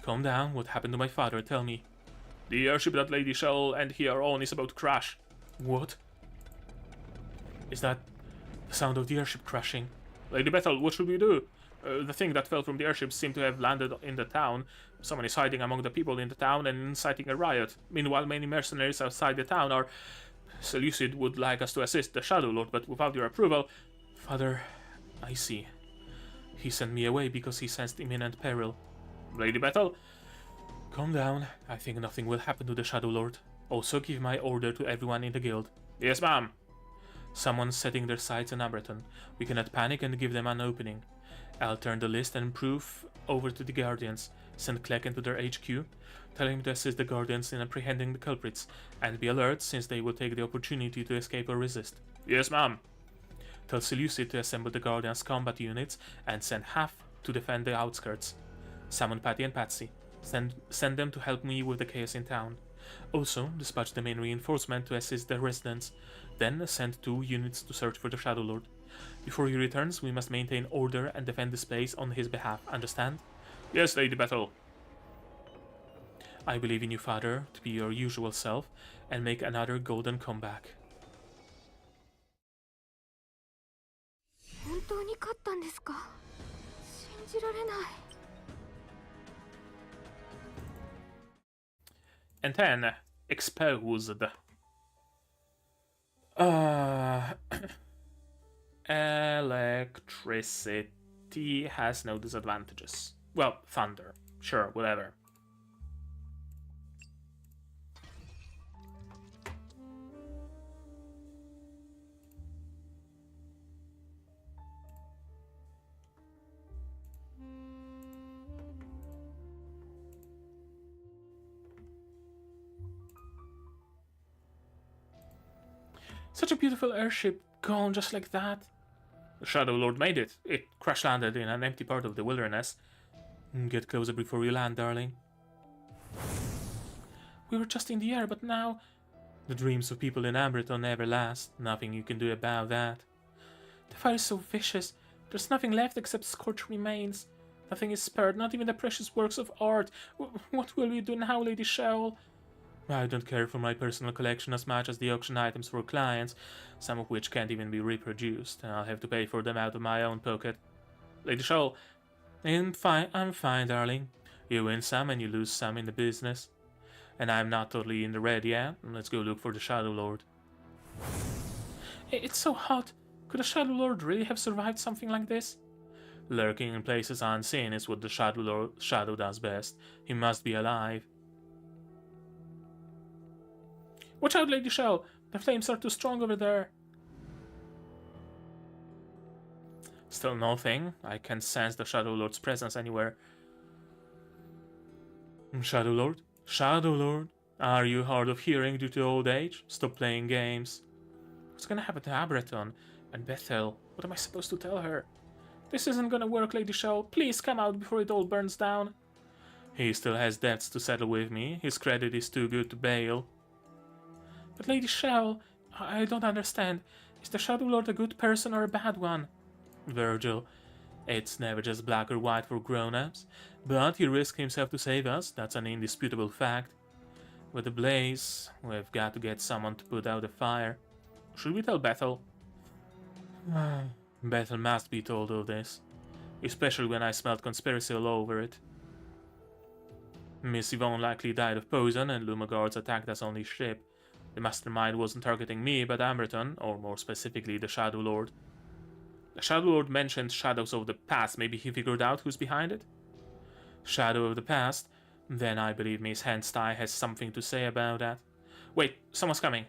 Calm down. What happened to my father? Tell me. The airship that Lady Shell and he are on is about to crash. What? Is that the sound of the airship crashing? Lady Bethel, what should we do? The thing that fell from the airship seemed to have landed in the town. Someone is hiding among the people in the town and inciting a riot. Meanwhile, many mercenaries outside the town are... Seleucid would like us to assist the Shadow Lord, but without your approval... Father, I see. He sent me away because he sensed imminent peril. Lady Bethel? Calm down. I think nothing will happen to the Shadow Lord. Also give my order to everyone in the guild. Yes, ma'am. Someone's setting their sights on Abreton. We cannot panic and give them an opening. I'll turn the list and proof over to the Guardians. Send Clegg into their HQ. Tell him to assist the Guardians in apprehending the culprits. And be alert, since they will take the opportunity to escape or resist. Yes, ma'am. Tell Seleucid to assemble the Guardians' combat units and send half to defend the outskirts. Summon Patty and Patsy. Send them to help me with the chaos in town. Also, dispatch the main reinforcement to assist the residents. Then send 2 units to search for the Shadow Lord. Before he returns, we must maintain order and defend this place on his behalf. Understand? Yes, Lady Bethel. I believe in you, Father, to be your usual self and make another golden comeback. 本当に勝ったんですか？信じられない。And then, exposed. Electricity has no disadvantages. Well, thunder. Sure, whatever. Such a beautiful airship, gone just like that. The Shadow Lord made it. It crash-landed in an empty part of the wilderness. Get closer before you land, darling. We were just in the air, but now... The dreams of people in Amberton never last. Nothing you can do about that. The fire is so vicious. There's nothing left except scorched remains. Nothing is spared, not even the precious works of art. What will we do now, Lady Shell? I don't care for my personal collection as much as the auction items for clients, some of which can't even be reproduced, and I'll have to pay for them out of my own pocket. Lady Shell, I'm fine, darling. You win some and you lose some in the business. And I'm not totally in the red yet. Let's go look for the Shadow Lord. It's so hot. Could a Shadow Lord really have survived something like this? Lurking in places unseen is what the Shadow does best. He must be alive. Watch out, Lady Shell! The flames are too strong over there. Still nothing. I can sense the Shadow Lord's presence anywhere. Shadow Lord? Shadow Lord? Are you hard of hearing due to old age? Stop playing games. What's gonna happen to Abraton and Bethel? What am I supposed to tell her? This isn't gonna work, Lady Shell. Please come out before it all burns down. He still has debts to settle with me. His credit is too good to bail. But Lady Shell, I don't understand. Is the Shadow Lord a good person or a bad one? Virgil, it's never just black or white for grown-ups. But he risked himself to save us. That's an indisputable fact. With the blaze, we've got to get someone to put out the fire. Should we tell Bethel? Bethel must be told of this, especially when I smelled conspiracy all over it. Miss Yvonne likely died of poison, and Luma guards attacked us on his ship. The mastermind wasn't targeting me, but Amberton, or more specifically, the Shadow Lord. The Shadow Lord mentioned shadows of the past. Maybe he figured out who's behind it? Shadow of the past? Then I believe Miss Henstein has something to say about that. Wait, someone's coming.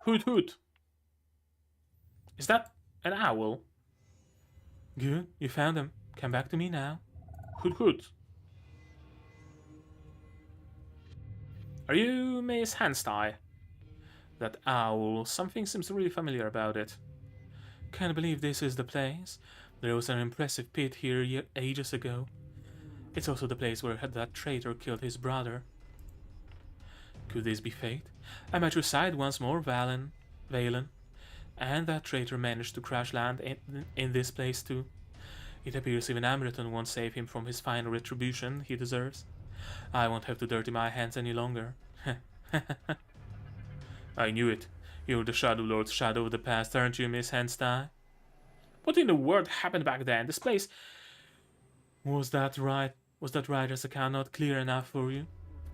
Hoot hoot! Is that an owl? Good, you found him. Come back to me now. Hoot hoot. Are you Miss Henstein? That owl, something seems really familiar about it. Can't believe this is the place. There was an impressive pit here ages ago. It's also the place where that traitor killed his brother. Could this be fate? I might reside once more, Valen. And that traitor managed to crash land in this place too. It appears even Amberton won't save him from his final retribution he deserves. I won't have to dirty my hands any longer. I knew it. You're the Shadow Lord's shadow of the past, aren't you, Miss Henstein? What in the world happened back then? This place... Was that writer's account not clear enough for you?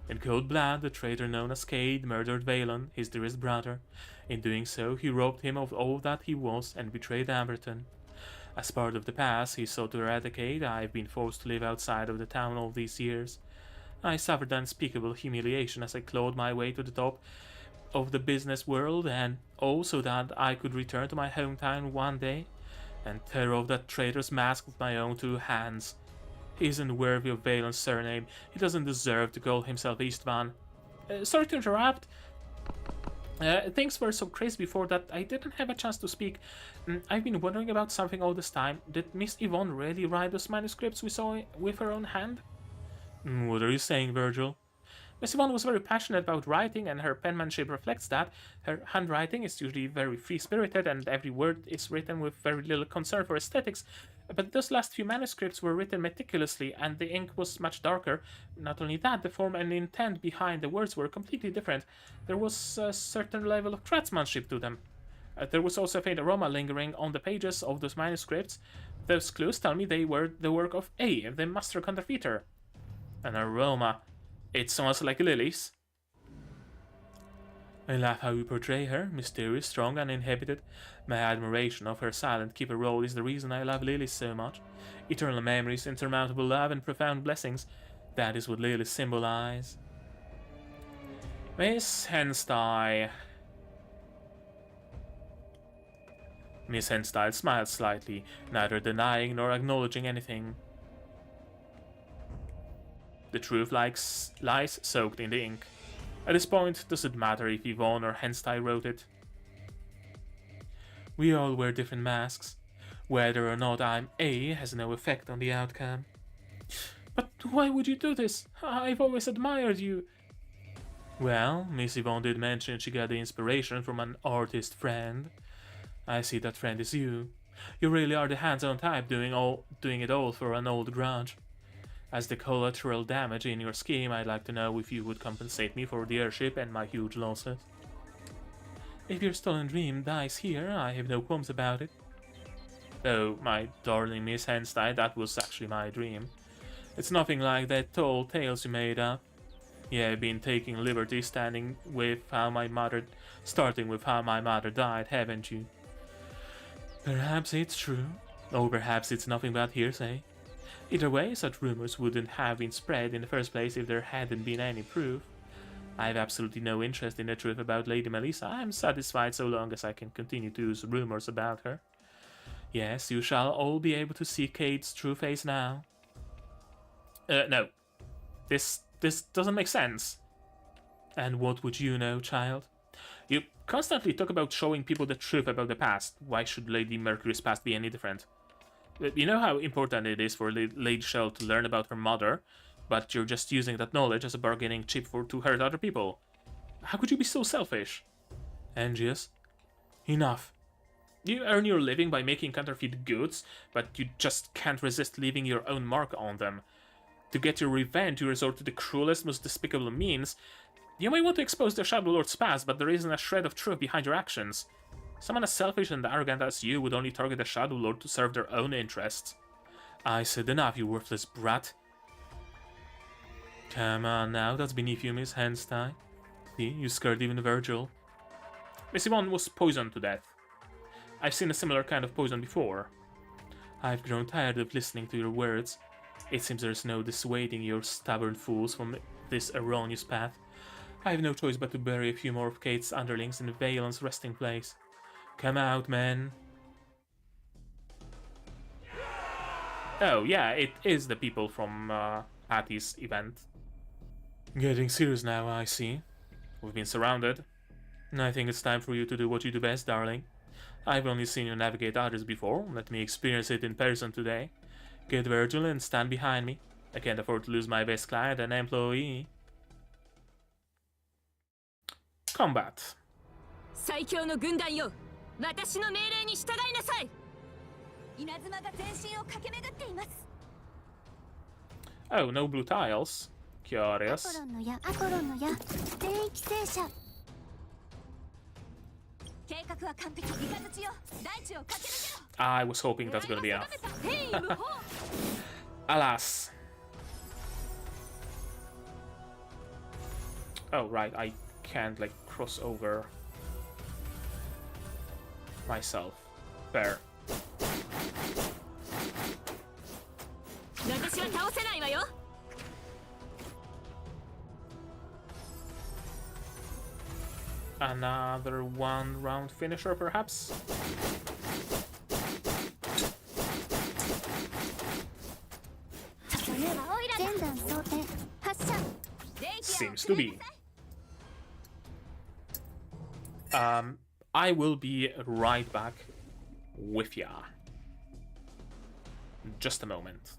In cold blood, the traitor known as Cade murdered Valen, his dearest brother. In doing so, he robbed him of all that he was and betrayed Amberton. As part of the past he sought to eradicate, I've been forced to live outside of the town all these years. I suffered unspeakable humiliation as I clawed my way to the top of the business world, and all so that I could return to my hometown one day and tear off that traitor's mask with my own two hands. He isn't worthy of Valen's surname. He doesn't deserve to call himself Istvan. Sorry to interrupt. Things were so crazy before that I didn't have a chance to speak. I've been wondering about something all this time. Did Miss Yvonne really write those manuscripts we saw with her own hand? What are you saying, Virgil? Miss Yvonne was very passionate about writing, and her penmanship reflects that. Her handwriting is usually very free-spirited, and every word is written with very little concern for aesthetics. But those last few manuscripts were written meticulously, and the ink was much darker. Not only that, the form and intent behind the words were completely different. There was a certain level of craftsmanship to them. There was also a faint aroma lingering on the pages of those manuscripts. Those clues tell me they were the work of A, the master counterfeiter. An aroma. It smells like lilies. I love how you portray her, mysterious, strong, uninhibited. My admiration of her silent keeper role is the reason I love lilies so much. Eternal memories, insurmountable love, and profound blessings. That is what lilies symbolize. Miss Henstein. Miss Henstein smiled slightly, neither denying nor acknowledging anything. The truth lies soaked in the ink. At this point, does it matter if Yvonne or Henstein wrote it? We all wear different masks. Whether or not I'm A has no effect on the outcome. But why would you do this? I've always admired you. Well, Miss Yvonne did mention she got the inspiration from an artist friend. I see that friend is you. You really are the hands-on type doing it all for an old grudge. As the collateral damage in your scheme, I'd like to know if you would compensate me for the airship and my huge losses. If your stolen dream dies here, I have no qualms about it. Oh, my darling Miss Henstein, that was actually my dream. It's nothing like that tall tales you made up. Yeah, I've been taking liberties starting with how my mother died, haven't you? Perhaps it's true, or perhaps it's nothing but hearsay. Either way, such rumors wouldn't have been spread in the first place if there hadn't been any proof. I have absolutely no interest in the truth about Lady Melissa. I'm satisfied so long as I can continue to use rumors about her. Yes, you shall all be able to see Kate's true face now. No. This doesn't make sense. And what would you know, child? You constantly talk about showing people the truth about the past. Why should Lady Mercury's past be any different? You know how important it is for Lady Shell to learn about her mother, but you're just using that knowledge as a bargaining chip to hurt other people. How could you be so selfish? Angius, enough. You earn your living by making counterfeit goods, but you just can't resist leaving your own mark on them. To get your revenge, you resort to the cruelest, most despicable means. You may want to expose the Shadow Lord's past, but there isn't a shred of truth behind your actions. Someone as selfish and arrogant as you would only target the Shadow Lord to serve their own interests. I said enough, you worthless brat. Come on now, that's beneath you, Miss Henstein. See, you scared even Virgil. Miss Yvonne was poisoned to death. I've seen a similar kind of poison before. I've grown tired of listening to your words. It seems there's no dissuading your stubborn fools from this erroneous path. I have no choice but to bury a few more of Kate's underlings in Valen's resting place. Come out, men. Oh, yeah, it is the people from Patty's event. Getting serious now, I see. We've been surrounded. I think it's time for you to do what you do best, darling. I've only seen you navigate others before. Let me experience it in person today. Get Virgil and stand behind me. I can't afford to lose my best client and employee. Combat. 最強の軍団よ、私の命令に従いなさい。稲妻が全身を駆け巡っています。Oh, no blue tiles. Curious. アポロンの矢、全域制射。計画は完璧。イカズチよ、大地を駆け抜けろ。 I was hoping that's gonna be enough. Alas. Oh, right, I can't, like, cross over myself. Fair. 私は倒せないわよ。 Another one-round finisher, perhaps? Seems to be. I will be right back with ya. Just a moment.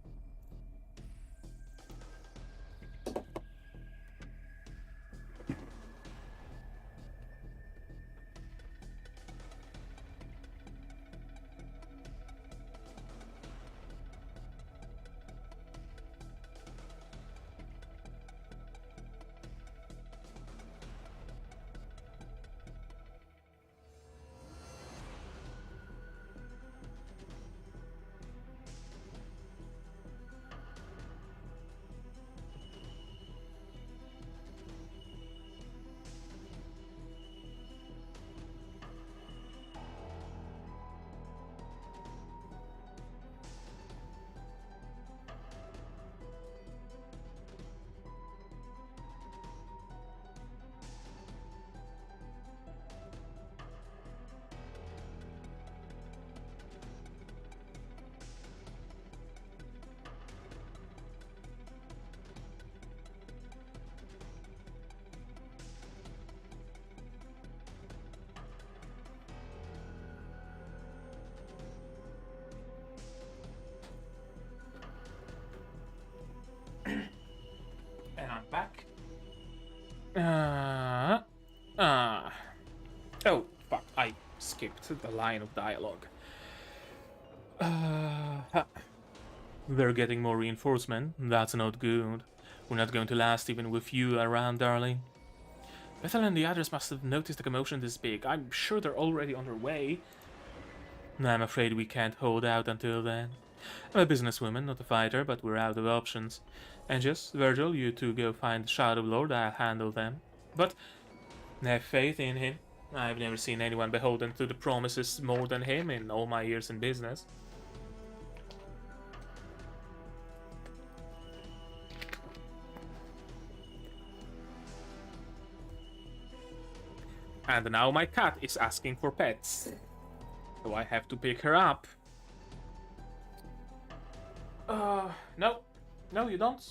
Oh, fuck, I skipped the line of dialogue. We're getting more reinforcement. That's not good. We're not going to last even with you around, darling. Bethel and the others must have noticed a commotion this big. I'm sure they're already on their way. I'm afraid we can't hold out until then. I'm a businesswoman, not a fighter, but we're out of options. Angus, Virgil, you two go find the Shadow Lord. I'll handle them. But have faith in him. I've never seen anyone beholden to the promises more than him in all my years in business. And now my cat is asking for pets. So I have to pick her up. No. No, you don't?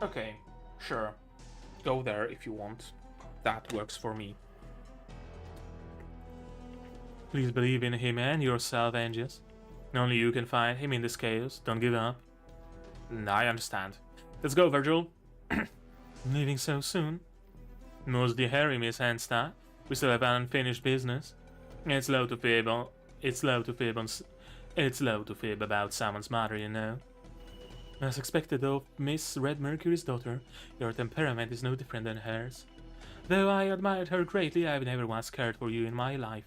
Okay, sure. Go there if you want. That works for me. Please believe in him and yourself, Angus. Only you can find him in this chaos. Don't give up. I understand. Let's go, Virgil. Leaving so soon? Most the hairy, Miss Handsta. We still have unfinished business. It's low to fib about someone's mother, you know. As expected of Miss Red Mercury's daughter, your temperament is no different than hers. Though I admired her greatly, I've never once cared for you in my life.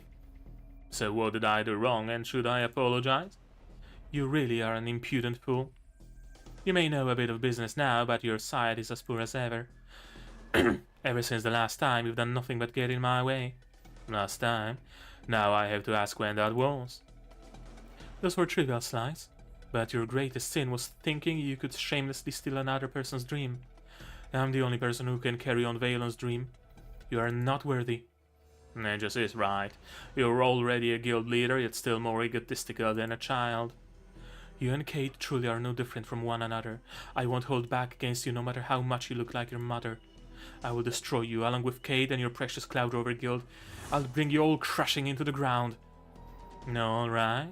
So what did I do wrong, and should I apologize? You really are an impudent fool. You may know a bit of business now, but your side is as poor as ever. Ever since the last time, you've done nothing but get in my way. Last time. Now I have to ask when that was. Those were trivial slights, but your greatest sin was thinking you could shamelessly steal another person's dream. I'm the only person who can carry on Valen's dream. You are not worthy. Angus is right. You're already a guild leader, yet still more egotistical than a child. You and Kate truly are no different from one another. I won't hold back against you no matter how much you look like your mother. I will destroy you, along with Kate and your precious Cloud Rover Guild. I'll bring you all crashing into the ground. No, alright.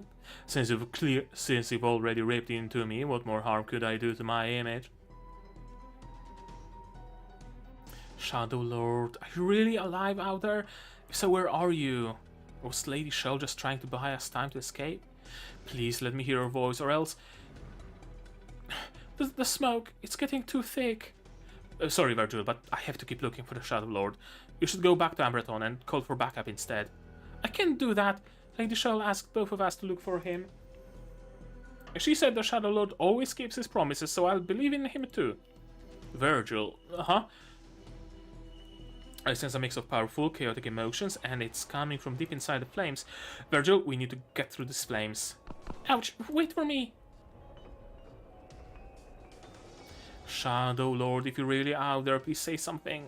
Since you've already ripped into me, what more harm could I do to my image? Shadow Lord, are you really alive out there? If so, where are you? Was Lady Shell just trying to buy us time to escape? Please let me hear her voice, or else... The smoke, it's getting too thick. Sorry, Virgil, but I have to keep looking for the Shadow Lord. You should go back to Amberton and call for backup instead. I can't do that. Lady Shell asked both of us to look for him. She said the Shadow Lord always keeps his promises, so I'll believe in him too. Virgil, I sense a mix of powerful, chaotic emotions, and it's coming from deep inside the flames. Virgil, we need to get through these flames. Ouch, wait for me! Shadow Lord, if you're really out there, please say something.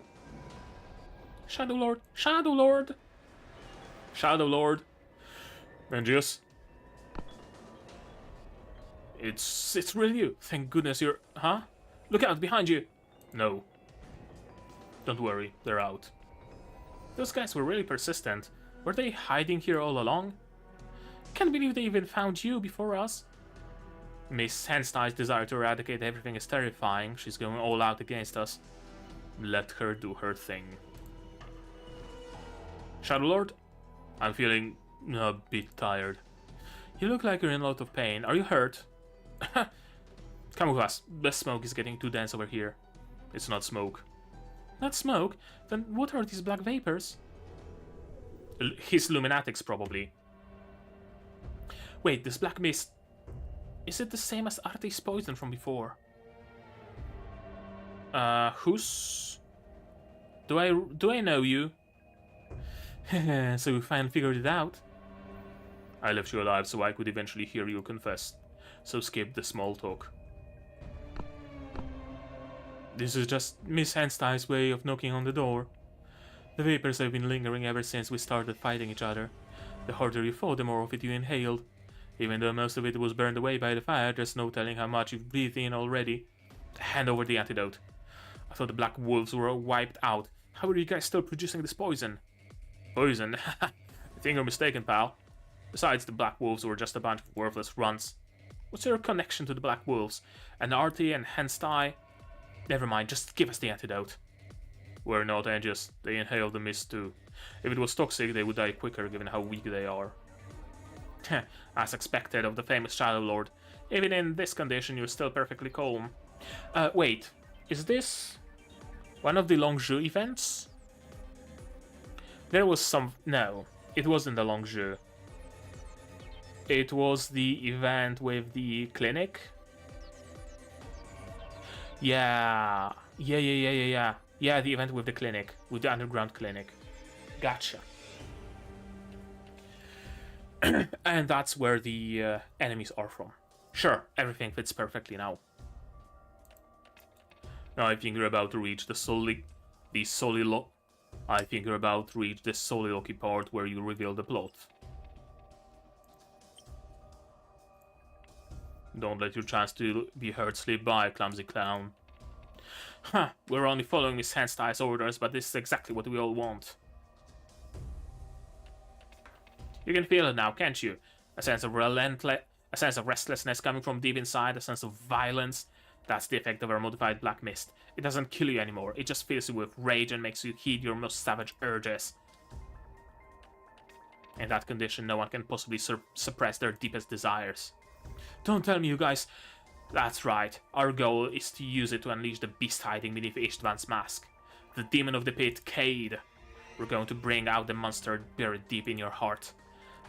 Shadow Lord, Shadow Lord! Shadow Lord! Angus? It's really you. Thank goodness you're... Huh? Look out, behind you! No. Don't worry, they're out. Those guys were really persistent. Were they hiding here all along? Can't believe they even found you before us. Miss Handstein's desire to eradicate everything is terrifying. She's going all out against us. Let her do her thing. Shadow Lord? I'm feeling a bit tired. You look like you're in a lot of pain. Are you hurt? Come with us. The smoke is getting too dense over here. It's not smoke. Not smoke? Then what are these black vapors? His luminatics, probably. Wait, this black mist... Is it the same as Arte's poison from before? Who's... Do I know you? So we finally figured it out. I left you alive so I could eventually hear you confess. So skip the small talk. This is just Miss Handstein's way of knocking on the door. The vapors have been lingering ever since we started fighting each other. The harder you fought, the more of it you inhaled. Even though most of it was burned away by the fire, there's no telling how much you've breathed in already. Hand over the antidote. I thought the black wolves were wiped out. How are you guys still producing this poison? Poison? I think you're mistaken, pal. Besides, the black wolves were just a bunch of worthless runts. What's your connection to the black wolves? And Artie and Handstein? Never mind, just give us the antidote. were not edges. They inhaled the mist too. If it was toxic, they would die quicker given how weak they are. As expected of the famous Shadow Lord. Even in this condition, you're still perfectly calm. Wait. Is this one of the Longzhou events? There was some... No, it wasn't the Longzhou. It was the event with the clinic. Yeah, the event with the clinic, with the underground clinic. Gotcha. And that's where the enemies are from. Sure, everything fits perfectly now. Now I think you're about to reach the soliloquy part where you reveal the plot. Don't let your chance to be heard slip by, clumsy clown. We're only following Miss Handstyle's orders, but this is exactly what we all want. You can feel it now, can't you? A sense of restlessness coming from deep inside, a sense of violence. That's the effect of our modified black mist. It doesn't kill you anymore, it just fills you with rage and makes you heed your most savage urges. In that condition, no one can possibly suppress their deepest desires. Don't tell me, you guys... That's right, our goal is to use it to unleash the beast hiding beneath Ishtvan's mask. The demon of the pit, Cade. We're going to bring out the monster buried deep in your heart.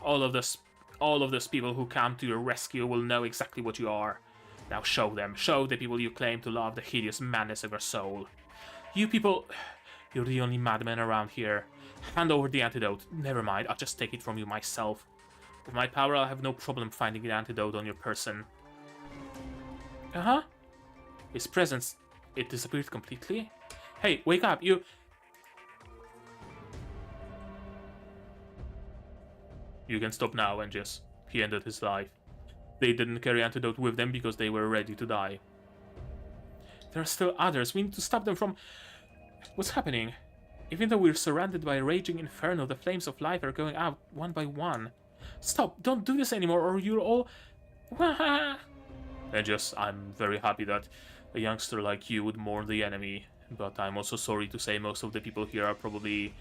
All of those people who come to your rescue will know exactly what you are. Now show them, show the people you claim to love the hideous madness of your soul. You people... You're the only madman around here. Hand over the antidote. Never mind, I'll just take it from you myself. With my power, I'll have no problem finding the antidote on your person. His presence... It disappeared completely? Hey, wake up, you... You can stop now, Angius. He ended his life. They didn't carry antidote with them because they were ready to die. There are still others. We need to stop them from... What's happening? Even though we're surrounded by a raging inferno, the flames of life are going out one by one. Stop! Don't do this anymore, or you'll all... Angius, I'm very happy that a youngster like you would mourn the enemy, but I'm also sorry to say most of the people here are probably...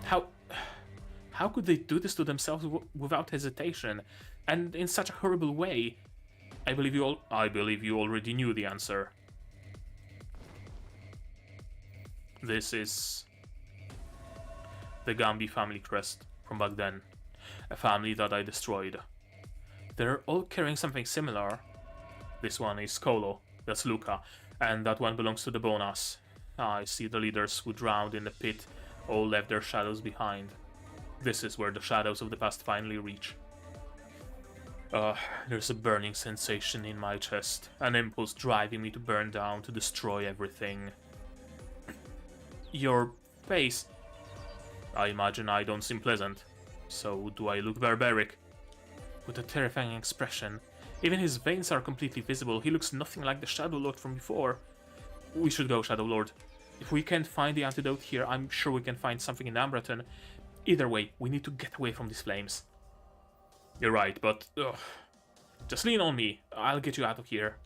How could they do this to themselves without hesitation, and in such a horrible way? I believe you already knew the answer. This is the Gambi family crest from back then, a family that I destroyed. They're all carrying something similar. This one is Kolo, that's Luca, and that one belongs to the Bonas. I see the leaders who drowned in the pit all left their shadows behind. This is where the shadows of the past finally reach. There's a burning sensation in my chest, an impulse driving me to burn down, to destroy everything. Your face... I imagine I don't seem pleasant. So do I look barbaric? With a terrifying expression. Even his veins are completely visible. He looks nothing like the Shadow Lord from before. We should go, Shadow Lord. If we can't find the antidote here, I'm sure we can find something in Ambraton. Either way, we need to get away from these flames. You're right, but... just lean on me. I'll get you out of here.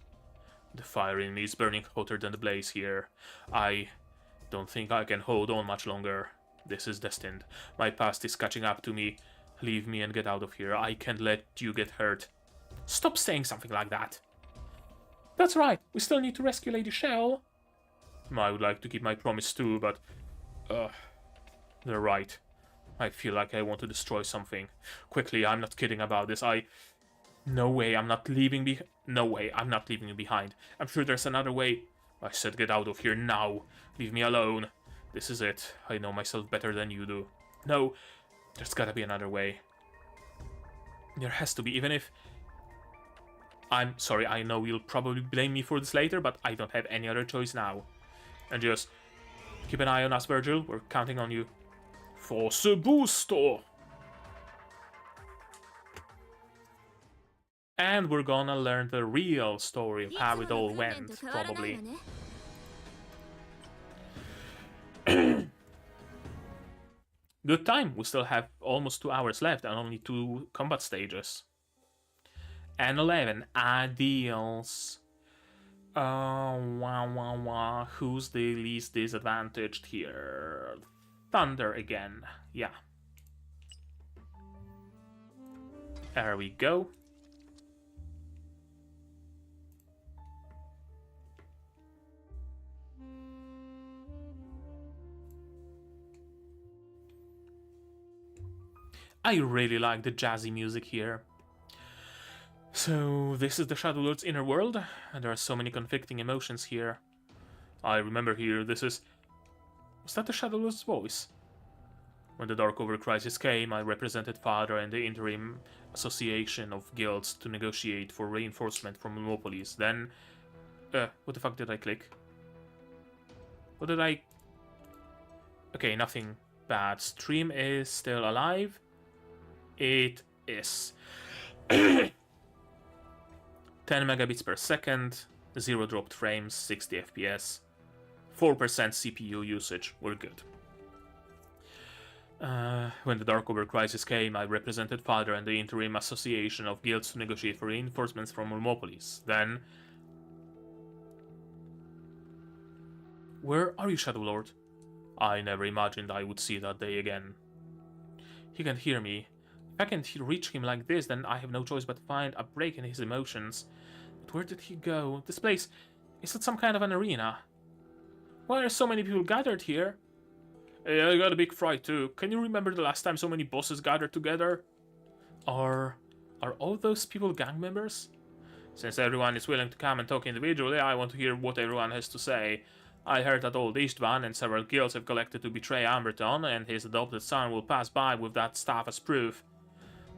The fire in me is burning hotter than the blaze here. I don't think I can hold on much longer. This is destined. My past is catching up to me. Leave me and get out of here. I can't let you get hurt. Stop saying something like that. That's right. We still need to rescue Lady Shell. I would like to keep my promise too, but... they're right. I feel like I want to destroy something. Quickly, I'm not kidding about this. No way, I'm not leaving you behind. I'm sure there's another way. I said get out of here now. Leave me alone. This is it. I know myself better than you do. No, there's gotta be another way. There has to be, even if... I'm sorry, I know you'll probably blame me for this later, but I don't have any other choice now. And just keep an eye on us, Virgil. We're counting on you. Force booster! And we're gonna learn the real story of how it all went, probably. Good time, we still have almost 2 hours left and only 2 combat stages. And 11, ideals. Who's the least disadvantaged here? Thunder again. Yeah. There we go. I really like the jazzy music here. So, this is the Shadow Lord's inner world, and there are so many conflicting emotions here. I remember here, this is... Was that the Shadow Lord's voice? When the Darkover crisis came, I represented Father and the interim association of guilds to negotiate for reinforcement from Lumopolis. Then... what the fuck did I click? What did I... Okay, nothing bad. Stream is still alive. It is. 10 megabits per second, 0 dropped frames, 60 FPS, 4% CPU usage. We're good. When the Darkover crisis came, I represented Father and the interim association of guilds to negotiate for reinforcements from Ulmopolis. Then... Where are you, Shadow Lord? I never imagined I would see that day again. He can't hear me. If I can't reach him like this, then I have no choice but to find a break in his emotions. But where did he go? This place... Is it some kind of an arena? Why are so many people gathered here? Hey, I got a big fright too. Can you remember the last time so many bosses gathered together? Are all those people gang members? Since everyone is willing to come and talk individually, I want to hear what everyone has to say. I heard that old Istvan and several guilds have collected to betray Amberton, and his adopted son will pass by with that staff as proof.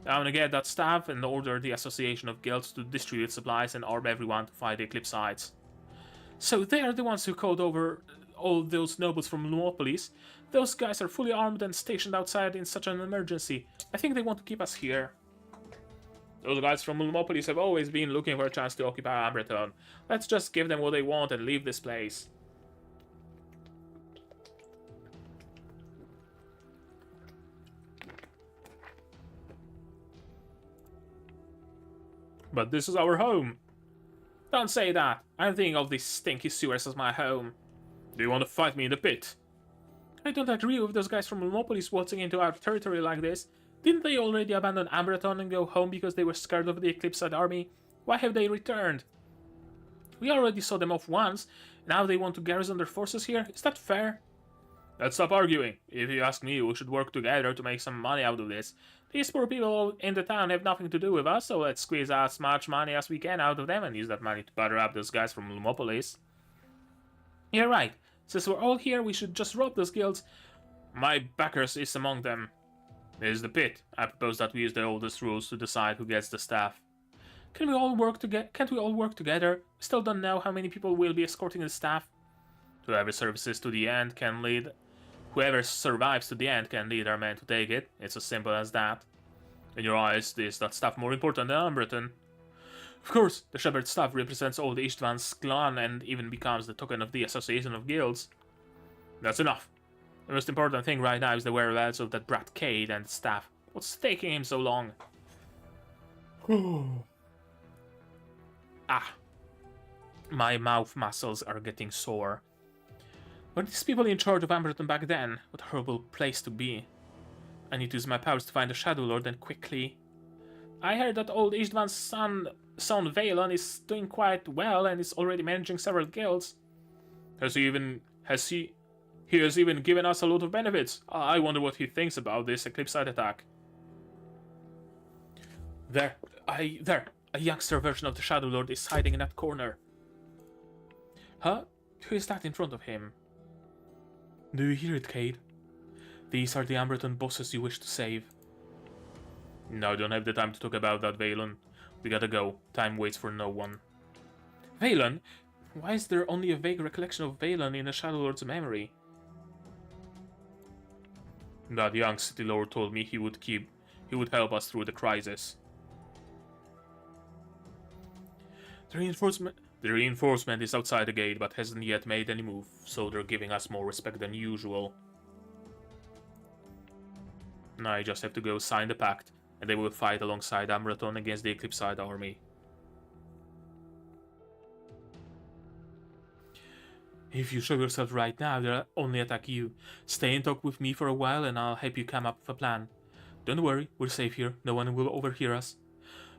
I'm gonna get that staff and order the Association of Guilds to distribute supplies and arm everyone to fight the Eclipsites. So they are the ones who called over all those nobles from Lumopolis. Those guys are fully armed and stationed outside in such an emergency. I think they want to keep us here. Those guys from Lumopolis have always been looking for a chance to occupy Amberton. Let's just give them what they want and leave this place. But this is our home. Don't say that. I'm thinking of these stinky sewers as my home. Do you want to fight me in the pit? I don't agree with those guys from Lumopolis waltzing into our territory like this. Didn't they already abandon Amberton and go home because they were scared of the Eclipsite army? Why have they returned? We already saw them off once. Now they want to garrison their forces here? Is that fair? Let's stop arguing. If you ask me, we should work together to make some money out of this. These poor people in the town have nothing to do with us, so let's squeeze as much money as we can out of them and use that money to butter up those guys from Lumopolis. You're right. Since we're all here, we should just rob those guilds. My backers is among them. This is the pit. I propose that we use the oldest rules to decide who gets the staff. Can't we all work together? Still don't know how many people will be escorting the staff. Whoever survives to the end can lead our men to take it. It's as simple as that. In your eyes, is that staff more important than Amberton? Of course, the Shepherd staff represents all the Istvan's clan and even becomes the token of the Association of Guilds. That's enough. The most important thing right now is the whereabouts of that brat Cade and the staff. What's taking him so long? My mouth muscles are getting sore. Were these people in charge of Amberton back then? What a horrible place to be. I need to use my powers to find the Shadow Lord and quickly. I heard that old Istvan's son Valen is doing quite well and is already managing several guilds. He has even given us a lot of benefits. I wonder what he thinks about this Eclipsite attack. There, a youngster version of the Shadow Lord is hiding in that corner. Huh? Who is that in front of him? Do you hear it, Cade? These are the Amberton bosses you wish to save. No, I don't have the time to talk about that, Valen. We gotta go. Time waits for no one. Valen? Why is there only a vague recollection of Valen in the Shadow Lord's memory? That young City Lord told me he would help us through the crisis. The reinforcement is outside the gate, but hasn't yet made any move, so they're giving us more respect than usual. Now I just have to go sign the pact, and they will fight alongside Amberton against the Eclipsite army. If you show yourself right now, they'll only attack you. Stay and talk with me for a while and I'll help you come up with a plan. Don't worry, we're safe here. No one will overhear us.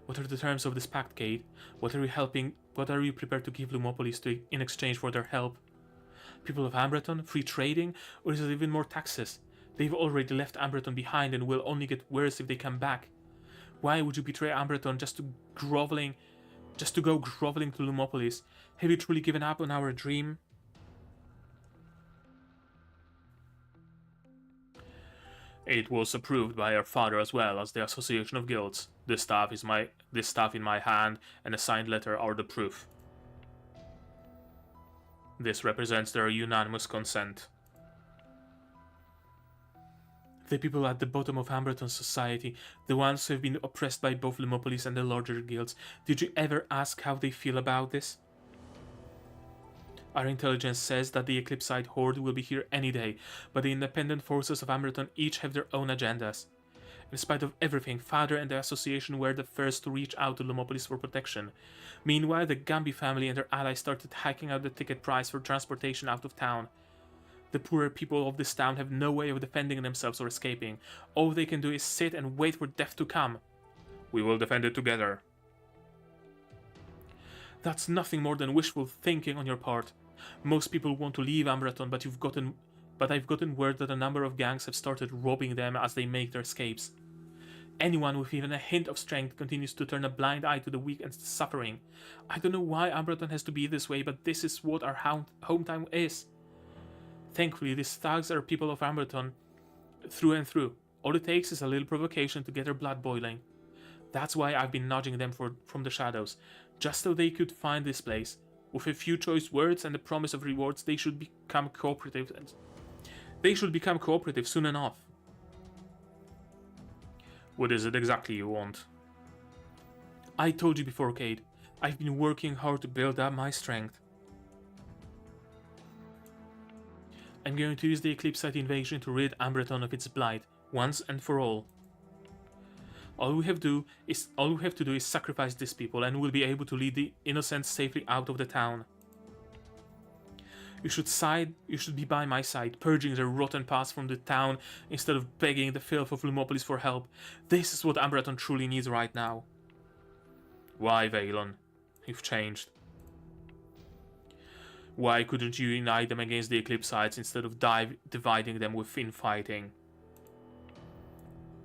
What are the terms of this pact, Cade? What are you prepared to give Lumopolis in exchange for their help? People of Ambreton? Free trading? Or is it even more taxes? They've already left Ambreton behind and will only get worse if they come back. Why would you betray Ambreton just to go groveling to Lumopolis? Have you truly given up on our dream? It was approved by our father as well as the Association of Guilds. This staff in my hand and a signed letter are the proof. This represents their unanimous consent. The people at the bottom of Ambreton society, the ones who have been oppressed by both Lumopolis and the larger guilds, did you ever ask how they feel about this? Our intelligence says that the Eclipsite horde will be here any day, but the independent forces of Ambreton each have their own agendas. In spite of everything, Father and the Association were the first to reach out to Lumopolis for protection. Meanwhile, the Gambi family and their allies started hiking out the ticket price for transportation out of town. The poorer people of this town have no way of defending themselves or escaping. All they can do is sit and wait for death to come. We will defend it together. That's nothing more than wishful thinking on your part. Most people want to leave Ambreton, but I've gotten word that a number of gangs have started robbing them as they make their escapes. Anyone with even a hint of strength continues to turn a blind eye to the weak and suffering. I don't know why Ambreton has to be this way, but this is what our hometown is. Thankfully, these thugs are people of Ambreton through and through. All it takes is a little provocation to get their blood boiling. That's why I've been nudging them from the shadows, just so they could find this place. With a few choice words and the promise of rewards, they should become cooperative. Soon enough. What is it exactly you want? I told you before, Cade. I've been working hard to build up my strength. I'm going to use the Eclipsite invasion to rid Ambreton of its blight, once and for all. All we have to do is sacrifice these people, and we'll be able to lead the innocents safely out of the town. You should be by my side, purging their rotten past from the town instead of begging the filth of Lumopolis for help. This is what Ambreton truly needs right now. Why, Vaylon? You've changed. Why couldn't you unite them against the Eclipsites instead of dividing them with infighting?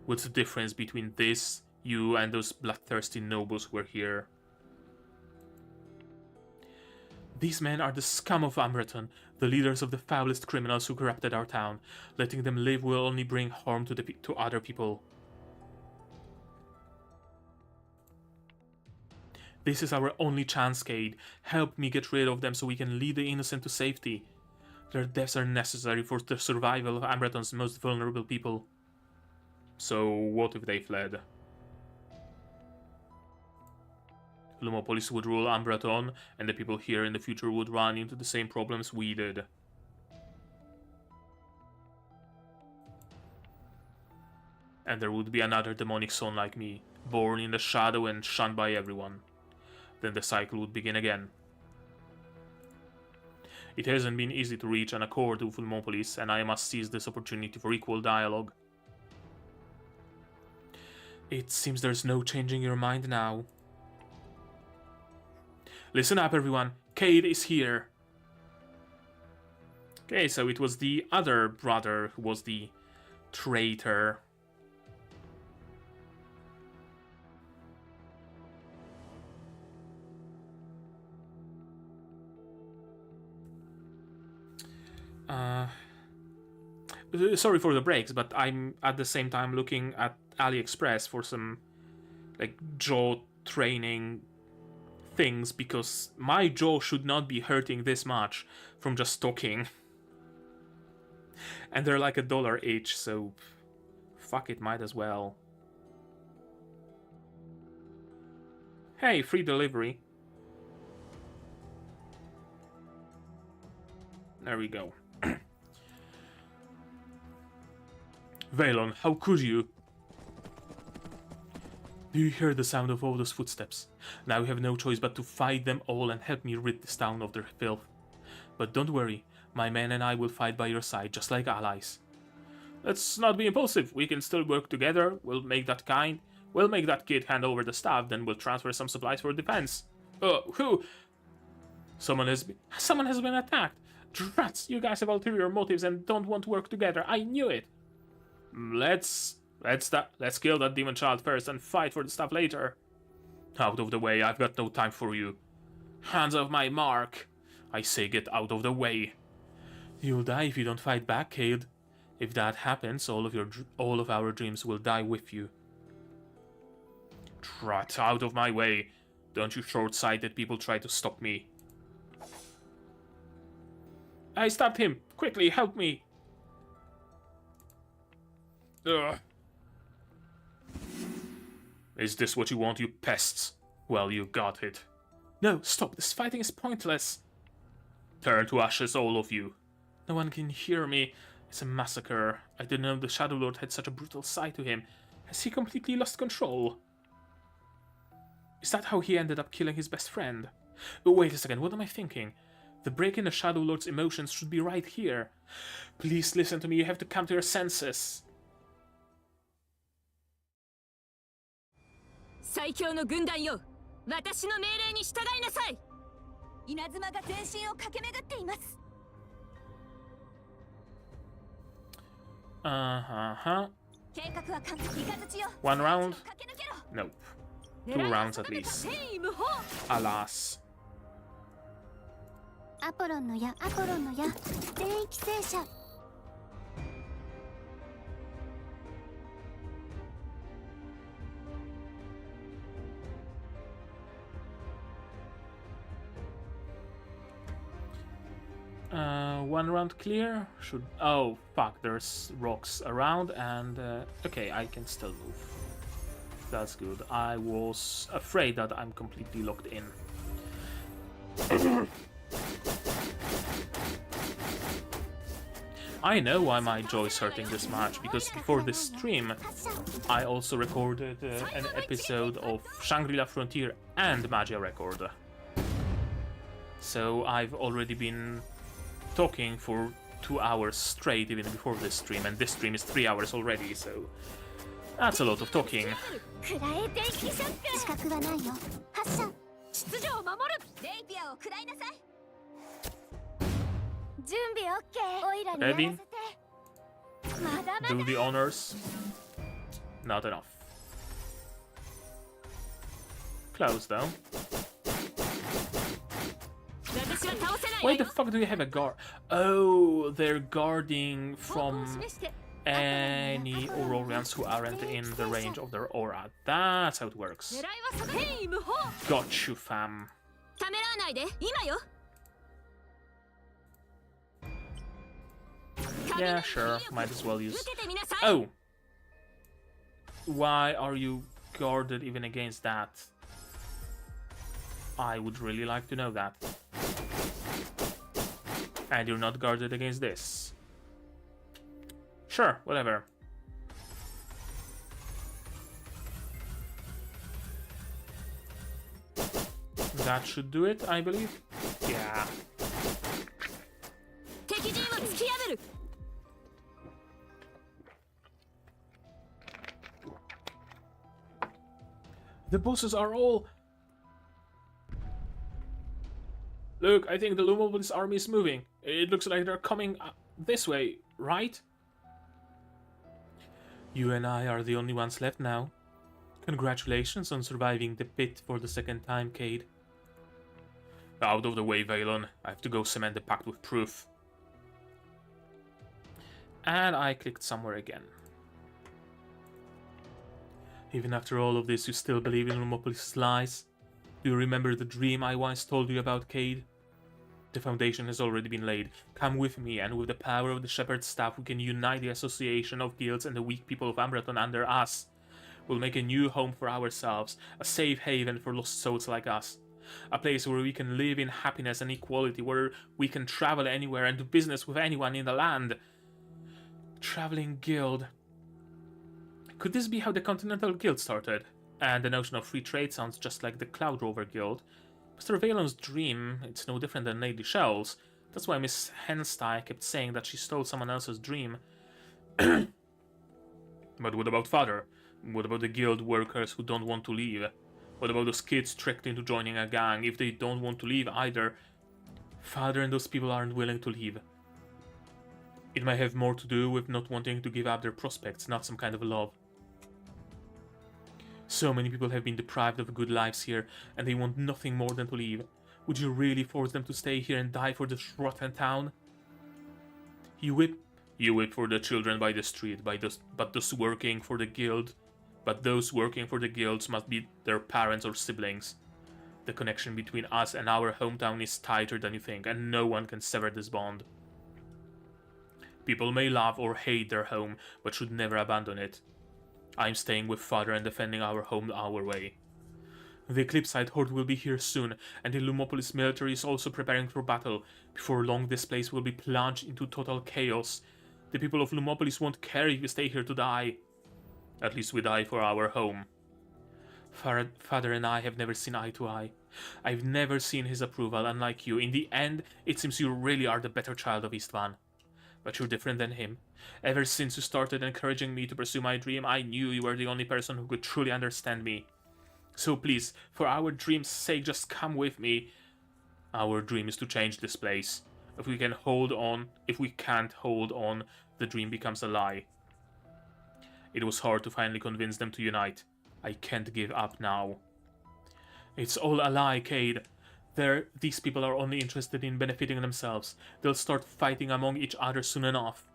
What's the difference between this, you, and those bloodthirsty nobles who were here? These men are the scum of Ambreton, the leaders of the foulest criminals who corrupted our town. Letting them live will only bring harm to other people. This is our only chance, Cade. Help me get rid of them so we can lead the innocent to safety. Their deaths are necessary for the survival of Ambreton's most vulnerable people. So what if they fled? Lumopolis would rule Ambreton, and the people here in the future would run into the same problems we did. And there would be another demonic son like me, born in the shadow and shunned by everyone. Then the cycle would begin again. It hasn't been easy to reach an accord with Lumopolis, and I must seize this opportunity for equal dialogue. It seems there's no changing your mind now. Listen up, everyone. Cade is here. Okay, so it was the other brother who was the traitor. Sorry for the breaks, but I'm at the same time looking at AliExpress for some like jaw training things, because my jaw should not be hurting this much from just talking. And they're like $1 each, so fuck it, might as well. Hey, free delivery. There we go. Vaylon, how could you? Do you hear the sound of all those footsteps? Now you have no choice but to fight them all and help me rid this town of their filth. But don't worry, my men and I will fight by your side, just like allies. Let's not be impulsive. We can still work together. We'll make that kid hand over the staff, then we'll transfer some supplies for defense. Who? Someone has been attacked. Drats, you guys have ulterior motives and don't want to work together. I knew it. Let's kill that demon child first and fight for the stuff later. Out of the way, I've got no time for you. Hands off my mark. I say get out of the way. You'll die if you don't fight back, Cade. If that happens, all of our dreams will die with you. Trot out of my way. Don't you short-sighted people try to stop me. I stabbed him. Quickly, help me. Ugh. Is this what you want, you pests? Well, you got it. No, stop. This fighting is pointless. Turn to ashes, all of you. No one can hear me. It's a massacre. I didn't know the Shadow Lord had such a brutal side to him. Has he completely lost control? Is that how he ended up killing his best friend? Oh, wait a second, what am I thinking? The break in the Shadow Lord's emotions should be right here. Please listen to me, you have to come to your senses. 最強の軍団よ、私の命令に従いなさい。稲妻が全身を駆け巡っています。計画は完璧。One round? Nope. 2 rounds at least. Alas. アポロンの矢、全域制射。One round clear? Should... Oh, fuck, there's rocks around and... okay, I can still move. That's good. I was afraid that I'm completely locked in. I know why my jaw's hurting this much, because before this stream, I also recorded an episode of Shangri-La Frontier and Magia Record. So I've already been talking for 2 hours straight even before this stream, and this stream is 3 hours already, so that's a lot of talking. Ready? Do the honors. Not enough. Close though. Why the fuck do you have a guard? Oh, they're guarding from any Aurorians who aren't in the range of their aura. That's how it works. Got you, fam. Yeah, sure. Might as well use... Oh! Why are you guarded even against that? I would really like to know that. And you're not guarded against this. Sure, whatever. That should do it, I believe. Yeah. The bosses are all... Look, I think the Lumobil's army is moving. It looks like they're coming this way, right? You and I are the only ones left now. Congratulations on surviving the pit for the second time, Cade. Out of the way, Vaylon. I have to go cement the pact with proof. And I clicked somewhere again. Even after all of this, you still believe in Lumopolis' lies? Do you remember the dream I once told you about, Cade? The foundation has already been laid. Come with me, and with the power of the Shepherd's Staff, we can unite the Association of Guilds and the weak people of Ambraton under us. We'll make a new home for ourselves, a safe haven for lost souls like us. A place where we can live in happiness and equality, where we can travel anywhere and do business with anyone in the land. Traveling Guild. Could this be how the Continental Guild started? And the notion of free trade sounds just like the Cloud Rover Guild. Mr. Vaylon's dream, it's no different than Lady Shell's. That's why Miss Henstein kept saying that she stole someone else's dream. But what about Father? What about the guild workers who don't want to leave? What about those kids tricked into joining a gang if they don't want to leave either? Father and those people aren't willing to leave. It may have more to do with not wanting to give up their prospects, not some kind of love. So many people have been deprived of good lives here, and they want nothing more than to leave. Would you really force them to stay here and die for this rotten town? You whip for the children by the street, but those working for the guild. But those working for the guilds must be their parents or siblings. The connection between us and our hometown is tighter than you think, and no one can sever this bond. People may love or hate their home, but should never abandon it. I'm staying with Father and defending our home our way. The Eclipsite horde will be here soon, and the Lumopolis military is also preparing for battle. Before long, this place will be plunged into total chaos. The people of Lumopolis won't care if we stay here to die. At least we die for our home. Father and I have never seen eye to eye. I've never seen his approval, unlike you. In the end, it seems you really are the better child of Istvan. But you're different than him. Ever since you started encouraging me to pursue my dream, I knew you were the only person who could truly understand me. So please, for our dream's sake, just come with me. Our dream is to change this place. If we can't hold on, the dream becomes a lie. It was hard to finally convince them to unite. I can't give up now. It's all a lie, Cade. These people are only interested in benefiting themselves. They'll start fighting among each other soon enough.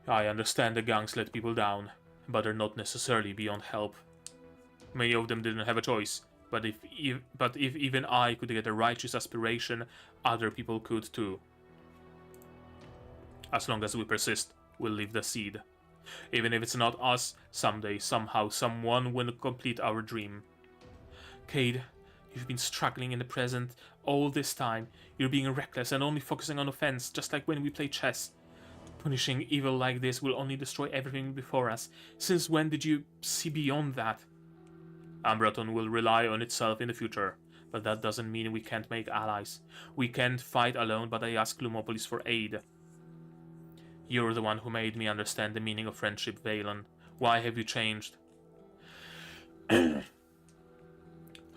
I understand the gangs let people down, but they're not necessarily beyond help. Many of them didn't have a choice, but if even I could get a righteous aspiration, other people could too. As long as we persist, we'll leave the seed. Even if it's not us, someday, somehow, someone will complete our dream. Cade, you've been struggling in the present all this time. You're being reckless and only focusing on offense, just like when we play chess. Punishing evil like this will only destroy everything before us. Since when did you see beyond that? Ambraton will rely on itself in the future, but that doesn't mean we can't make allies. We can't fight alone, but I ask Lumopolis for aid. You're the one who made me understand the meaning of friendship, Valen. Why have you changed?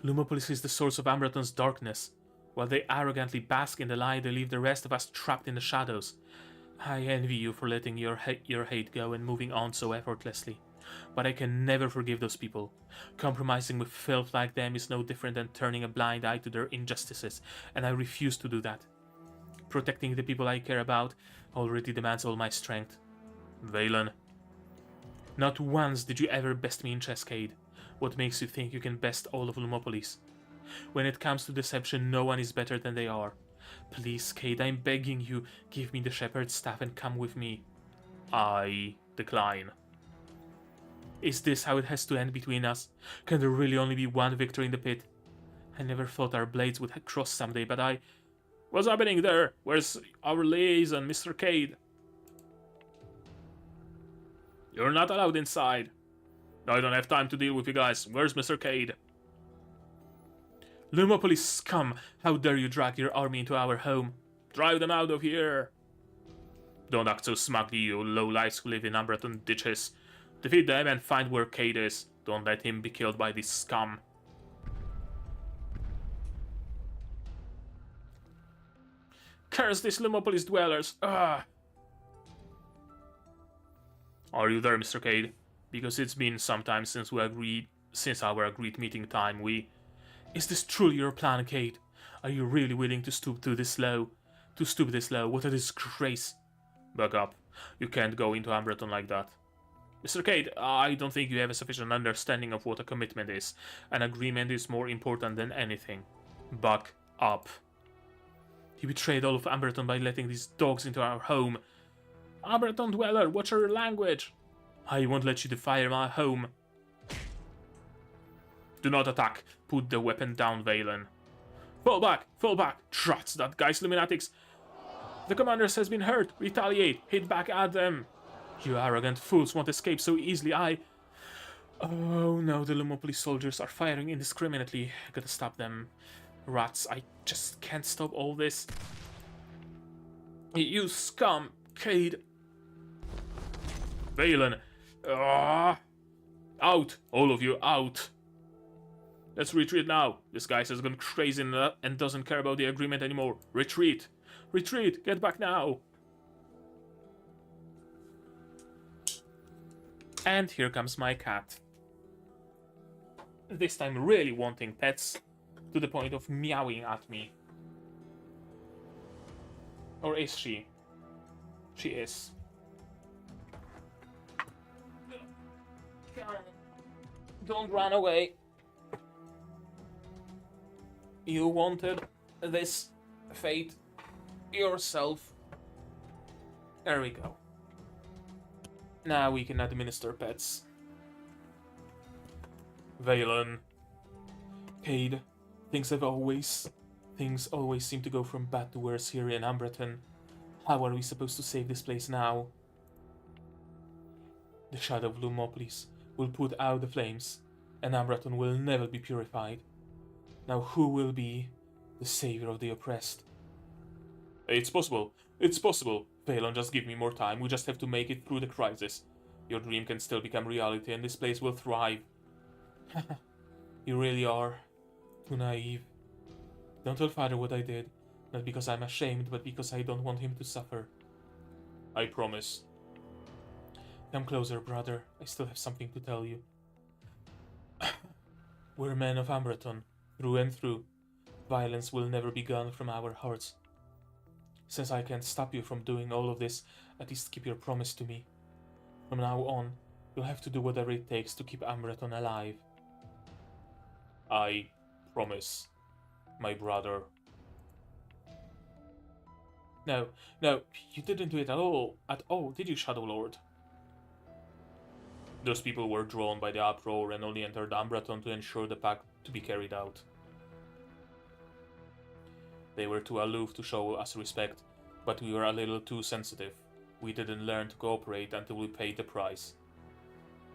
Lumopolis is the source of Ambraton's darkness. While they arrogantly bask in the light, they leave the rest of us trapped in the shadows. I envy you for letting your hate go and moving on so effortlessly. But I can never forgive those people. Compromising with filth like them is no different than turning a blind eye to their injustices, and I refuse to do that. Protecting the people I care about already demands all my strength. Valen. Not once did you ever best me in chess, Cade. What makes you think you can best all of Lumopolis? When it comes to deception, no one is better than they are. Please, Cade, I'm begging you, give me the shepherd's staff and come with me. I decline. Is this how it has to end between us? Can there really only be one victor in the pit? I never thought our blades would cross someday, but What's happening there? Where's our liaison, Mr. Cade? You're not allowed inside. No, I don't have time to deal with you guys. Where's Mr. Cade? Lumopolis scum! How dare you drag your army into our home? Drive them out of here! Don't act so smugly, you lowlifes who live in Ambraton ditches. Defeat them and find where Cade is. Don't let him be killed by this scum. Curse these Lumopolis dwellers! Ugh! Are you there, Mr. Cade? Because it's been some time since our agreed meeting time. Is this truly your plan, Cade? Are you really willing to stoop this low? What a disgrace! Back up. You can't go into Ambraton like that. Mr. Cade, I don't think you have a sufficient understanding of what a commitment is. An agreement is more important than anything. Back up. You betrayed all of Ambraton by letting these dogs into our home. Ambraton dweller, watch your language! I won't let you defile my home. Do not attack. Put the weapon down, Valen. Fall back! Trots, that guy's luminatics! The commander has been hurt! Retaliate! Hit back at them! You arrogant fools won't escape so easily, Oh no, the Lumopolis soldiers are firing indiscriminately. I gotta stop them. Rats, I just can't stop all this. You scum, Cade. Valen. Out! All of you, out! Let's retreat now. This guy has gone crazy and doesn't care about the agreement anymore. Retreat! Retreat! Get back now! And here comes my cat. This time really wanting pets, to the point of meowing at me. Or is she? She is. Don't run away. You wanted this fate yourself. There we go. Now we can administer pets. Valen. Cade. Things always seem to go from bad to worse here in Umbreton. How are we supposed to save this place now? The shadow of Lumopolis will put out the flames, and Umbreton will never be purified. Now who will be the savior of the oppressed? It's possible. It's possible. Valen, just give me more time. We just have to make it through the crisis. Your dream can still become reality, and this place will thrive. You really are too naive. Don't tell Father what I did. Not because I'm ashamed, but because I don't want him to suffer. I promise. Come closer, brother. I still have something to tell you. We're men of Umbreton, through and through. Violence will never be gone from our hearts. Since I can't stop you from doing all of this, at least keep your promise to me. From now on, you'll have to do whatever it takes to keep Umbreton alive. I promise, my brother. No, you didn't do it at all, did you, Shadow Lord? Those people were drawn by the uproar and only entered Umbreton to ensure the pact to be carried out. They were too aloof to show us respect, but we were a little too sensitive. We didn't learn to cooperate until we paid the price.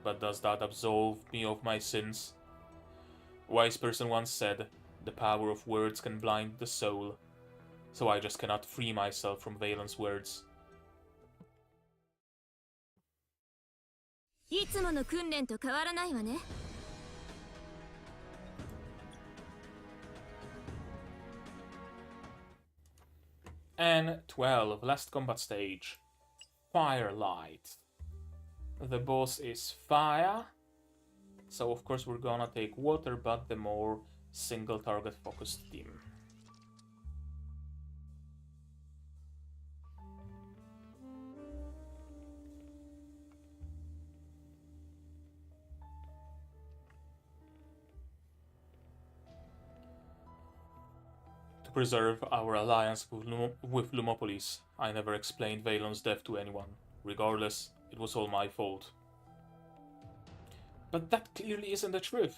But does that absolve me of my sins? A wise person once said, the power of words can blind the soul. So I just cannot free myself from Valen's words. いつもの訓練と変わらないわね。And 12, last combat stage. Firelight. The boss is fire. So of course we're gonna take water, but the more single target focused team. To preserve our alliance with Lumopolis, I never explained Valen's death to anyone. Regardless, it was all my fault. But that clearly isn't the truth.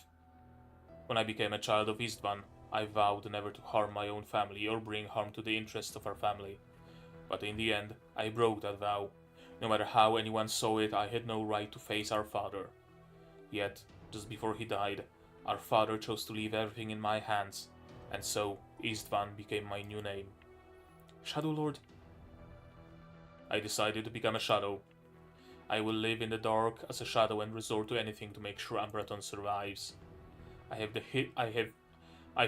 When I became a child of Istvan, I vowed never to harm my own family or bring harm to the interests of our family. But in the end, I broke that vow. No matter how anyone saw it, I had no right to face our father. Yet, just before he died, our father chose to leave everything in my hands, and so Istvan became my new name. Shadow Lord. I decided to become a shadow. I will live in the dark as a shadow and resort to anything to make sure Umbreton survives. I've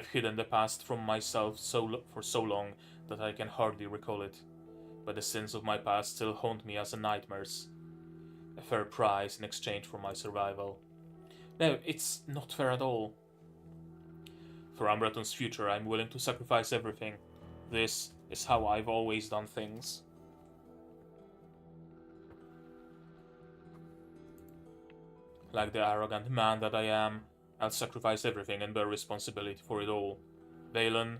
hidden the past from myself for so long that I can hardly recall it. But the sins of my past still haunt me as nightmares. A fair price in exchange for my survival. No, it's not fair at all. For Umbreton's future, I'm willing to sacrifice everything. This is how I've always done things. Like the arrogant man that I am, I'll sacrifice everything and bear responsibility for it all. Valen,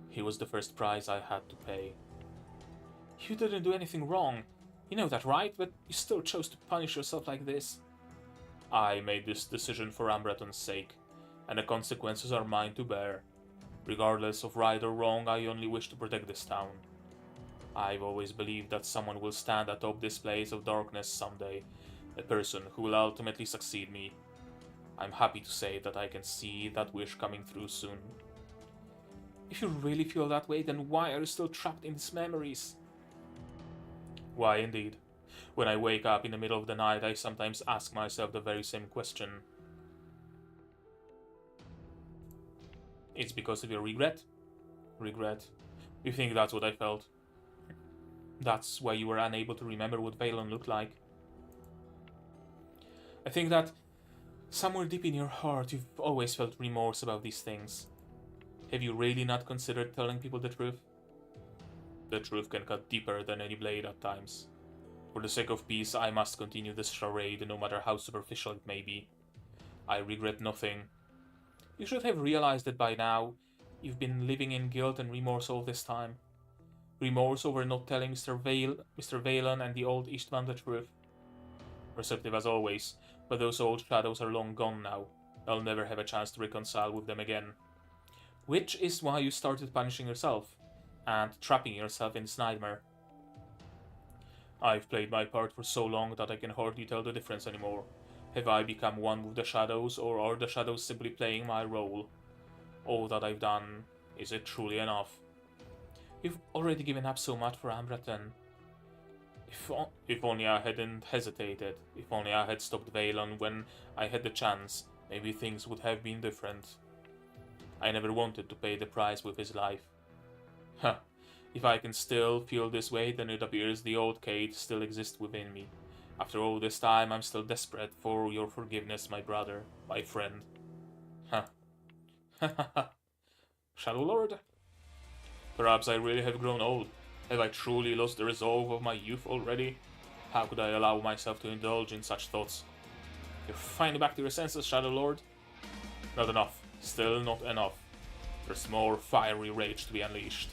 he was the first price I had to pay. You didn't do anything wrong. You know that, right? But you still chose to punish yourself like this. I made this decision for Umbreton's sake, and the consequences are mine to bear. Regardless of right or wrong, I only wish to protect this town. I've always believed that someone will stand atop this place of darkness someday, a person who will ultimately succeed me. I'm happy to say that I can see that wish coming through soon. If you really feel that way, then why are you still trapped in these memories? Why indeed? When I wake up in the middle of the night, I sometimes ask myself the very same question. It's because of your regret? Regret. You think that's what I felt? That's why you were unable to remember what Valen looked like? I think that somewhere deep in your heart you've always felt remorse about these things. Have you really not considered telling people the truth? The truth can cut deeper than any blade at times. For the sake of peace, I must continue this charade, no matter how superficial it may be. I regret nothing. You should have realized it by now. You've been living in guilt and remorse all this time. Remorse over not telling Mr. Valen and the old Eastman the truth. Receptive as always, but those old shadows are long gone now. I'll never have a chance to reconcile with them again. Which is why you started punishing yourself, and trapping yourself in this nightmare. I've played my part for so long that I can hardly tell the difference anymore. Have I become one with the shadows, or are the shadows simply playing my role? All that I've done, is it truly enough? You've already given up so much for Ambraten. If only I hadn't hesitated, if only I had stopped Valen when I had the chance, maybe things would have been different. I never wanted to pay the price with his life. Huh. If I can still feel this way, then it appears the old Cade still exists within me. After all this time, I'm still desperate for your forgiveness, my brother, my friend. Huh. Shadow Lord? Perhaps I really have grown old. Have I truly lost the resolve of my youth already? How could I allow myself to indulge in such thoughts? You're finally back to your senses, Shadow Lord? Not enough. Still not enough. There's more fiery rage to be unleashed.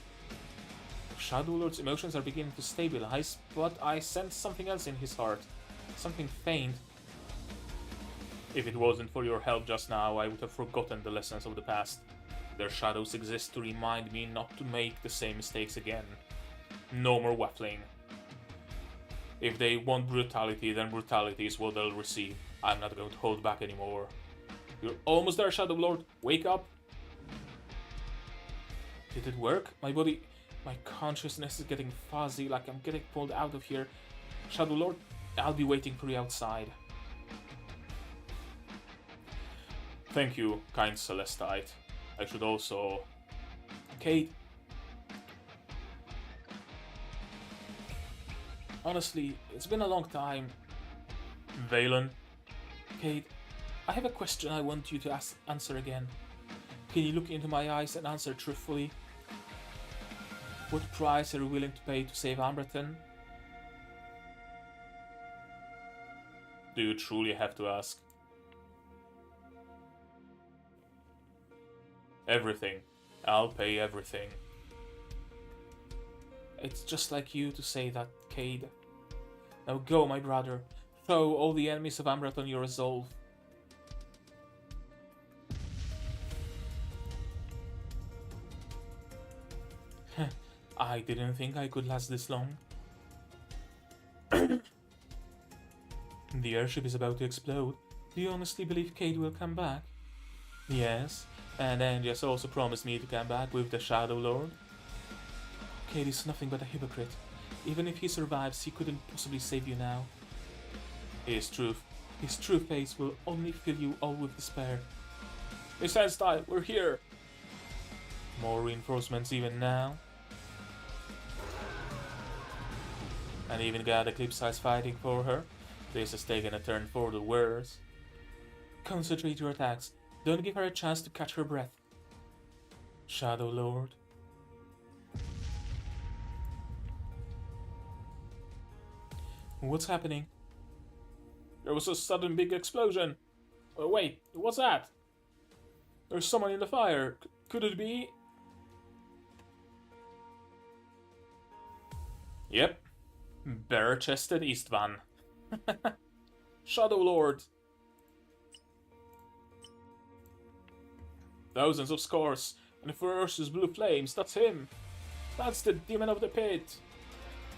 Shadow Lord's emotions are beginning to stabilize, but I sense something else in his heart. Something faint. If it wasn't for your help just now, I would have forgotten the lessons of the past. Their shadows exist to remind me not to make the same mistakes again. No more waffling. If they want brutality, then brutality is what they'll receive. I'm not going to hold back anymore. You're almost there, Shadow Lord. Wake up. Did it work? My consciousness is getting fuzzy, like I'm getting pulled out of here. Shadow Lord, I'll be waiting for you outside. Thank you, kind Caelestite. I should also... Cade. Honestly, it's been a long time. Valen. Cade, I have a question I want you to answer again. Can you look into my eyes and answer truthfully? What price are you willing to pay to save Ambraten? Do you truly have to ask? Everything. I'll pay everything. It's just like you to say that, Cade. Now go, my brother. Throw all the enemies of Ambraten your resolve. I didn't think I could last this long. The airship is about to explode. Do you honestly believe Cade will come back? Yes, and Angias also promised me to come back with the Shadow Lord. Cade is nothing but a hypocrite. Even if he survives, he couldn't possibly save you now. His true face will only fill you all with despair. Miss Caelestite, we're here! More reinforcements even now. And even got Eclipsites fighting for her. This has taken a turn for the worse. Concentrate your attacks. Don't give her a chance to catch her breath. Shadow Lord. What's happening? There was a sudden big explosion. Oh, wait, what's that? There's someone in the fire. Could it be? Yep. Bare-chested Istvan. Shadow Lord. Thousands of scars, and ferocious blue flames, that's him. That's the demon of the pit.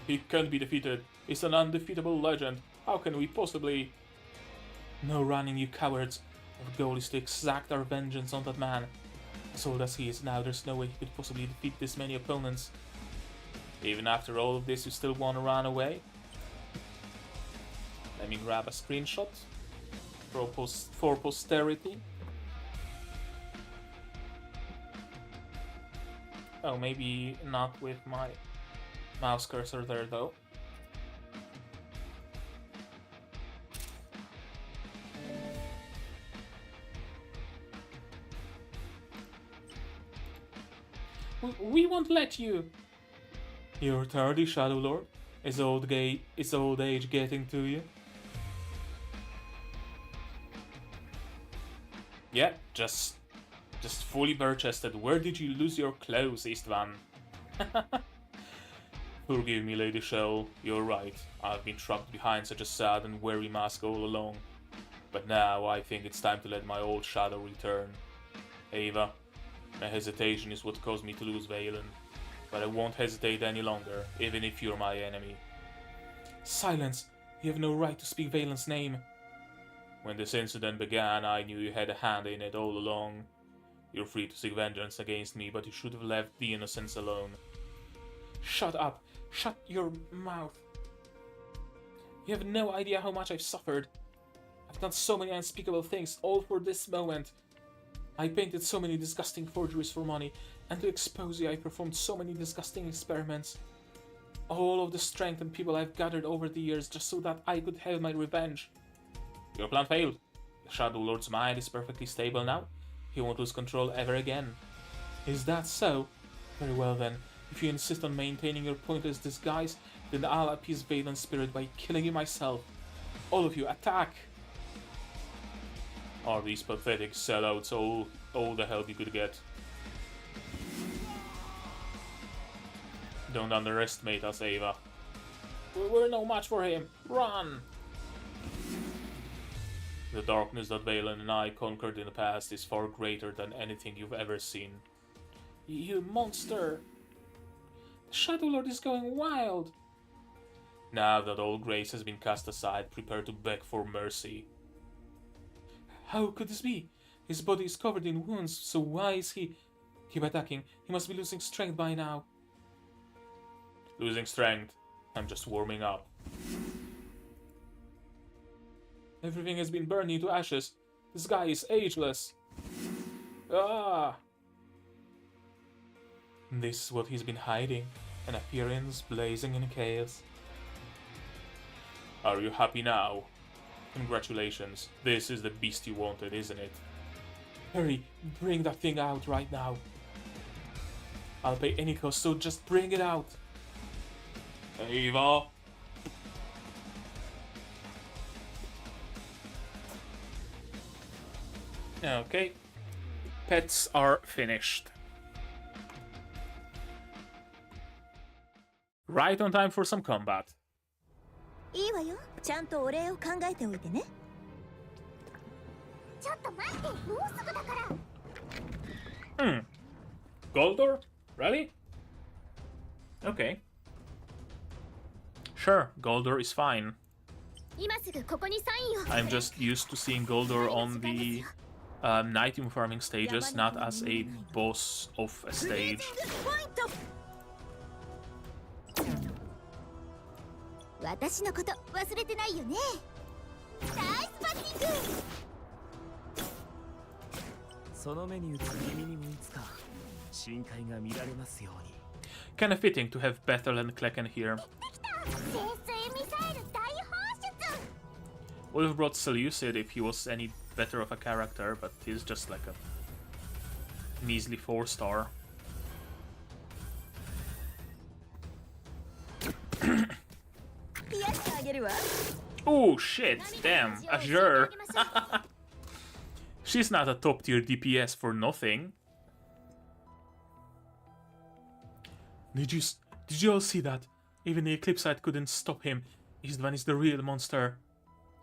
He can't be defeated. He's an undefeatable legend. How can we possibly... No running, you cowards. Our goal is to exact our vengeance on that man. As old as he is now, there's no way he could possibly defeat this many opponents. Even after all of this, you still want to run away? Let me grab a screenshot for posterity. Oh, maybe not with my mouse cursor there though. We won't let you. You're tardy, Shadow Lord. Is old age getting to you? Yeah, just fully bare-chested. Where did you lose your clothes, Istvan? Forgive me, Lady Shell. You're right. I've been trapped behind such a sad and weary mask all along. But now I think it's time to let my old shadow return. Ava, my hesitation is what caused me to lose Valen. But I won't hesitate any longer, even if you're my enemy. Silence! You have no right to speak Valen's name. When this incident began, I knew you had a hand in it all along. You're free to seek vengeance against me, but you should have left the innocents alone. Shut up! Shut your mouth! You have no idea how much I've suffered. I've done so many unspeakable things, all for this moment. I painted so many disgusting forgeries for money, and to expose you I performed so many disgusting experiments. All of the strength and people I've gathered over the years just so that I could have my revenge. Your plan failed. The Shadow Lord's mind is perfectly stable now. He won't lose control ever again. Is that so? Very well then. If you insist on maintaining your pointless disguise, then I'll appease Valen's spirit by killing you myself. All of you, attack! Are these pathetic sellouts all the help you could get? Don't underestimate us, Ava. We're no match for him. Run! The darkness that Valen and I conquered in the past is far greater than anything you've ever seen. You monster! The Shadow Lord is going wild! Now that all grace has been cast aside, prepare to beg for mercy. How could this be? His body is covered in wounds, so why is he... Keep attacking. He must be losing strength by now. Losing strength? I'm just warming up. Everything has been burned into ashes. This guy is ageless. Ah! This is what he's been hiding. An appearance blazing in chaos. Are you happy now? Congratulations. This is the beast you wanted, isn't it? Hurry, bring that thing out right now. I'll pay any cost, so just bring it out. Ava! Okay. Pets are finished. Right on time for some combat. いいわよ。ちゃんとお礼を考えておいてね。ちょっと待って、もうすぐだから。Goldor? Really? Okay. Sure, Goldor is fine. 今すぐここにサインを。 I'm just used to seeing Goldor on the Nightingale farming stages, not as a boss of a stage. 私のこと忘れてないよね。ナイスバッティング。その目に映る君にもいつか深海が見られますように。Kinda fitting to have Bethel and Klecken here. 潜水ミサイル大放出。 Would have brought Seleucid if he was any better of a character, but he's just like a measly 4-star. Oh shit, damn, Azure. She's not a top tier DPS for nothing. Did you all see that? Even the Eclipsite couldn't stop him. Istvan is the real monster.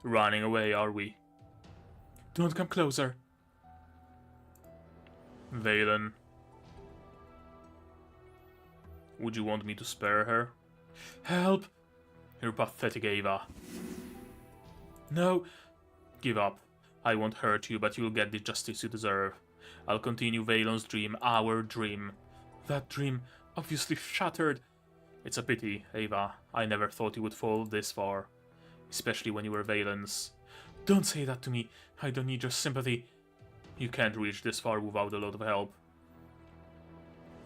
Running away, are we? Don't come closer. Valen. Would you want me to spare her? Help! You're pathetic, Ava. No. Give up. I won't hurt you, but you'll get the justice you deserve. I'll continue Valen's dream, our dream. That dream obviously shattered. It's a pity, Ava. I never thought you would fall this far. especially when you were Valen's. Don't say that to me. I don't need your sympathy. You can't reach this far without a lot of help.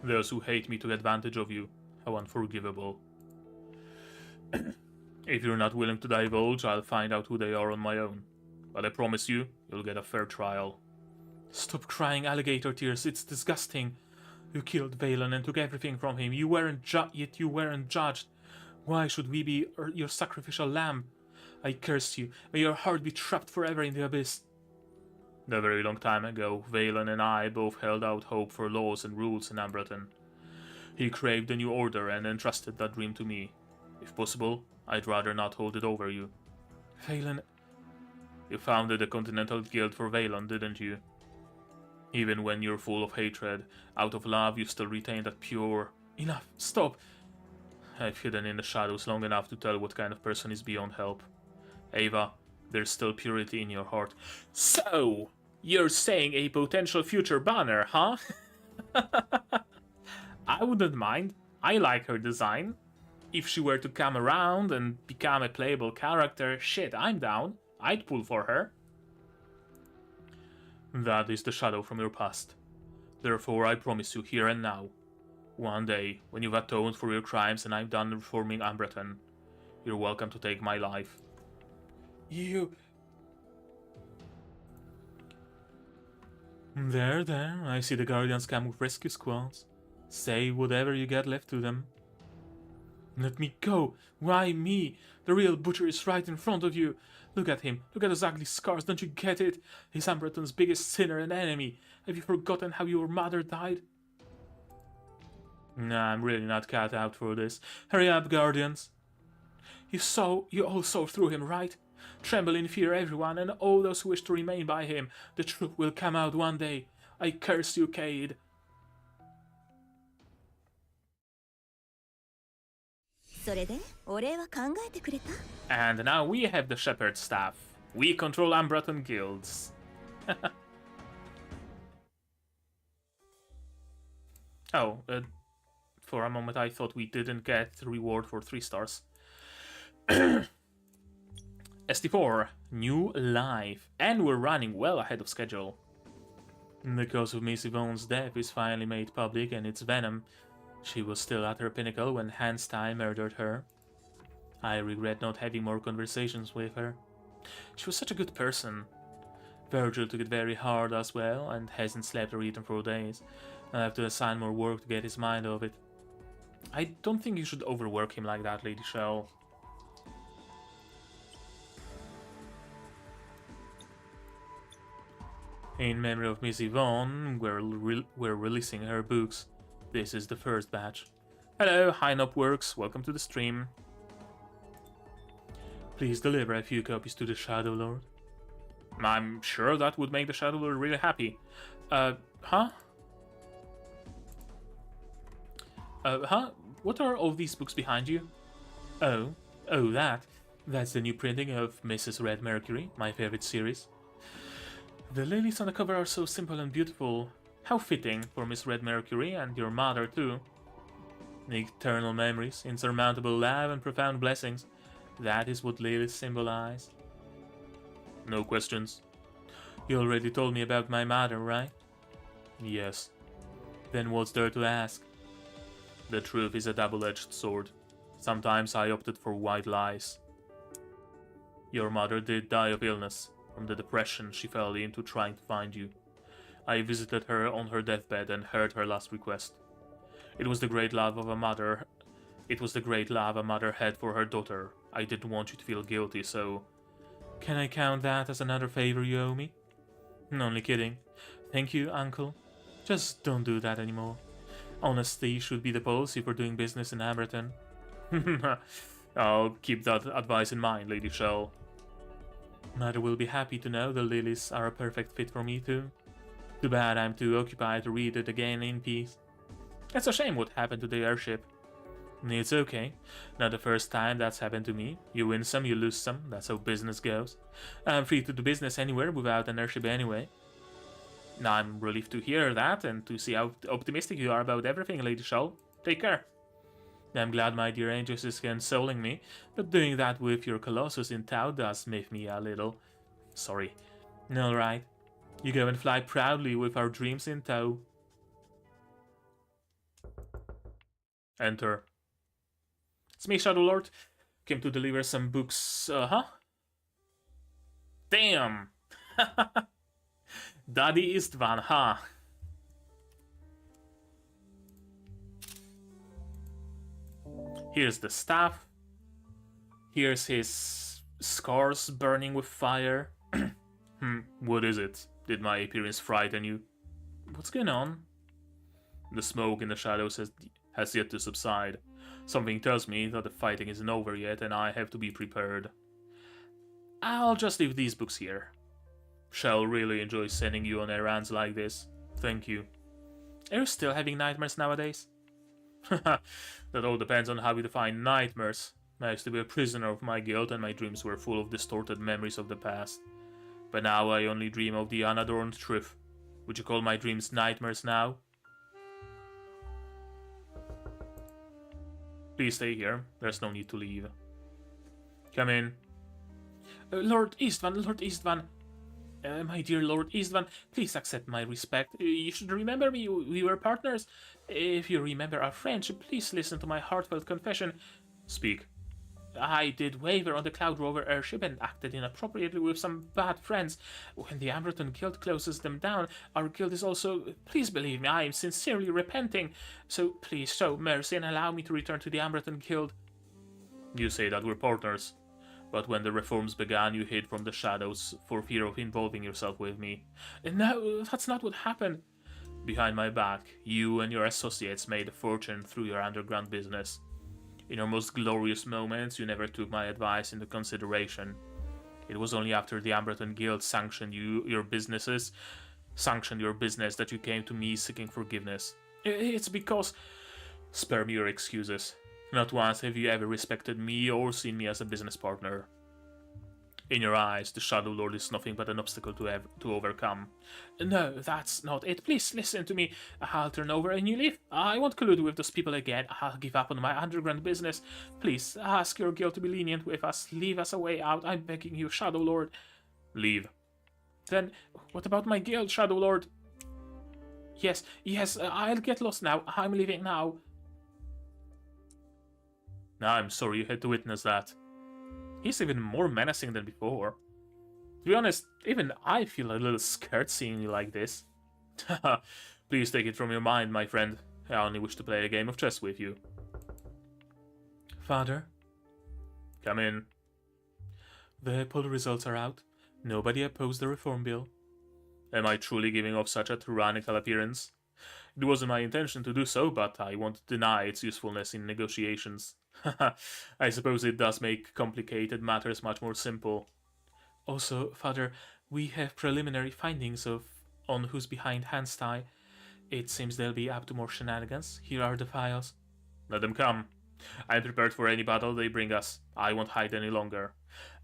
Those who hate me took advantage of you. How unforgivable. If you're not willing to divulge, I'll find out who they are on my own. But I promise you, you'll get a fair trial. Stop crying alligator tears, it's disgusting. You killed Valen and took everything from him. Yet you weren't judged. Why should we be your sacrificial lamb? I curse you. May your heart be trapped forever in the abyss. A very long time ago, Valen and I both held out hope for laws and rules in Ambraton. He craved a new order and entrusted that dream to me. If possible, I'd rather not hold it over you. Valen... You founded a Continental Guild for Valen, didn't you? Even when you're full of hatred, out of love you still retain that pure... Enough! Stop! I've hidden in the shadows long enough to tell what kind of person is beyond help. Ava, there's still purity in your heart. So, you're saying a potential future banner, huh? I wouldn't mind. I like her design. If she were to come around and become a playable character, shit, I'm down. I'd pull for her. That is the shadow from your past. Therefore, I promise you here and now, one day, when you've atoned for your crimes and I'm done reforming Ambraton, you're welcome to take my life. You... There, I see the Guardians come with rescue squads. Say whatever you got left to them. Let me go! Why me? The real butcher is right in front of you. Look at him. Look at those ugly scars. Don't you get it? He's Ambraton's biggest sinner and enemy. Have you forgotten how your mother died? Nah, I'm really not cut out for this. Hurry up, Guardians. You all saw through him, right? Tremble in fear, everyone, and all those who wish to remain by him. The truth will come out one day. I curse you, Cade. And now we have the Shepherd Staff. We control Ambraton guilds. Oh, for a moment I thought we didn't get the reward for 3 stars. ST4, new life. And we're running well ahead of schedule. The cause of Miss Yvonne's death is finally made public, and it's venom. She was still at her pinnacle when Hanstein murdered her. I regret not having more conversations with her. She was such a good person. Virgil took it very hard as well, and hasn't slept or eaten for days. I'll have to assign more work to get his mind off it. I don't think you should overwork him like that, Lady Shell. In memory of Miss Yvonne, we're releasing her books. This is the first batch. Hello, Hynop Works, welcome to the stream. Please deliver a few copies to the Shadow Lord. I'm sure that would make the Shadow Lord really happy. Huh? What are all these books behind you? Oh, that's the new printing of Mrs. Red Mercury, my favorite series. The lilies on the cover are so simple and beautiful. How fitting for Miss Red Mercury and your mother too. Eternal memories, insurmountable love and profound blessings. That is what lilies symbolize. No questions. You already told me about my mother, right? Yes. Then what's there to ask? The truth is a double-edged sword. Sometimes I opted for white lies. Your mother did die of illness, from the depression she fell into trying to find you. I visited her on her deathbed and heard her last request. It was the great love a mother had for her daughter. I didn't want you to feel guilty, so... Can I count that as another favor you owe me? Only kidding. Thank you, Uncle. Just don't do that anymore. Honesty should be the policy for doing business in Ambraton. I'll keep that advice in mind, Lady Shell. Mother will be happy to know the lilies are a perfect fit for me too. Too bad I'm too occupied to read it again in peace. It's a shame what happened to the airship. It's okay. Not the first time that's happened to me. You win some, you lose some. That's how business goes. I'm free to do business anywhere without an airship anyway. Now I'm relieved to hear that and to see how optimistic you are about everything, Lady Shell. Take care. I'm glad my dear Angels is consoling me, but doing that with your Colossus in tow does make me a little... sorry. Alright. You go and fly proudly with our dreams in tow. Enter. It's me, Shadow Lord. Came to deliver some books. Damn! Daddy Istvan, huh? Here's the staff. Here's his scars burning with fire. What is it? Did my appearance frighten you? What's going on? The smoke in the shadows has yet to subside. Something tells me that the fighting isn't over yet and I have to be prepared. I'll just leave these books here. Shall really enjoy sending you on errands like this. Thank you. Are you still having nightmares nowadays? That all depends on how you define nightmares. I used to be a prisoner of my guilt and my dreams were full of distorted memories of the past. But now I only dream of the unadorned truth. Would you call my dreams nightmares now? Please stay here. There's no need to leave. Come in. Lord Istvan. My dear Lord Istvan, please accept my respect. You should remember me. We were partners. If you remember our friendship, please listen to my heartfelt confession. Speak. I did waver on the Cloud Rover airship and acted inappropriately with some bad friends. When the Ambreton Guild closes them down, our guild is also... Please believe me, I am sincerely repenting. So please show mercy and allow me to return to the Ambreton Guild. You say that we're partners. But when the reforms began, you hid from the shadows for fear of involving yourself with me. No, that's not what happened. Behind my back, you and your associates made a fortune through your underground business. In your most glorious moments, you never took my advice into consideration. It was only after the Ambreton Guild sanctioned your business that you came to me seeking forgiveness. It's because... Spare me your excuses. Not once have you ever respected me or seen me as a business partner. In your eyes, the Shadow Lord is nothing but an obstacle to overcome. No, that's not it. Please listen to me. I'll turn over a new leaf. I won't collude with those people again. I'll give up on my underground business. Please, ask your guild to be lenient with us. Leave us a way out. I'm begging you, Shadow Lord. Leave. Then, what about my guild, Shadow Lord? Yes, I'll get lost now. I'm leaving now. I'm sorry you had to witness that. He's even more menacing than before. To be honest, even I feel a little scared seeing you like this. Please take it from your mind, my friend. I only wish to play a game of chess with you. Father? Come in. The poll results are out. Nobody opposed the reform bill. Am I truly giving off such a tyrannical appearance? It wasn't my intention to do so, but I won't deny its usefulness in negotiations. I suppose it does make complicated matters much more simple. Also, Father, we have preliminary findings on who's behind Handstie. It seems they'll be up to more shenanigans. Here are the files. Let them come. I'm prepared for any battle they bring us. I won't hide any longer.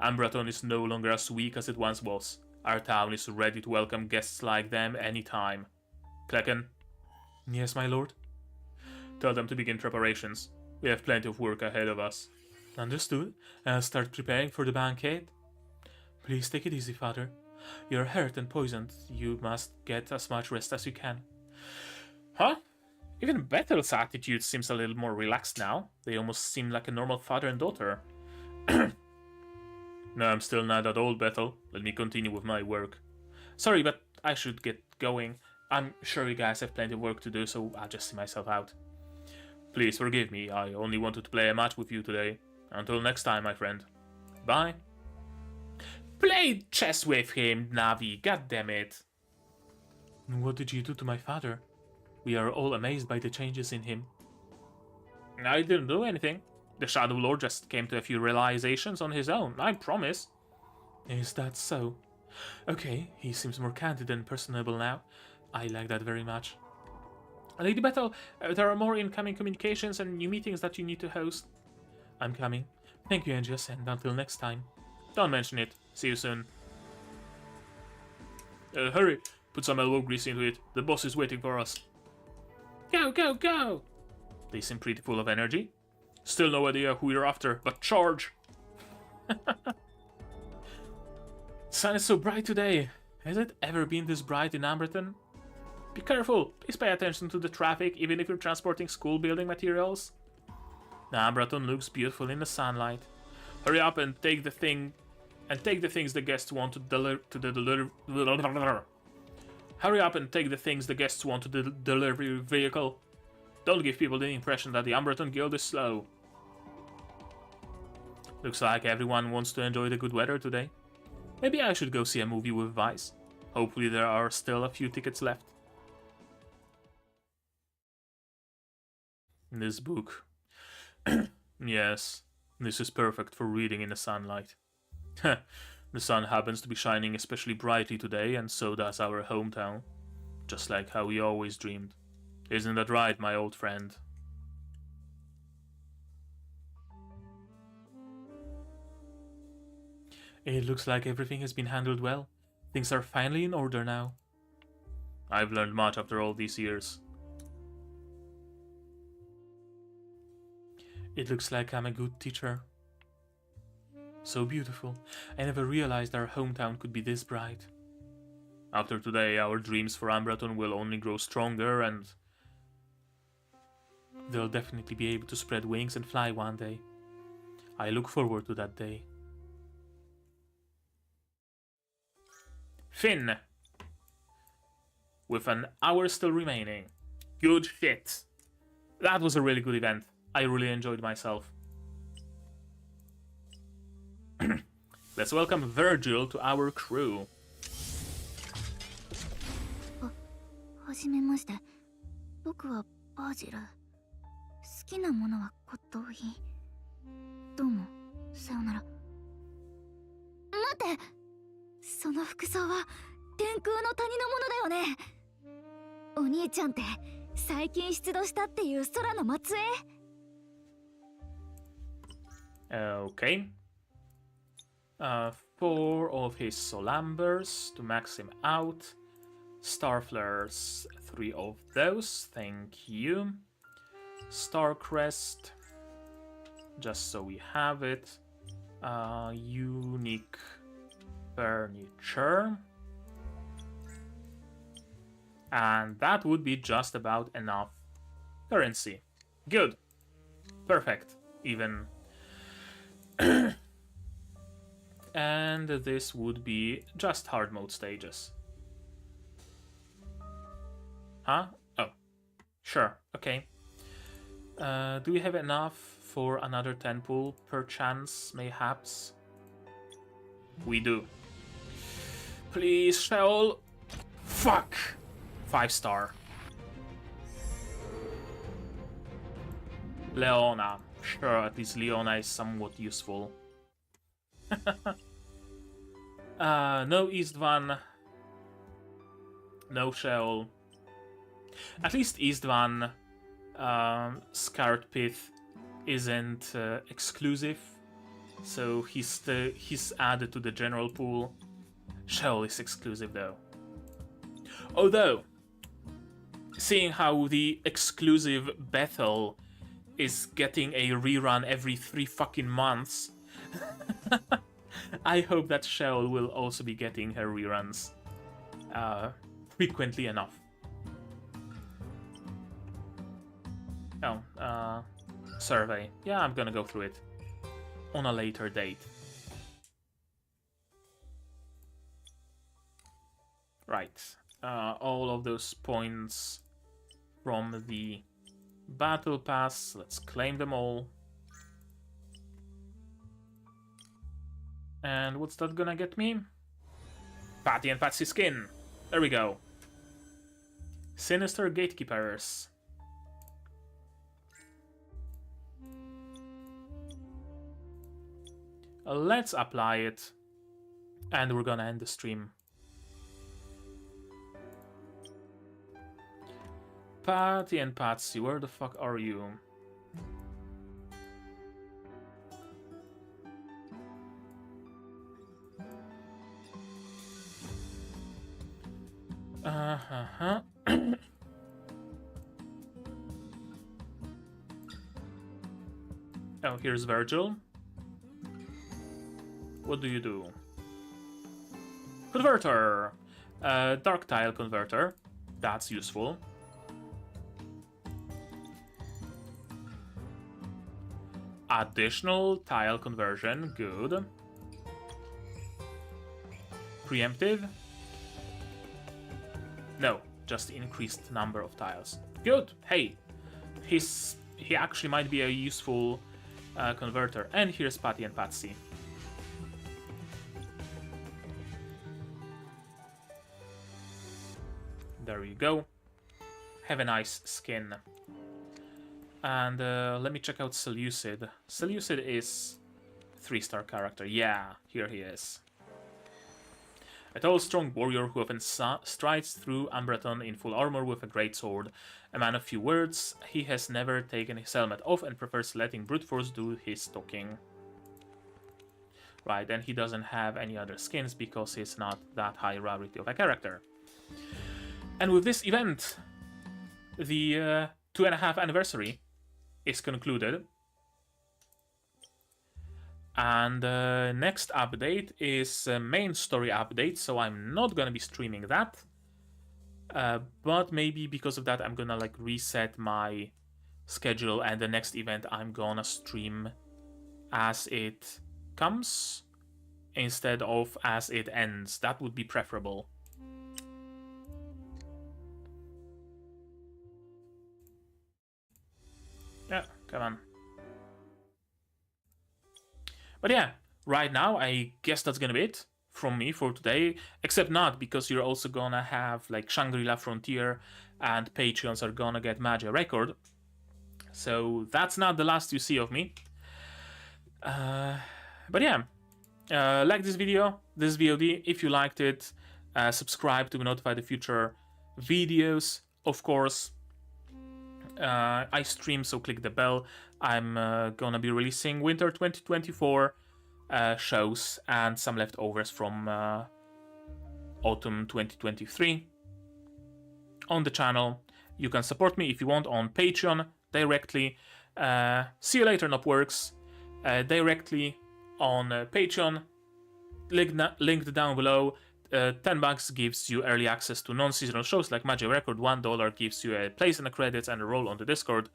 Ambreton is no longer as weak as it once was. Our town is ready to welcome guests like them any time. Klecken? Yes, my lord? Tell them to begin preparations. We have plenty of work ahead of us. Understood. I'll start preparing for the banquet. Please take it easy, Father. You're hurt and poisoned. You must get as much rest as you can. Huh? Even Bethel's attitude seems a little more relaxed now. They almost seem like a normal father and daughter. No, I'm still not that old, Bethel. Let me continue with my work. Sorry, but I should get going. I'm sure you guys have plenty of work to do, so I'll just see myself out. Please forgive me. I only wanted to play a match with you today. Until next time, my friend. Bye. Play chess with him, Navi. God damn it. What did you do to my father? We are all amazed by the changes in him. I didn't do anything. The Shadow Lord just came to a few realizations on his own, I promise. Is that so? Okay, he seems more candid and personable now. I like that very much. Lady Bethel, there are more incoming communications and new meetings that you need to host. I'm coming. Thank you, Angios, and until next time. Don't mention it. See you soon. Hurry! Put some elbow grease into it. The boss is waiting for us. Go, go, go! They seem pretty full of energy. Still no idea who you're after, but charge! Sun is so bright today. Has it ever been this bright in Amberton? Be careful. Please pay attention to the traffic, even if you're transporting school building materials. The Amberton looks beautiful in the sunlight. Hurry up and take the things the guests want to deliver. Hurry up and take the things the guests want to the delivery vehicle. Don't give people the impression that the Amberton Guild is slow. Looks like everyone wants to enjoy the good weather today. Maybe I should go see a movie with Vice. Hopefully there are still a few tickets left. This book. Yes, this is perfect for reading in the sunlight. The sun happens to be shining especially brightly today, and so does our hometown. Just like how we always dreamed. Isn't that right, my old friend? It looks like everything has been handled well. Things are finally in order now. I've learned much after all these years. It looks like I'm a good teacher. So beautiful. I never realized our hometown could be this bright. After today, our dreams for Amberton will only grow stronger, and they'll definitely be able to spread wings and fly one day. I look forward to that day. Finn! With an hour still remaining. Good shit. That was a really good event. I really enjoyed myself. Let's welcome Virgil to our crew. はじめまして。僕はバージル。好きなものは骨董品。どうも、さよなら。待って！その服装は天空の谷のものだよね。お兄ちゃんって最近出土したっていう空の末裔？ Okay. 4 of his Solambers to max him out. Starflares, 3 of those, thank you. Starcrest, just so we have it. Unique furniture. And that would be just about enough currency. Good. Perfect. Even. And this would be just hard mode stages. Huh? Oh. Sure. Okay. Do we have enough for another 10 pool per chance, mayhaps? We do. Please, Sheol. Fuck! 5-star. Leona. Sure, at least Leona is somewhat useful. No Istvan. No Sheol. At least Istvan Scarred Pith isn't exclusive, so he's added to the general pool. Sheol is exclusive though. Although, seeing how the exclusive Bethel is getting a rerun every 3 fucking months, I hope that Sheol will also be getting her reruns frequently enough. Oh, survey. Yeah, I'm gonna go through it on a later date. Right. All of those points from the battle pass. Let's claim them all. And what's that gonna get me? Patty and Patsy skin. There we go. Sinister Gatekeepers. Let's apply it. And we're gonna end the stream. Patty and Patsy, where the fuck are you? Oh, here's Virgil. What do you do? Converter! Dark tile converter. That's useful. Additional tile conversion. Good. Preemptive? No, just increased number of tiles. Good! Hey! He actually might be a useful converter. And here's Patty and Patsy. There you go. Have a nice skin. And let me check out Seleucid. Seleucid is 3-star character. Yeah, here he is. A tall, strong warrior who often strides through Umbreton in full armor with a great sword. A man of few words, he has never taken his helmet off and prefers letting brute force do his talking. Right, and he doesn't have any other skins because he's not that high rarity of a character. And with this event, the 2.5 anniversary is concluded. And next update is a main story update, so I'm not gonna be streaming that. But maybe because of that, I'm gonna like reset my schedule, and the next event I'm gonna stream as it comes instead of as it ends. That would be preferable. Yeah, come on. But yeah, right now I guess that's gonna be it from me for today. Except not, because you're also gonna have like Shangri-La Frontier and Patreons are gonna get Magia Record. So that's not the last you see of me. But yeah, like this video, this VOD, if you liked it, subscribe to be notified of future videos, of course. I stream, so click the bell. I'm gonna be releasing Winter 2024 shows and some leftovers from Autumn 2023 on the channel. You can support me if you want on Patreon directly. See you later, Nopworks. Directly on Patreon, linked down below. $10 gives you early access to non-seasonal shows like Magic Record. $1 gives you a place in the credits and a role on the Discord.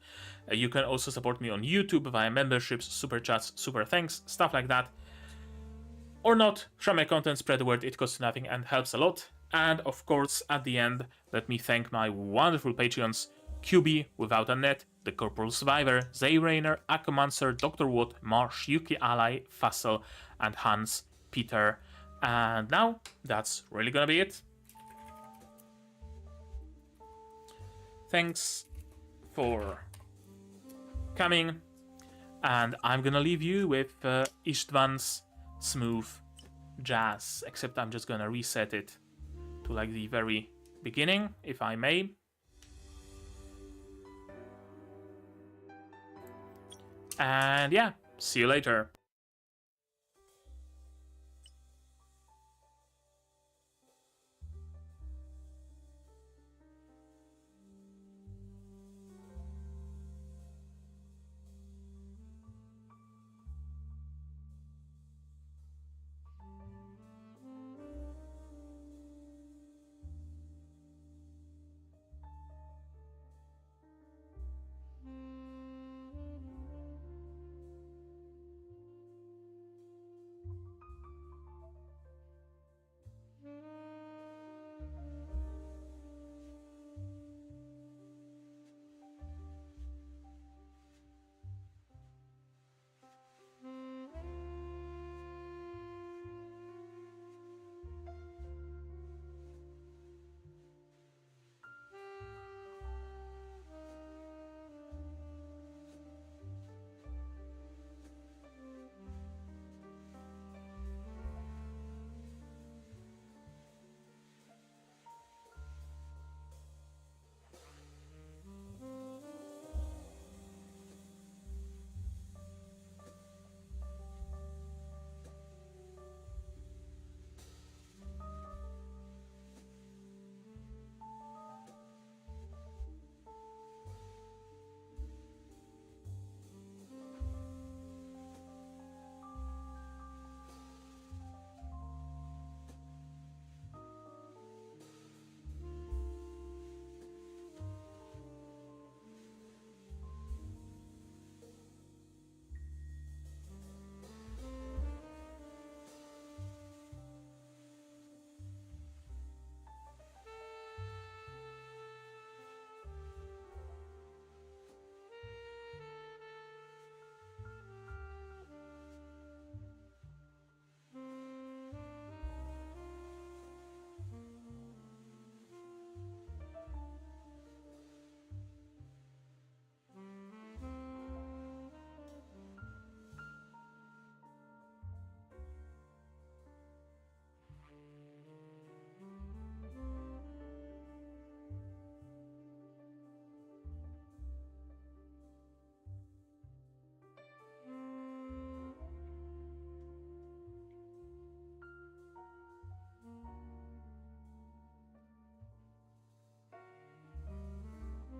You can also support me on YouTube via memberships, super chats, super thanks, stuff like that. Or not, share my content, spread the word, it costs nothing and helps a lot. And of course, at the end, let me thank my wonderful Patreons: QB, Without a Net, The Corporal Survivor, Zay Rainer, Akamancer, Dr. Wood, Marsh, Yuki Ally, Fassel, and Hans Peter. And now, that's really gonna be it. Thanks for coming, and I'm gonna leave you with Istvan's Smooth Jazz, except I'm just gonna reset it to like the very beginning, if I may. And yeah, see you later.